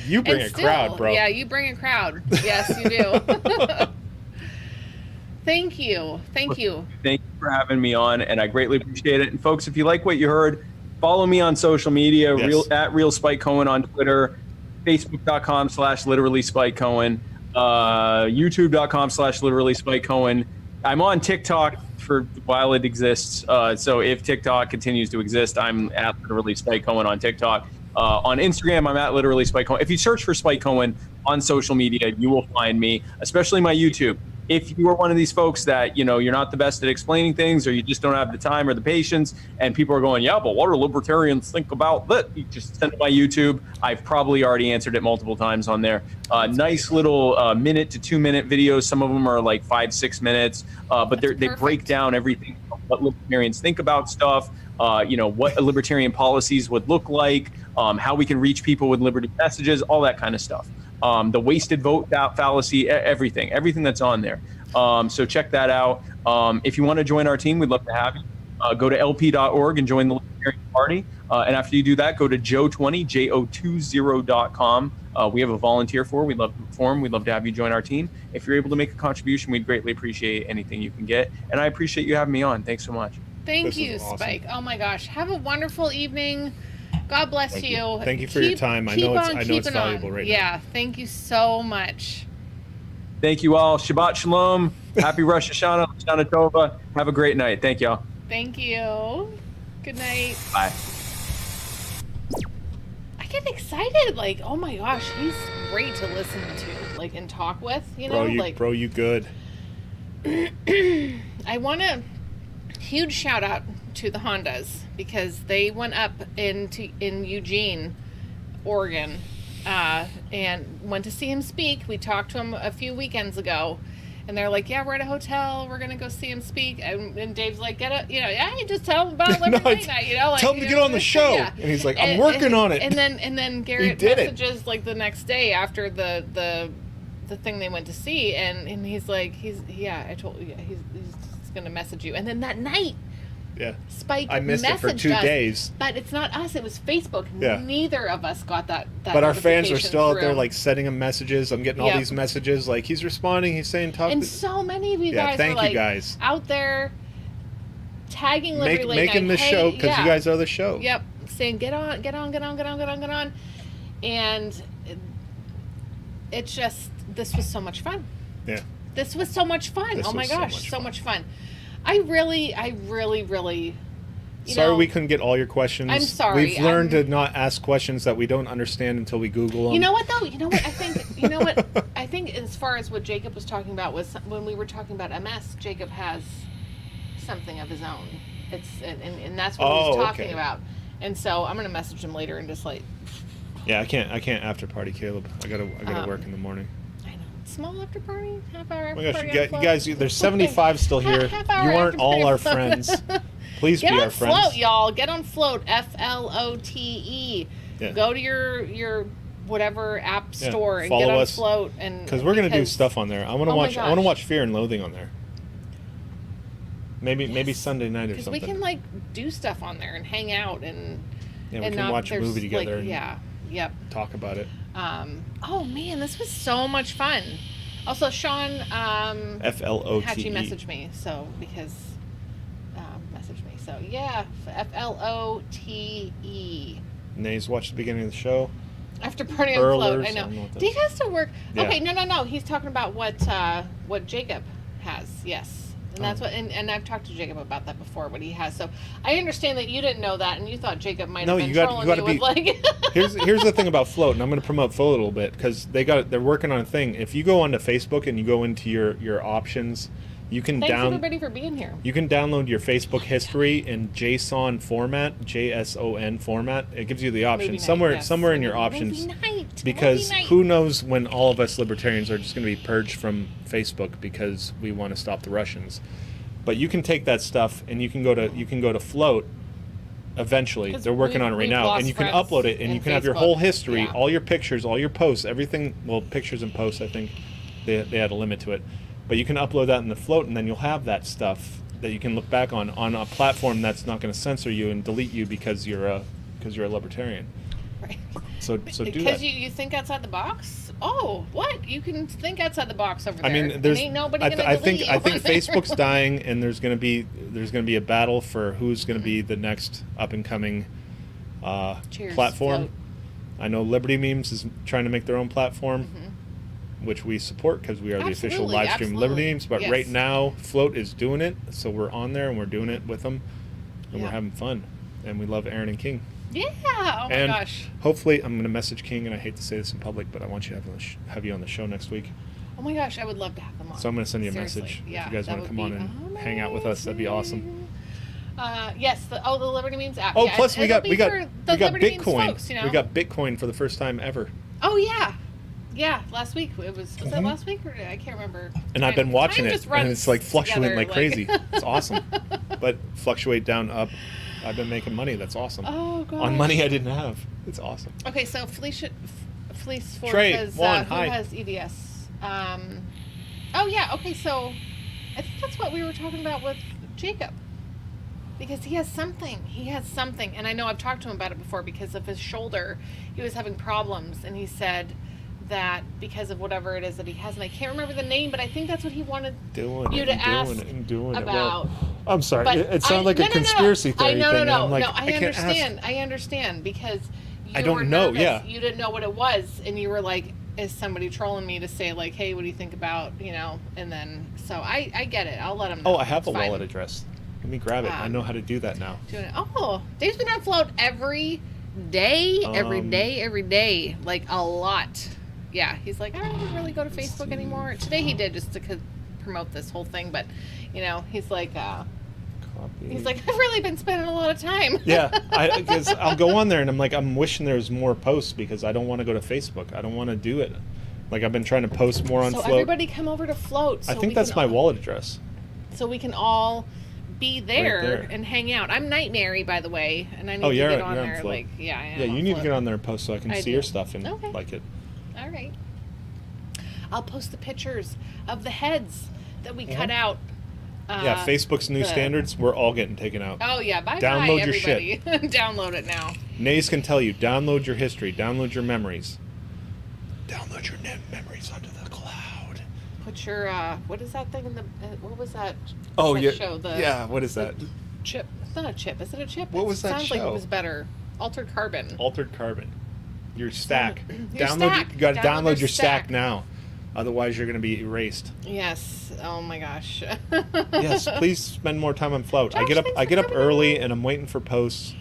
You bring a crowd, bro. Yeah, you bring a crowd. Yes, you do. Thank you. Thank you for having me on, and I greatly appreciate it. And folks, if you like what you heard, follow me on social media, at Real Spike Cohen on Twitter, Facebook.com/literally Spike Cohen, YouTube.com/literally Spike Cohen. I'm on TikTok for while it exists. So if TikTok continues to exist, I'm at literally Spike Cohen on TikTok. On Instagram, I'm at literally Spike Cohen. If you search for Spike Cohen on social media, you will find me, especially my YouTube. If you are one of these folks that, you know, you're not the best at explaining things, or you just don't have the time or the patience, and people are going, yeah, but what do libertarians think about that? You just send it to my YouTube. I've probably already answered it multiple times on there. Nice little minute to 2 minute videos. Some of them are like 5-6 minutes, but they break down everything, what libertarians think about stuff, you know, what libertarian policies would look like, how we can reach people with liberty messages, all that kind of stuff. The wasted vote fallacy, everything that's on there. So check that out. If you want to join our team, we'd love to have you. Go to lp.org and join the Libertarian Party. And after you do that, go to joe20.com. We have a volunteer form. We'd love to have you join our team. If you're able to make a contribution, we'd greatly appreciate anything you can get. And I appreciate you having me on. Thanks so much. Thank you, awesome. Spike. Oh my gosh. Have a wonderful evening. God bless you. Thank you for your time. I know it's valuable right now. Yeah, thank you so much. Thank you all. Shabbat Shalom. Happy Rosh Hashanah. Shana Tova. Have a great night. Thank y'all. Thank you. Good night. Bye. I get excited. Like, oh my gosh, he's great to listen to, like, and talk with. You know, bro, you good. I want a huge shout out to the Hondas because they went up in Eugene, Oregon, and went to see him speak. We talked to him a few weekends ago. And they're like, yeah, we're at a hotel. We're going to go see him speak. And Dave's like, just tell him about Liberty Night, like, tell him to get on the show. Yeah. And he's like, I'm working on it. And then Garrett messages like the next day after the thing they went to see. And he's like, he's going to message you. And then that night, Spike I missed it for 2 days. But it's not us, it was Facebook. Yeah. Neither of us got that But our fans are still out there like sending him messages. I'm getting all these messages like he's responding, he's saying talk. And so many of you guys are like out there tagging Liberty Late making Night. the show because you guys are the show. Yep. Saying get on. And it's just this was so much fun. Yeah. This was so much fun. Oh my gosh, so much fun. I really, sorry we couldn't get all your questions. I'm sorry. We've learned to not ask questions that we don't understand until we Google them. You know what, though? I think as far as what Jacob was talking about was when we were talking about MS, Jacob has something of his own. And that's what he was talking about. And so I'm going to message him later and just like... Yeah, I can't after party, Caleb. I gotta work in the morning. Small after party, half hour after oh my gosh, party. you guys, there's 75 still here. You aren't all our friends. Please be our friends. Get on Float, y'all. Get on Float. FLOTE. Yeah. Go to your whatever app store and get on Float, and because we're gonna do stuff on there. I want to watch Fear and Loathing on there. Maybe Sunday night or something. Because we can like do stuff on there and hang out and we can watch a movie together. Yep. Talk about it. Oh man, this was so much fun. Also, Sean FLOTE had you message me, FLOTE. Nays watched the beginning of the show. After party on Float, I know. Do you guys still work? Yeah. Okay, no. He's talking about what Jacob has. Yes. And that's what, and I've talked to Jacob about that before, what he has. So I understand that you didn't know that, and you thought Jacob might have been trolling you with like. Here's the thing about Float, and I'm going to promote Float a little bit because they're working on a thing. If you go onto Facebook and you go into your options, you can Thanks everybody for being here. You can download your Facebook history in JSON format, JSON format. It gives you the option somewhere in your options. Because who knows when all of us libertarians are just going to be purged from Facebook because we want to stop the Russians. But you can take that stuff and you can go to Float. Eventually, they're working on it right now, and you can upload it, and you can have your whole history, all your pictures, all your posts, everything. Well, pictures and posts, I think they had a limit to it. But you can upload that in the Float, and then you'll have that stuff that you can look back on a platform that's not going to censor you and delete you because you're a libertarian. Right. So do that. Because you think outside the box. Oh, what? You can think outside the box over there. I mean, ain't nobody gonna delete you. I think Facebook's dying, and there's going to be a battle for who's going to be the next up and coming platform. Float. I know Liberty Memes is trying to make their own platform. Mm-hmm. Which we support because we are the official live stream Liberty Memes. But right now, Float is doing it, so we're on there and we're doing it with them, and we're having fun, and we love Aaron and King. Yeah. Oh my gosh. Hopefully, I'm going to message King, and I hate to say this in public, but I want you to have you on the show next week. Oh my gosh, I would love to have them on. So I'm going to send you a message if you guys want to come on and hang out with us. That'd be awesome. Yes. The Liberty Memes app. Oh, plus we got Bitcoin. Folks, We got Bitcoin for the first time ever. Oh yeah. Yeah, last week was that last week or I can't remember. And I've been watching it, and it's like fluctuating like crazy. It's awesome, but fluctuate down, up. I've been making money. That's awesome. Oh god. On money I didn't have. It's awesome. Okay, so Fleece Ford Trey, says who has EDS. Oh yeah. Okay, so I think that's what we were talking about with Jacob. Because he has something. He has something. And I know I've talked to him about it before because of his shoulder. He was having problems. And he said that because of whatever it is that he has. And I can't remember the name, but I think that's what he wanted you to ask about. Well, I'm sorry. But It sounded like a conspiracy theory thing. No, I'm like, I understand. I understand because you I don't were know, nervous. yeah. You didn't know what it was. And you were like, is somebody trolling me to say, like, hey, what do you think about, And then, so I get it. I'll let him know. oh, I have It's a fine. wallet address. Let me grab it. I know how to do that now. Oh, Dave's been on float every day, every day, like a lot. Yeah, he's like, I don't really go to Facebook anymore. Today he did just to promote this whole thing, but he's like, I've really been spending a lot of time. Yeah, because I'll go on there and I'm wishing there was more posts because I don't want to go to Facebook. I don't want to do it. Like I've been trying to post more on so Float. Everybody come over to Float. So I think that's my wallet address. So we can all be there, Right there. and hang out. I'm Night Mary, by the way, and I need to you're get on on there. Float. Like, yeah, I am Yeah, on you need to Float. get on there and post so I can see do. your stuff and Okay. like it. All right. I'll post the pictures of the heads that we cut out. Yeah, Facebook's new standards, we're all getting taken out. Oh yeah, bye Download bye your everybody. shit. Download it now. Nays can tell you, download your history, download your memories. Download your memories onto the cloud. Put your what is that thing in the what was that? Oh, that yeah. Show? Yeah, what is that? Chip. It's not a chip. Is it a chip? What was that Sounds like show? it was better. Altered Carbon. Altered Carbon. Your stack. Your stack. You got to Download download your stack stack. now. Otherwise, you're going to be erased. Yes. Oh my gosh. Yes, please spend more time on Float. I Josh, get up. thanks I for get up coming early, on. and I'm waiting for posts.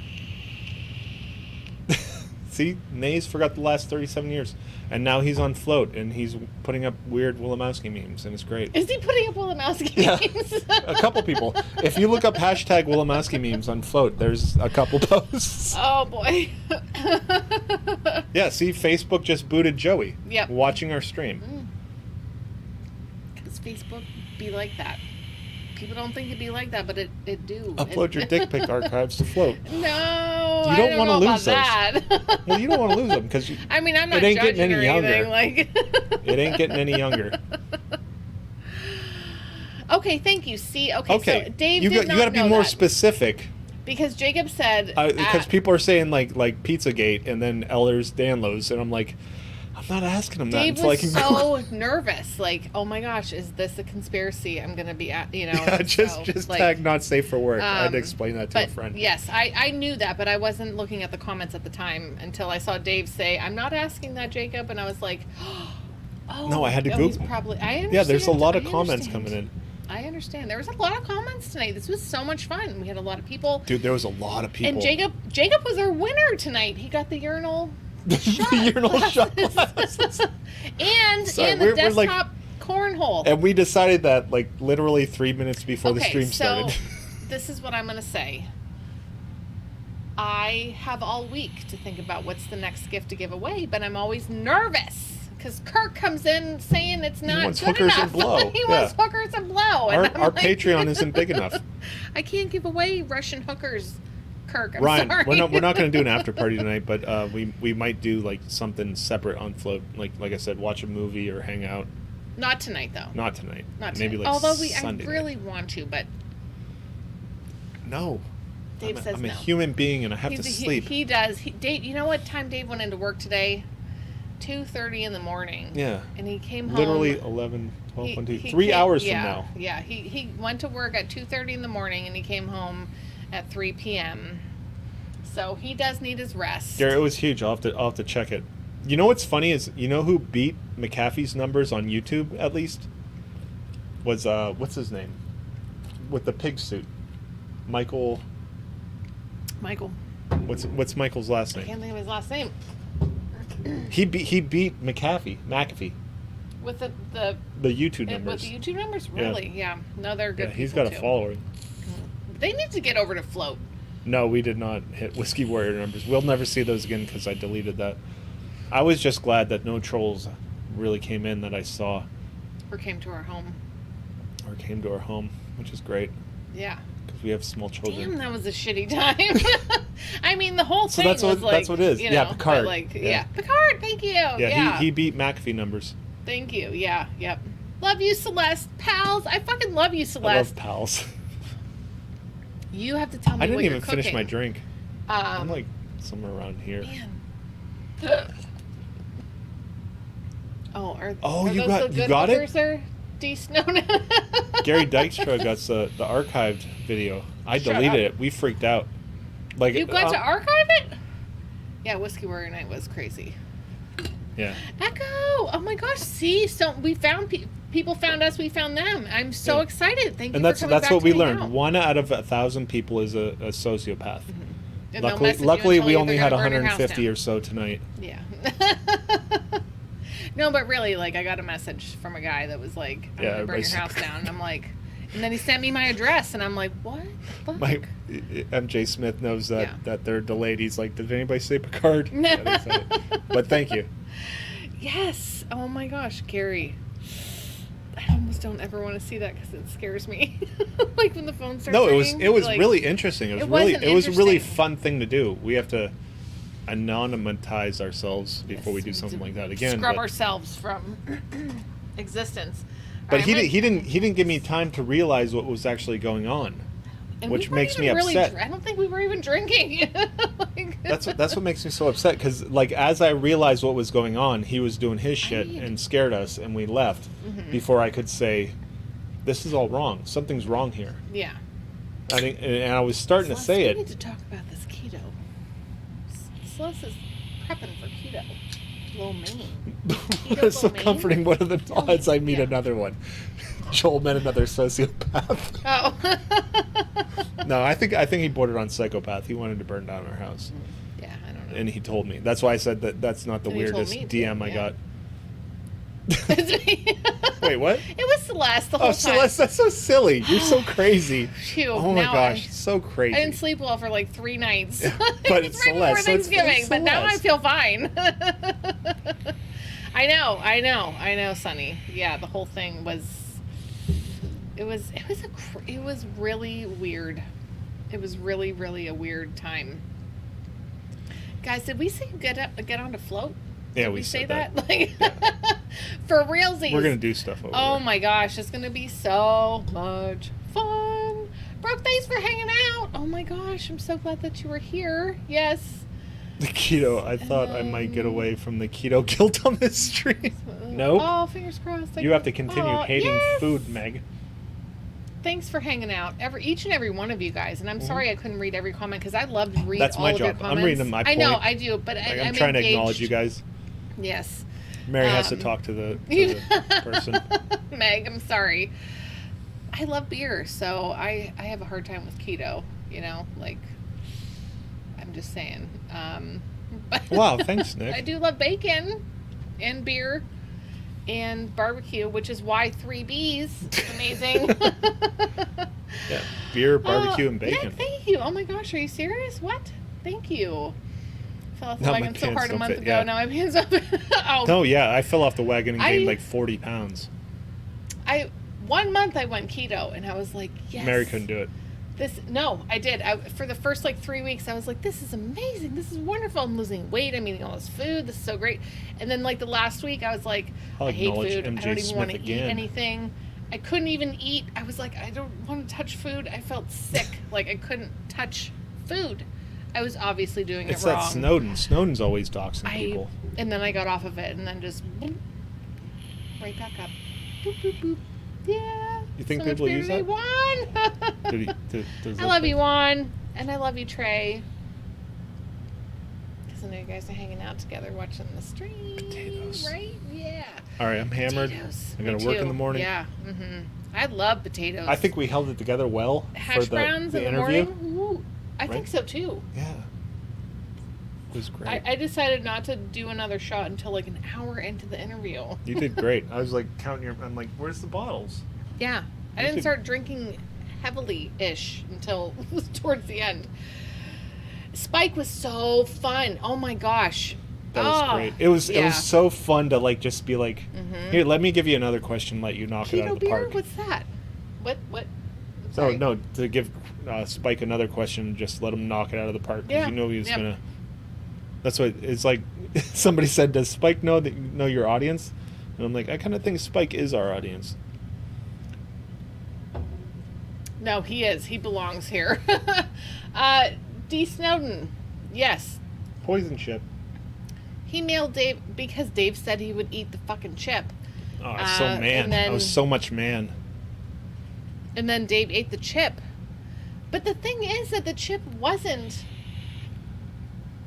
See, Nays forgot the last 37 years, and now he's on Float, and he's putting up weird Willemowski memes, and it's great. Is he putting up Willemowski memes? A couple people. If you look up hashtag Willemowski memes on Float, there's a couple posts. Oh boy. Yeah, see, Facebook just booted Joey. Yep. Watching our stream. Does Facebook be like that? People don't think it'd be like that, but it do. Upload your dick pic archives to Float. No, You I don't don't wanna know lose about those. that. Well, you don't want to lose them because I mean, I'm not it ain't getting judging any or younger. anything. Like, It ain't getting any younger. okay, thank you. See, okay, Okay, so Dave you did not got to be know more that specific because Jacob said because people are saying like Pizzagate and then Ehlers Danlos, and I'm like, I'm not asking him that Dave until I was can so nervous. Like, oh my gosh, is this a conspiracy? I'm gonna be at, Yeah, just like, tag not safe for work. I had to explain that to a But friend. yes, I knew that, but I wasn't looking at the comments at the time until I saw Dave say, "I'm not asking that, Jacob," and I was like, "Oh, No, I had to he's Google. probably." I understand. Yeah, there's a lot of I comments understand. coming in. I understand. There was a lot of comments tonight. This was so much fun. We had a lot of people. Dude, there was a lot of people. And Jacob was our winner tonight. He got the urinal shot. The urinal shot glasses. and Sorry, and the we're like- desktop cornhole. And we decided that like literally 3 minutes before the stream started. This is what I'm going to say. I have all week to think about what's the next gift to give away, but I'm always nervous because Kirk comes in saying it's not wants good hookers enough. and blow. He Yeah. wants hookers and blow. our And I'm our like, Patreon isn't big enough. I can't give away Russian hookers, Kirk. I'm Ryan, sorry. we're not going to do an after party tonight, but we might do like something separate on Float. Like I said, watch a movie or hang out. Not tonight, though. Not tonight. Not Maybe tonight. like Although Sunday I night. really want to, but No. Dave says I'm no. a human being and I have to sleep. He does. Dave, you know what time Dave went into work today? 2:30 in the morning. Yeah. And he came home. Literally 11, 12, he- 1, 2, he 3 came- hours yeah, from now. Yeah. He went to work at 2:30 in the morning and he came home at 3 p.m. So he does need his rest. Yeah, it was huge. I'll have to check it. You know what's funny is, you know who beat McAfee's numbers on YouTube at least? Was what's his name? With the pig suit. Michael. What's Michael's last I name? can't think of his last name. He beat McAfee With the YouTube with numbers. the YouTube numbers, really? Yeah. No, they're good. Yeah, he's people, got a too. following. They need to get over to Float. No, we did not hit Whiskey Warrior numbers. We'll never see those again because I deleted that. I was just glad that no trolls really came in that I saw Or came to our home. or came to our home, which is great Yeah. because we have small children. Damn, that was a shitty time. I mean, the whole So thing that's what- was like, that's what it is. you Yeah, know, Picard. but like, Yeah. yeah, Picard. Thank you. Yeah, He beat McAfee numbers. Thank you. Yeah. Yep. Love you, Celeste. Pals. I fucking love you, I Celeste. love pals. You have to tell me I didn't what even you're finish my cooking. drink. I'm like somewhere around here. Man. Oh, are you those got- the you good got it? hookers there? Gary Dykstra got the archived video. I Shut deleted up. it. We freaked out. Like You got to archive it? Yeah, Whiskey Warrior Night was crazy. Yeah. Echo! Oh my gosh! See, so we found people found us. We found them. I'm so Yeah. excited. Thank you. And that's for coming back what to we hang learned. out. 1 out of 1,000 people is a sociopath. And they'll message you and Luckily, tell we you only they're had gonna burn your house 150 down. or so tonight. Yeah. No, but really, like, I got a message from a guy that was like, "I'm Yeah, gonna burn your everybody's- house down," and I'm like, and then he sent me my address, and I'm like, "What? The fuck?" My MJ Smith knows that Yeah. that they're delayed. He's like, "Did anybody say Picard?" Yeah, they said it. But thank you. Yes. Oh my gosh, Gary. I almost don't ever want to see that because it scares me. Like when the phone starts. No, it was ringing, like, really interesting. It was wasn't a really interesting. fun thing to do. We have to anonymize ourselves before we do something like that again. Scrub but ourselves from existence. but All he right, didn't give me time to realize what was actually going on. and which we weren't makes me even really upset. I don't think we were even drinking. Like, That's what makes me so upset because like as I realized what was going on, he was doing his shit and scared us, and we left before I could say, "This is all wrong. Something's wrong here." Yeah. I think, and I was starting to Celeste, say we it. need to talk about this keto. Celeste is prepping for keto. Lo mein. It's so lo mein? comforting. What are the odds I meet Yeah. another one? Joel met another sociopath. Oh. No, I think he bordered on psychopath. He wanted to burn down our house, Yeah, I don't know. and he told me. That's why I said that's not the And he told weirdest me, too, DM I yeah. got. It's me. Wait, what? It was Celeste the whole Oh, time. Celeste, that's so silly. You're so crazy. Phew, Oh my now gosh, so crazy. I didn't sleep well for like 3 nights. But It's it's right before Celeste, so it's Thanksgiving, but now I Celeste. feel fine. I know, Sonny. Yeah, the whole thing was. It was really weird. It was really, really a weird time. Guys, did we say get on to float? Yeah, Did we say said that. that. Like, for realsies. We're gonna do stuff over Oh there. my gosh, it's gonna be so much fun. Brooke, thanks for hanging out. Oh my gosh, I'm so glad that you were here. Yes. The keto. I thought I might get away from the keto guilt on this stream. Nope. Oh, fingers crossed. You have to continue Oh, hating yes. food, Meg. Thanks for hanging out, each and every one of you guys. And I'm sorry I couldn't read every comment because I love to read That's all my of your job. I'm comments. reading my I know, point. I do, but Like, I'm I'm trying to acknowledge engaged. you guys. Yes. Mary has to talk to the person. Meg, I'm sorry. I love beer, so I have a hard time with keto, you know, like, I'm just saying. But Wow, thanks, Nick. I do love bacon and beer and barbecue, which is why 3Bs is amazing. Yeah, beer, barbecue, and Nick, bacon. thank you. Oh my gosh, are you serious? What? Thank you. Fell off the Now my wagon so pants hard a don't month fit, ago. yeah. Now my pants up. Oh, No, yeah, I fell off the wagon and gained I- like 40 pounds. 1 month I went keto and I was like, yes. Mary couldn't do it. No, I did. For the first like 3 weeks, I was like, this is amazing. This is wonderful. I'm losing weight. I'm eating all this food. This is so great. And then like the last week, I was like, I'll I hate acknowledge food. I MJ don't even want to Smith eat again. anything. I couldn't even eat. I was like, I don't want to touch food. I felt sick. Like I couldn't touch food. I was obviously doing It's it wrong. that Snowden. Snowden's always doxing people. And then I got off of it and then just boop, right back up. Boop, boop, boop. Yeah. You think so much people beer use today, that? Juan. I love you, Juan. And I love you, Trey. Because I know you guys are hanging out together watching the stream. Potatoes. Right? Yeah. All right, I'm hammered. Potatoes. I Me gotta work in too. the morning. Yeah. Mm-hmm. I love potatoes. I think we held it together well hash for the browns in the interview. morning. Ooh, I think Right? so too. Yeah, it was great. I decided not to do another shot until like an hour into the interview. You did great. I was like counting your. I'm like, where's the bottles? Yeah. I You didn't could- start drinking heavily-ish until towards the end. Spike was so fun. Oh my gosh. That was Oh, great. It was yeah. so fun to like just be like, here, let me give you another question, let you knock it out Keto of the beer? park. What's that? What? So Sorry. no, to give Spike another question, just let him knock it out of the park because Yeah. you know he was Yep. gonna. That's what it's like. Somebody said, "Does Spike know your audience?" And I'm like, I kind of think Spike is our audience. No, he is. He belongs here. D. Snowden. Yes. Poison chip. He mailed Dave because Dave said he would eat the fucking chip. Oh, I was so man. and then- I was so much man. And then Dave ate the chip. But the thing is that the chip wasn't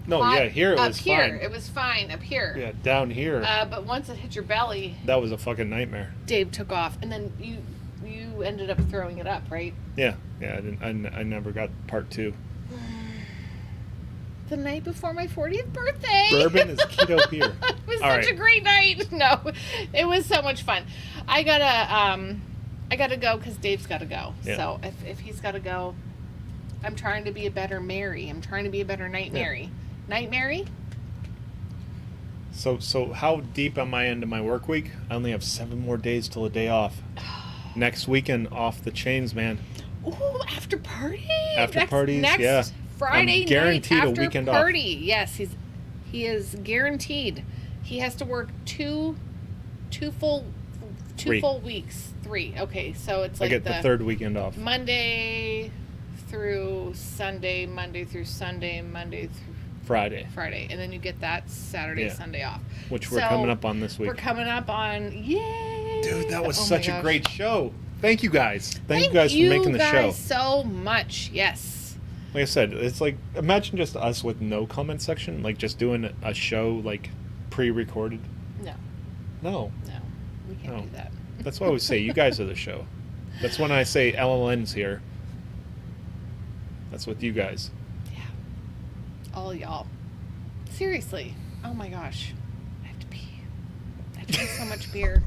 No, hot yeah, here it up was here. fine. It was fine up here. Yeah, down here, But once it hit your belly, that was a fucking nightmare. Dave took off, and then you ended up throwing it up, right? Yeah, I never got part 2. The night before my 40th birthday. Bourbon is keto beer. It was All such right. a great night. No, it was so much fun. I gotta go because Dave's gotta go. Yeah. So if he's gotta go, I'm trying to be a better Mary. I'm trying to be a better Night Mary. Night Mary? So how deep am I into my work week? I only have 7 more days till a day off. Next weekend, off the chains, man. Ooh, after party. After parties, next yeah. Friday I'm guaranteed night a after weekend off. party. Yes, he is guaranteed. He has to work two full weeks. 3. Okay, so it's I like get the 3rd weekend off. Monday through Sunday, Monday through Sunday, Monday through Friday, and then you get that Saturday, Yeah. Sunday off. which we're So, coming up on this week. We're coming up on, yay! Dude, that was Oh my such a gosh. great show. Thank you guys. Thank you guys for making the show. Thank you guys so much. Yes. Like I said, it's like, imagine just us with no comment section, like just doing a show like pre-recorded. No, No, we can't No. do that. that's why I always say you guys are the show. That's when I say LLN's here. That's with you guys. Yeah. All y'all. Seriously. Oh my gosh. I have to pee. I drank so much beer.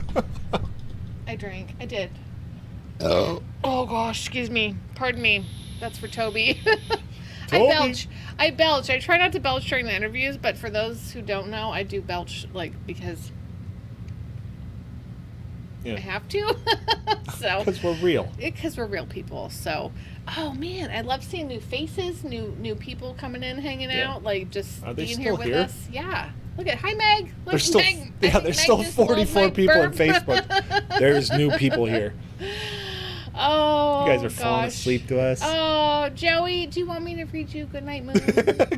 I did. Oh. Oh gosh, excuse me. Pardon me. That's for Toby. Toby. I belch. I try not to belch during the interviews, but for those who don't know, I do belch because I have to. So Because we're real. because we're real people. So, oh man, I love seeing new faces, new people coming in, hanging Yeah. out, like just Are they being still here with here? us. Yeah. Look at hi Meg. Look, There's still Meg. I think there's Meg still just rolled 44 my people on burp. Facebook. There's new people here. Oh, You guys are falling gosh. asleep to us. Oh, Joey, do you want me to read you Goodnight Moon?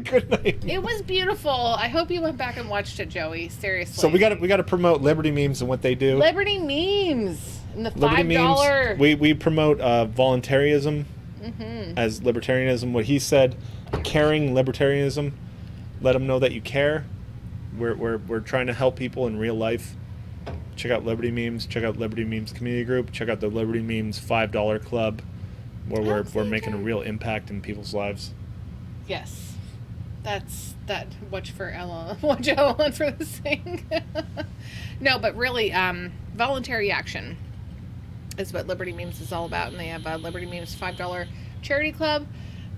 Good night. It was beautiful. I hope you went back and watched it, Joey. Seriously. So we got to promote Liberty Memes and what they do. Liberty Memes and the Liberty $5. Memes. We promote voluntarism Mm-hmm. as libertarianism. What he said, caring libertarianism. Let them know that you care. We're trying to help people in real life. Check out Liberty Memes. Check out Liberty Memes community group. Check out the Liberty Memes $5 club, where we're making a real impact in people's lives. Yes. That's that. Watch for LLN. Watch LLN for this thing. No, but really, voluntary action is what Liberty Memes is all about, and they have Liberty Memes $5 charity club,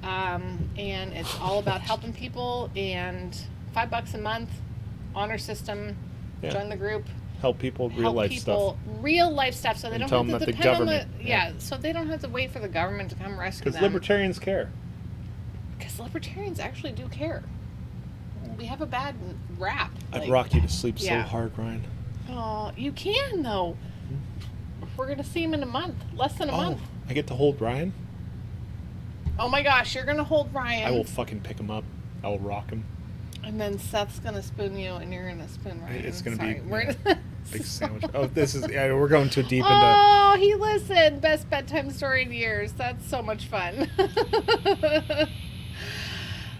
and it's all about helping people. And $5 a month, honor system, Yeah. join the group. Help people, real Help life people, stuff. real life stuff, so they And don't tell have them to that the depend on the government- so they don't have to wait for the government to come rescue Because them. libertarians care. Because libertarians actually do care. We have a bad rap. I'd like- rock you to sleep yeah. so hard, Ryan. Oh, you can though. We're gonna see him in a month, less than a Oh, month. I get to hold Ryan? Oh my gosh, you're gonna hold Ryan. I will fucking pick him up. I will rock him. And then Seth's gonna spoon you, and you're gonna spoon Ryan. It's gonna Sorry. be We're big sandwich. Oh, this is we're going too deep into. Oh, he listened. Best bedtime story in years. That's so much fun.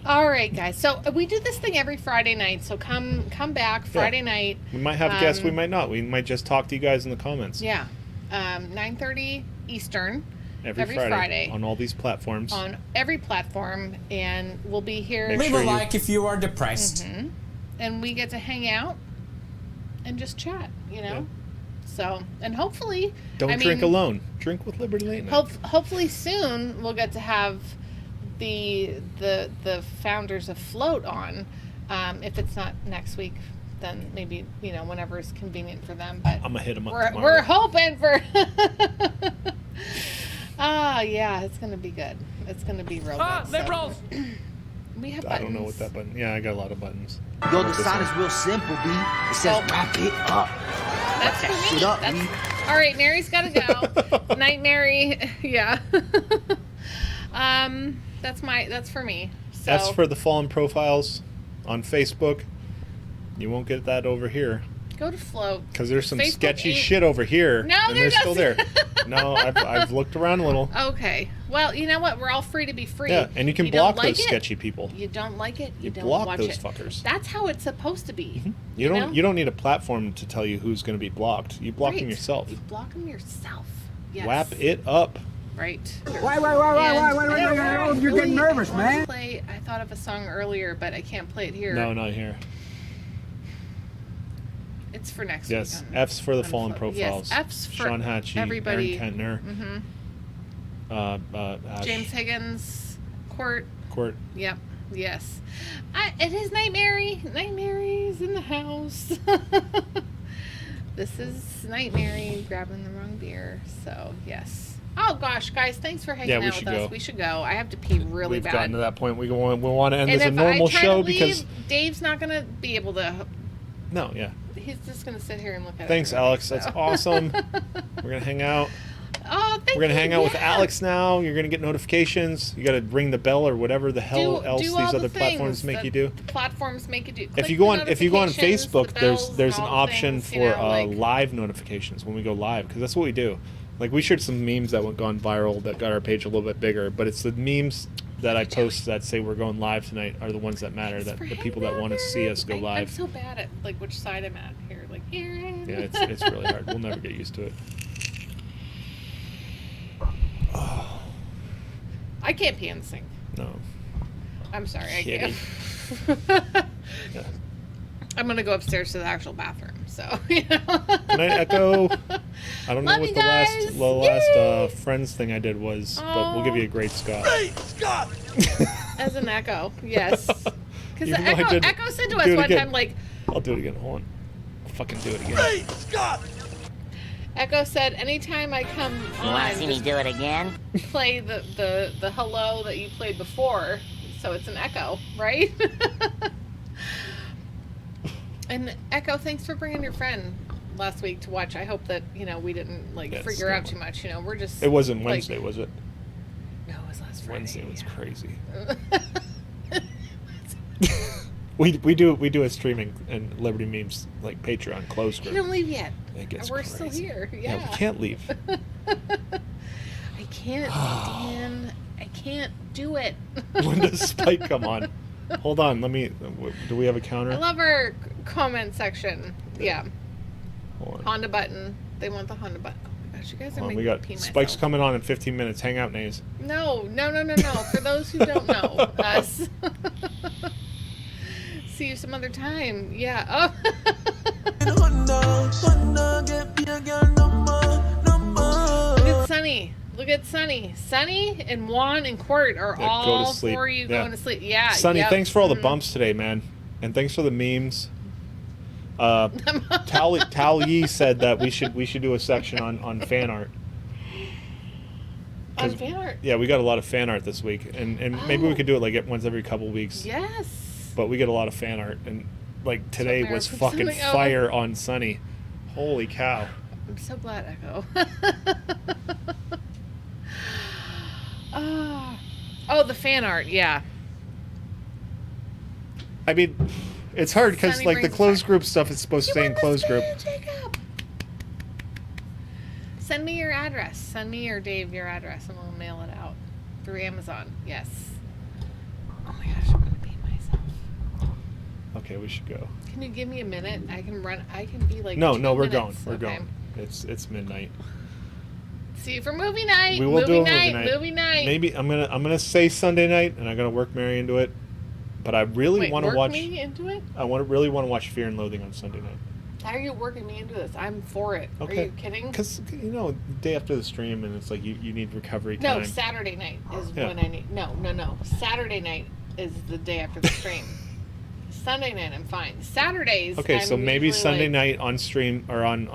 All right, guys. So we do this thing every Friday night. So come back Friday night. We might have guests. We might not. We might just talk to you guys in the comments. Yeah, 9:30 Eastern. Every Friday on all these platforms. On every platform, and we'll be here. Make Leave sure a you- like if you are depressed. And we get to hang out and just chat, you know. So, and hopefully, Don't drink alone. Drink with Liberty Late Night. hopefully soon we'll get to have the founders of Float on. If it's not next week, then maybe whenever it's convenient for them. But I'm gonna hit them up we're tomorrow. hoping for. Yeah, it's gonna be good. It's gonna be real good. So. Liberals! We have I buttons. don't know what that button. Yeah, I got a lot of buttons. Yo, the sign is real simple, B. It says Oh. wrap it up. That's for me. Shut up, That's... B. All right, Mary's gotta go. Night, Mary. Yeah. That's for me. So F's for the Fallen Profiles on Facebook. You won't get that over here. go to Float. Because there's some Facebook sketchy ain't- shit over here. No, and there they're still there. doesn't. No, I've looked around a little. Okay. Well, you know what? We're all free to be free. Yeah, and you can don't block like those it, sketchy people. You don't like it. You don't block watch those it. fuckers. That's how it's supposed to be. You know? don't need a platform to tell you who's going to be blocked. You block them Right. yourself. You block them yourself. Yes. Wrap it up. Right. Why, you're getting nervous, man. I thought of a song earlier, but I can't play it here. No, not here. It's for next Yes, week. F's for the on Fallen Float. Profiles. Yes, F's for Sean Hatchie, everybody. Aaron Kentner, Ash James Higgins, Court. Court. Yep. Yes. It is Night Mary. Night Mary's in the house. This is Night Mary grabbing the wrong beer. So, yes. Oh, gosh, guys, thanks for hanging Yeah, we out should with us. go. We should go. I have to pee really We've bad. gotten to that point. We want to end and this a if normal I try show to leave, because Dave's not going to be able to. no, yeah. He's just going to sit here and look at Thanks, everybody, Alex. so. That's awesome. We're gonna hang out. Oh, thank you. We're gonna hang out with yeah. Alex now. You're gonna get notifications. You gotta ring the bell or whatever the hell else do these all the other platforms things make that you do. the platforms make you do. If Click you go the on notifications, Facebook, the bells, there's an and all the option things, for you know, like- live notifications when we go live because that's what we do. Like we shared some memes that went gone viral that got our page a little bit bigger, but it's the memes that I post that say we're going live tonight are the ones that matter. That For the people hanging that out want to here. see us go I'm live. so bad at like which side I'm at here. Like here. Yeah, it's really hard. We'll never get used to it. I can't pee in the sink. No. I'm sorry, I Kitty. can't. Yeah. I'm gonna go upstairs to the actual bathroom. So you know. Good night, Echo. I don't know Love what you the guys. last Yay. Friends thing I did was, but we'll give you a great Scott. As an echo, yes. Because Even though I did- Echo said to do us it one again. time, like, I'll do it again. Hold on. I'll fucking do it again. Echo said, anytime I come You want on, to see me just do it again? play the hello that you played before, so it's an echo, right? And Echo, thanks for bringing your friend last week to watch. I hope that we didn't like Yeah, it's figure out still- too much. We're just. It wasn't like- Wednesday, was it? No, it was last Friday. Wednesday was yeah. crazy. We do a streaming and Liberty Memes like Patreon closed I group. don't leave yet. It gets We're crazy. still here. Yeah. Yeah, we can't leave. I can't, Dan. I can't do it. When does Spike come on? Hold on, do we have a counter? I love our comment section. Yeah. Hold on. Honda button. They want the Honda button. Oh my gosh, you guys are Hold on, making we me got pee Spike's myself. coming on in 15 minutes. Hang out, Nays. No. For those who don't know us. See you some other time. Yeah. Oh. Look at Sunny. Look at Sunny. Sunny and Juan and Court are Yeah, go all to sleep. for you Yeah. going to sleep. Yeah. Sonny, yep. thanks for all the Mhm. bumps today, man. And thanks for the memes. Tal Yee said that we should do a section on fan art. On 'Cause- fan art. Yeah, we got a lot of fan art this week, and maybe we Oh. could do it like once every couple weeks. Yes. But we get a lot of fan art, and like today Mary was put fucking something out. fire on Sunny. Holy cow! I'm so glad, Echo. Oh, the fan art. Yeah. I mean, it's hard because Sunny like the brings closed back- group stuff is supposed to stay in closed group. Jacob. Send me your address. Send me or Dave your address, and we'll mail it out through Amazon. Yes. Oh my gosh, I'm gonna pee myself. Okay, we should go. Can you give me a minute? I can be like. No, 2 we're going. minutes. We're Okay. going. It's midnight. See you for movie night. We will do a movie night. night. Movie night. Maybe I'm gonna say Sunday night, and I'm gonna work Mary into it. But I really Wait, want to work watch. me into it? I really want to watch Fear and Loathing on Sunday night. How are you working me into this? I'm for it. Okay. Are you kidding? Because the day after the stream, and it's like you need recovery No, time. Saturday night is Yeah. when I need. No. Saturday night is the day after the stream. Sunday night, I'm fine. Saturdays. Okay, I'm so maybe usually Sunday like, night on stream or on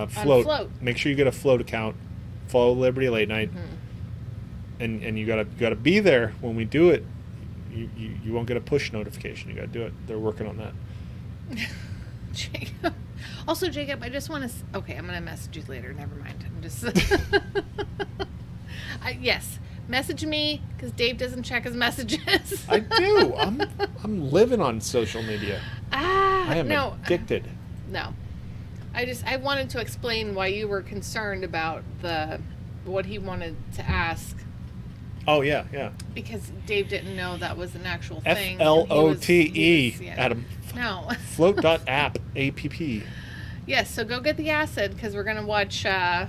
Float. Float. Make sure you get a Float account. Follow Liberty Late Night, Mm-hmm. and you gotta be there when we do it. You won't get a push notification. You gotta do it. They're working on that. Jacob. Also, Jacob, I just want to. Okay, I'm gonna message you later. Never mind. I'm just. Yes, Message me, because Dave doesn't check his messages. I do. I'm living on social media. I am addicted. No. I wanted to explain why you were concerned about what he wanted to ask. Oh, yeah. Because Dave didn't know that was an actual thing. FLOTE, Adam. No. Float.app, APP. Yes, so go get the acid, because we're going to watch Fear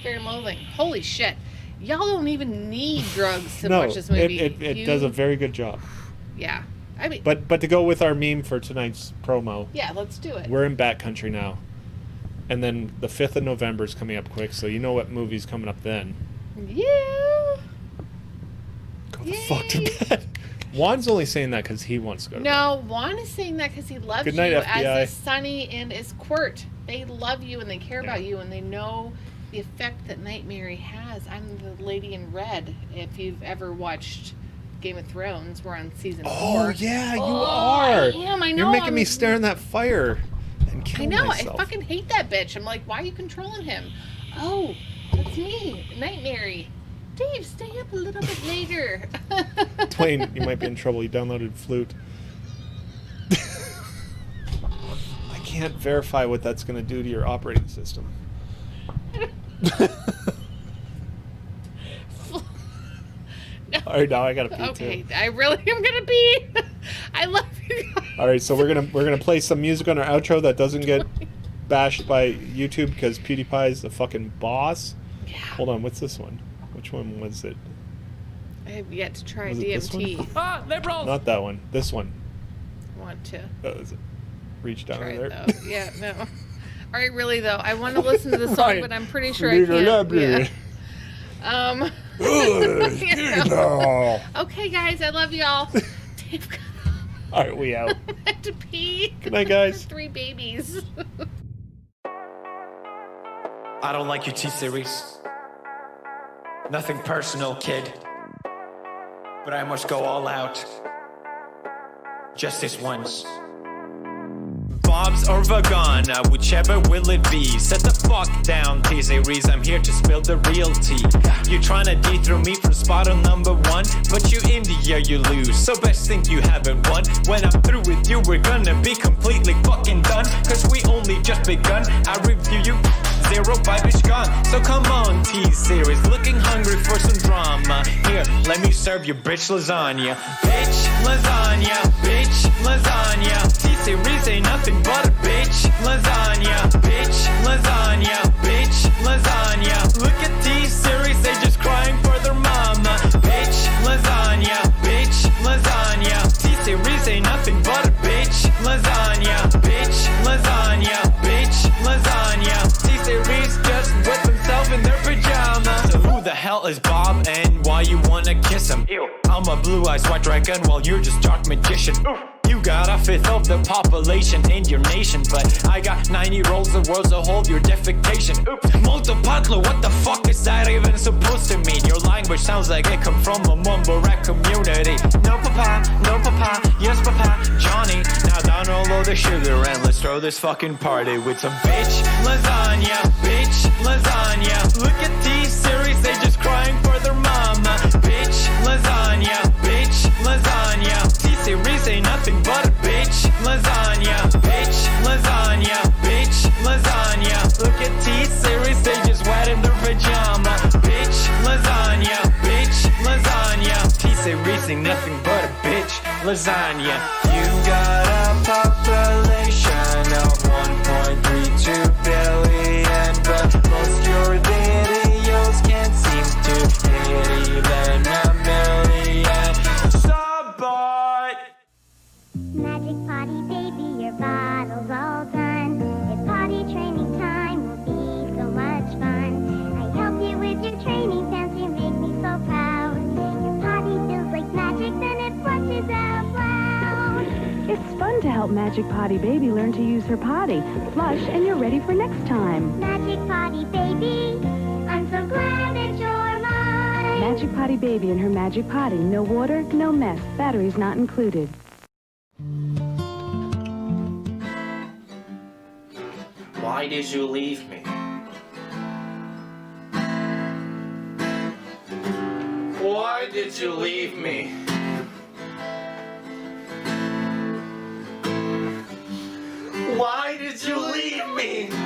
and Loathing. Holy shit. Y'all don't even need drugs to watch this movie. It does a very good job. Yeah. I mean, but to go with our meme for tonight's promo. Yeah, let's do it. We're in backcountry now. And then the 5th of November is coming up quick, so you know what movie's coming up then. Yeah. Go the fuck to bed. Juan's only saying that because he wants to go to bed. No, Juan is saying that because he loves Good night, you FBI. as a Sonny and as Quirt. They love you and they care about you and they know the effect that Night Mary has. I'm the lady in red. If you've ever watched Game of Thrones, we're on season 4. Oh, yeah, you are. I am, I know. You're making me stare in that fire and kill myself. I fucking hate that bitch. I'm like, why are you controlling him? Oh, that's me, Night Mary. Dave, stay up a little bit later. Dwayne, you might be in trouble. You downloaded Flute. I can't verify what that's going to do to your operating system. No. All right, now I gotta pee Okay, too. I really am gonna pee. I love you guys. All right, so we're gonna play some music on our outro that doesn't get bashed by YouTube because PewDiePie's the fucking boss. Yeah. Hold on, what's this one? Which one was it? I have yet to try Was it this DMT. Ah, liberals! Not that one. This one. I want to Is it? Reach down try there. it though. Yeah, no. All right, really though, I want to listen to the song, Right. but I'm pretty sure I can't. Yeah. No. Okay, guys, I love y'all. Dave, All right, we out. I had to pee. Good night, guys. 3 babies. I don't like your T-Series. Nothing personal, kid. But I must go all out. Just this once. Bob's or Vagana, whichever will it be. Set the fuck down, T-Series, I'm here to spill the real tea. You tryna dethrone me from spot on number 1, but you India, you lose, so best think you haven't won. When I'm through with you, we're gonna be completely fucking done, cause we only just begun. I review you, 0 vibe is gone. So come on, T-Series, looking hungry for some drama. Here, let me serve you bitch lasagna. Bitch lasagna, bitch lasagna. T-Series ain't nothing but a bitch lasagna. Bitch lasagna, bitch lasagna. Look at T-Series, they just crying for their mama. Bitch lasagna, bitch lasagna. T-Series ain't nothing but a bitch lasagna. Bitch lasagna, bitch lasagna. T-Series just whip himself in their pajamas. So who the hell is Bob and why you wanna kiss him? Ew. I'm a blue-eyed white dragon while you're just dark magician. Oof. You got a fifth of the population in your nation, but I got 90 rolls of worlds to hold your defecation. Oops, multipatlo, what the fuck is that even supposed to mean? Your language sounds like it come from a mumble rap community. No papa, yes papa, Johnny. Now download the sugar and let's throw this fucking party with some bitch lasagna, bitch lasagna. Look at T-Series, they just crying for their mama. Bitch lasagna, bitch lasagna. T-Series ain't nothing but a bitch lasagna. Bitch lasagna, bitch lasagna. Look at T-Series, they just wet in their pajama. Bitch lasagna, bitch lasagna. T-Series ain't nothing but a bitch lasagna. You got a population of 1.32 billion, but most your videos can't seem to hit even a million. Sabot! Magic potty, baby, your bottle's all done. It's potty training time, will be so much fun. I help you with your training dance, you make me so proud. Your potty feels like magic, then it flushes out loud. It's fun to help Magic Potty Baby learn to use her potty. Flush and you're ready for next time. Magic potty, baby, I'm so glad that you're mine. Magic Potty Baby and her Magic Potty. No water, no mess. Batteries not included. Why did you leave me? Why did you leave me? Why did you leave me?